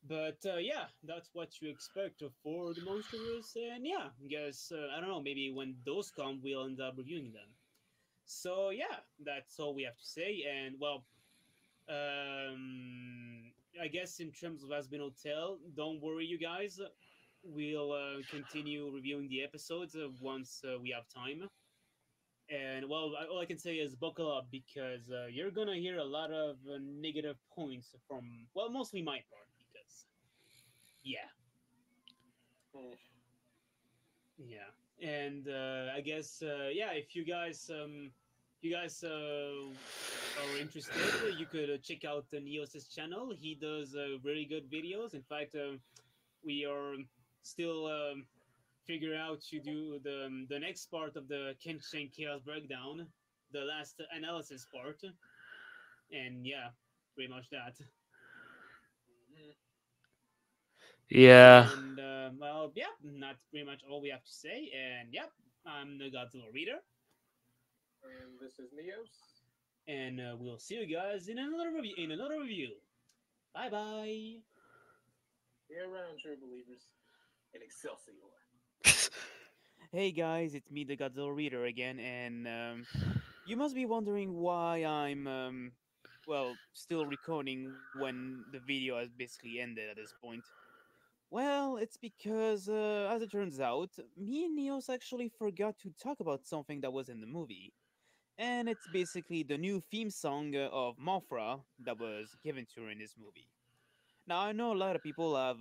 Speaker 4: But yeah, that's what you expect for the Monsterverse, and yeah, I guess I don't know. Maybe when those come, we'll end up reviewing them. So yeah, that's all we have to say. And well, I guess in terms of Has Been Hotel, don't worry, you guys. We'll continue reviewing the episodes once we have time. And well, all I can say is buckle up because you're gonna hear a lot of negative points from well, mostly my part because yeah,
Speaker 5: Hmm.
Speaker 4: yeah, and I guess yeah, if you guys are interested, you could check out Neos's channel. He does very good videos. In fact, we are still figuring out to do the next part of the Kenshin Chaos Breakdown, the last analysis part, and yeah, pretty much that.
Speaker 5: Mm-hmm.
Speaker 6: Yeah.
Speaker 4: And well, yeah, that's pretty much all we have to say. And yep, I'm the Godzilla Reader,
Speaker 5: And this is Neos.
Speaker 4: and we'll see you guys in another review. In another review. Bye bye.
Speaker 5: Be around, true believers. In Excelsior.
Speaker 1: Hey guys, it's me, the Godzilla Reader again, and you must be wondering why I'm, well, still recording when the video has basically ended at this point. Well, it's because, as it turns out, me and Neos actually forgot to talk about something that was in the movie. And it's basically the new theme song of Mothra that was given to her in this movie. Now, I know a lot of people have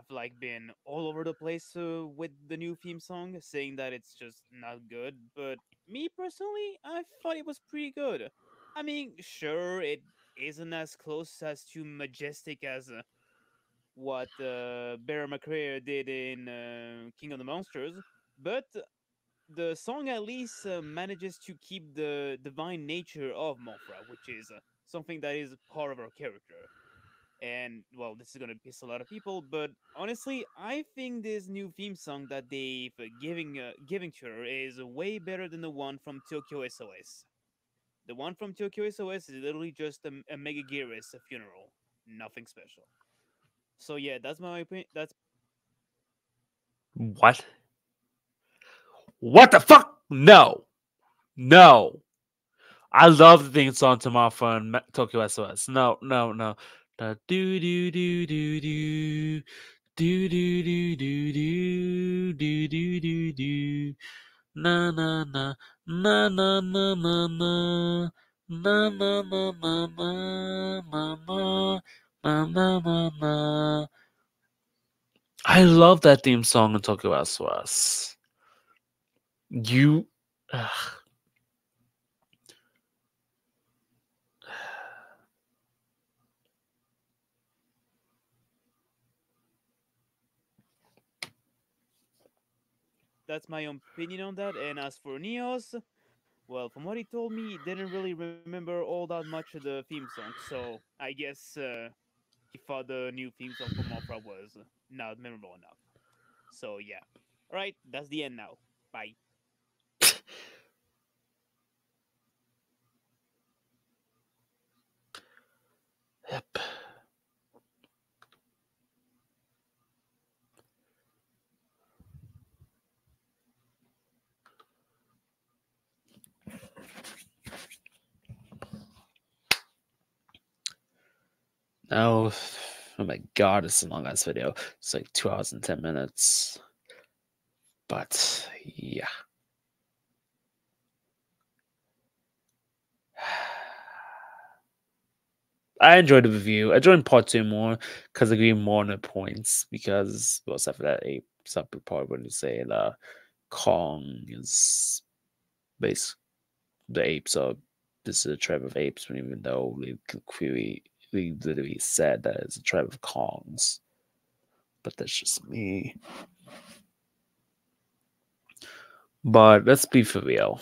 Speaker 1: like been all over the place with the new theme song, saying that it's just not good. But me personally, I thought it was pretty good. I mean, sure, it isn't as close as to majestic as what Bear McCreary did in King of the Monsters,
Speaker 4: but the song at least manages to keep the divine nature of Mothra, which is something that is part of her character. And well, this is gonna piss a lot of people, but honestly, I think this new theme song that they've giving to her is way better than the one from Tokyo SOS. The one from Tokyo SOS is literally just a Mega Gearus funeral, nothing special. So yeah, that's my opinion. That's
Speaker 3: What? What the fuck? No. No. I love the theme song to my friend Tokyo SOS. No, no, no. Da do do do do do do do do do do do do do do na na na na na na na na na na na na na na na na na na. I love that theme song in Tokyo SOS. You ugh.
Speaker 4: that's my own opinion on that. And as for Neos, well, from what he told me, he didn't really remember all that much of the theme song. So I guess he thought the new theme song from Opera was not memorable enough. So yeah. All right, that's the end now. Bye.
Speaker 3: Yep. Now, oh my god, it's a long ass video. It's like 2 hours and 10 minutes. But yeah. I enjoyed the review. I enjoyed part 2 more because I agree more on the points. Because, well, except for that ape separate part when you say that Kong is based, the apes are, this is a tribe of apes, even though we literally said that it's a tribe of Kongs. But that's just me. But let's be for real.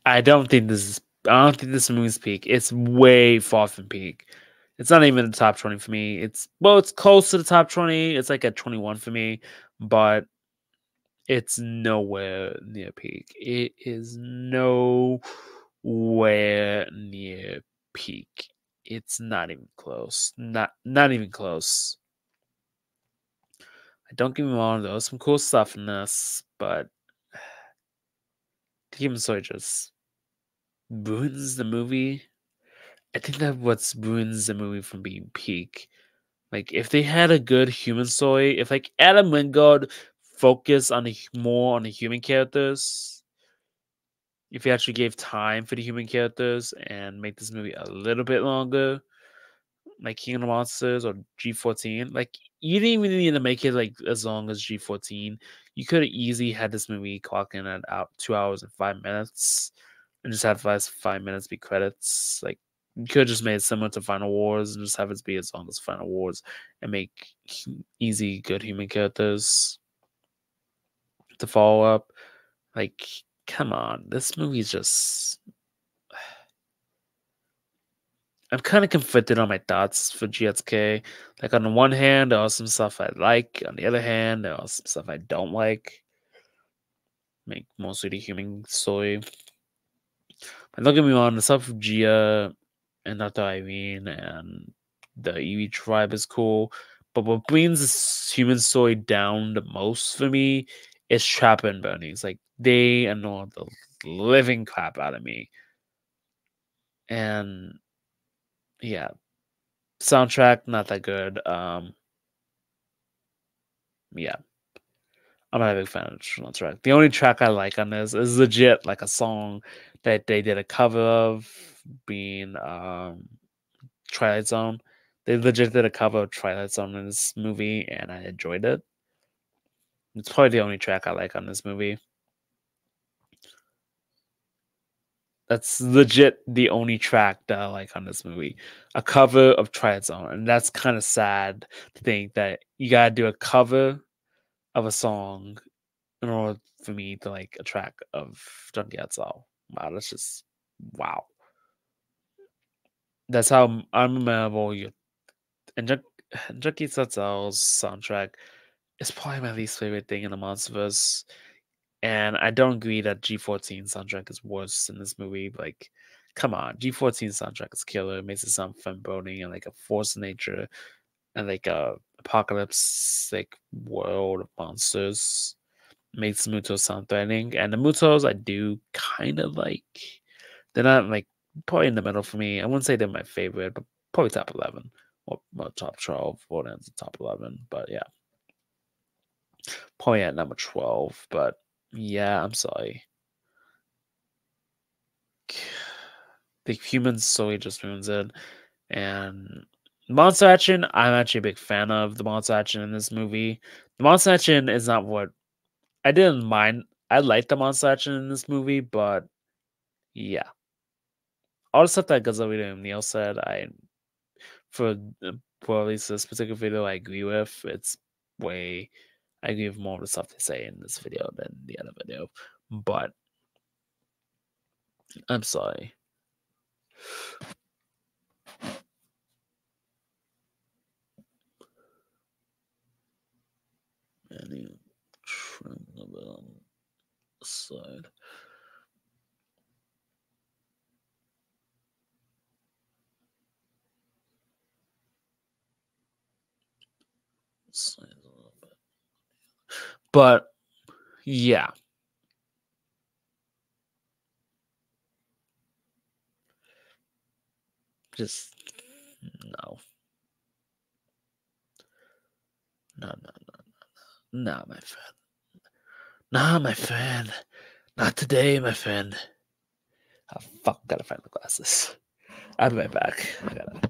Speaker 3: I don't think this movie's peak. It's way far from peak. It's not even in the top 20 for me. It's close to the top 20. It's like at 21 for me, but it's nowhere near peak. It is nowhere near peak. It's not even close. Not even close. Don't get me wrong, there was some cool stuff in this, but the human story just ruins the movie. I think that what ruins the movie from being peak. Like, if they had a good human story, if like Adam Wingard focused on more on the human characters, if he actually gave time for the human characters and make this movie a little bit longer, like King of the Monsters or G14, like you didn't even need to make it like as long as G14. You could have easily had this movie clock in at out 2 hours and 5 minutes and just have the last 5 minutes be credits. Like you could have just made it similar to Final Wars and just have it be as long as Final Wars and make easy, good human characters to follow up. Like, come on, this movie's just. I'm kind of conflicted on my thoughts for GXK. Like, on the one hand, there are some stuff I like. On the other hand, there are some stuff I don't like. Like, mostly the human story. But don't get me wrong, the stuff with Gia and Dr. Irene and the Eevee tribe is cool. But what brings this human story down the most for me is Trapper and Bernie. It's like, they annoy the living crap out of me. And yeah, soundtrack not that good. Yeah, I'm not a big fan of the soundtrack. The only track I like on this is legit like a song that they did a cover of, being Twilight Zone. They legit did a cover of Twilight Zone in this movie, and I enjoyed it. It's probably the only track I like on this movie. That's legit the only track that I like on this movie. A cover of Twilight Zone. And that's kind of sad to think that you gotta do a cover
Speaker 6: of a song in order for me to like a track of Junkie XL. Wow, that's just wow. That's how unmemorable you and Junkie XL's soundtrack is probably my least favorite thing in the Monsterverse. And I don't agree that G14 soundtrack is worse in this movie. Like, come on, G14 soundtrack is killer. It makes it sound foreboding and like a force of nature and like a apocalypse like world of monsters. Makes Mutos sound threatening. And the Mutos I do kind of like. They're not like probably in the middle for me. I wouldn't say they're my favorite, but probably top 11 or top 12. Or ends top 11. But yeah, probably at number 12. But yeah, I'm sorry. The human story just ruins it. And monster action, I'm actually a big fan of the monster action in this movie. The monster action is not what I didn't mind. I like the monster action in this movie, but yeah. All the stuff that Godzilla and Neil said, for for at least this particular video, I agree with. It's way I agree with more of the stuff they say in this video than the other video. But I'm sorry. I need to trim a bit on the side. Side a little bit. But yeah. Just no. No, my friend. Nah, my friend. Not today, my friend. Oh, fuck, gotta find the glasses. I'll be right back. I gotta.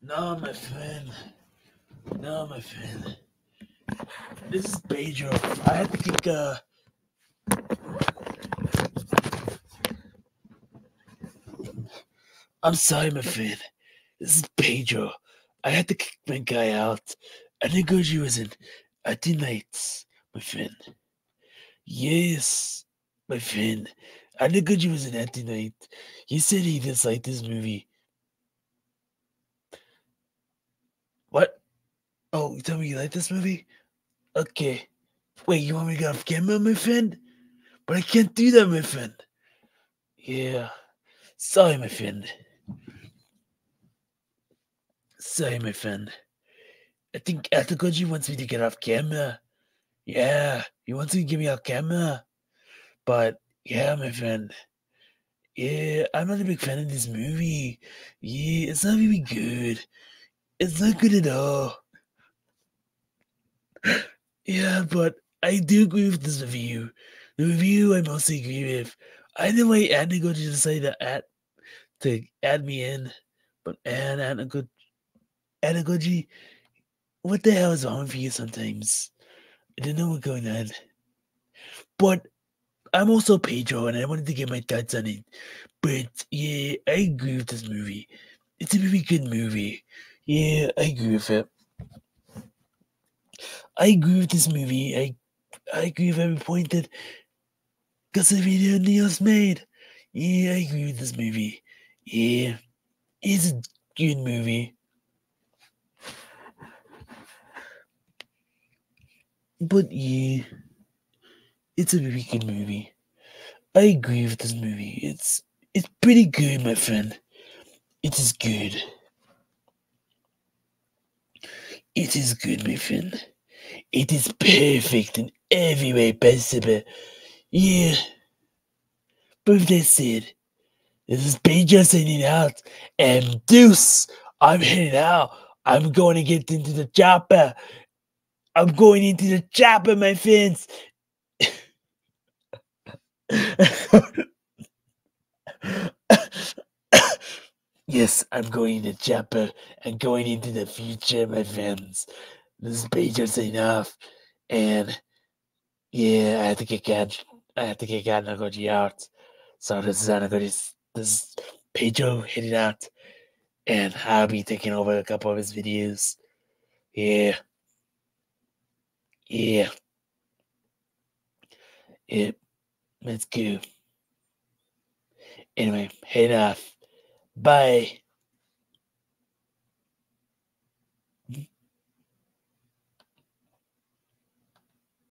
Speaker 6: No, my friend. No, my friend. This is Pedro. I had to kick I'm sorry, my friend. This is Pedro. I had to kick my guy out. I didn't go you was in tonight, my friend. Yes, my friend. I didn't go you was in tonight. He said he disliked this movie. What? Oh, you tell me you like this movie? Okay. Wait, you want me to get off camera, my friend? But I can't do that, my friend. Yeah. Sorry, my friend. Sorry, my friend. I think Atakoji wants me to get off camera. Yeah, he wants me to get me off camera. But, yeah, my friend. Yeah, I'm not a big fan of this movie. Yeah, it's not really good. It's not good at all. Yeah, but I do agree with this review. The review I mostly agree with. I know why Anagoji decided to add me in, but Anagoji, what the hell is wrong with you sometimes? I don't know what's going on. But I'm also Pedro, and I wanted to get my thoughts on it. But yeah, I agree with this movie. It's a really good movie. Yeah, I agree with it. I agree with this movie. I agree with every point that Castlevania Neo's made. Yeah, I agree with this movie. Yeah. It's a good movie. But yeah, it's a very good movie. I agree with this movie. It's pretty good, my friend. It is good. It is good, my friend. It is perfect in every way possible. Yeah. But with that said, this is Pedro signing out. And Deuce, I'm heading out. I'm going to get into the chopper. I'm going into the chopper, my friends. Yes, I'm going to chopper and going into the future, my friends. This is Pedro signing off. And yeah, I have to get out and go to out. So this is this is Pedro heading out. And I'll be taking over a couple of his videos. Yeah. Yeah. Yeah. Let's go. Anyway, heading off. Bye.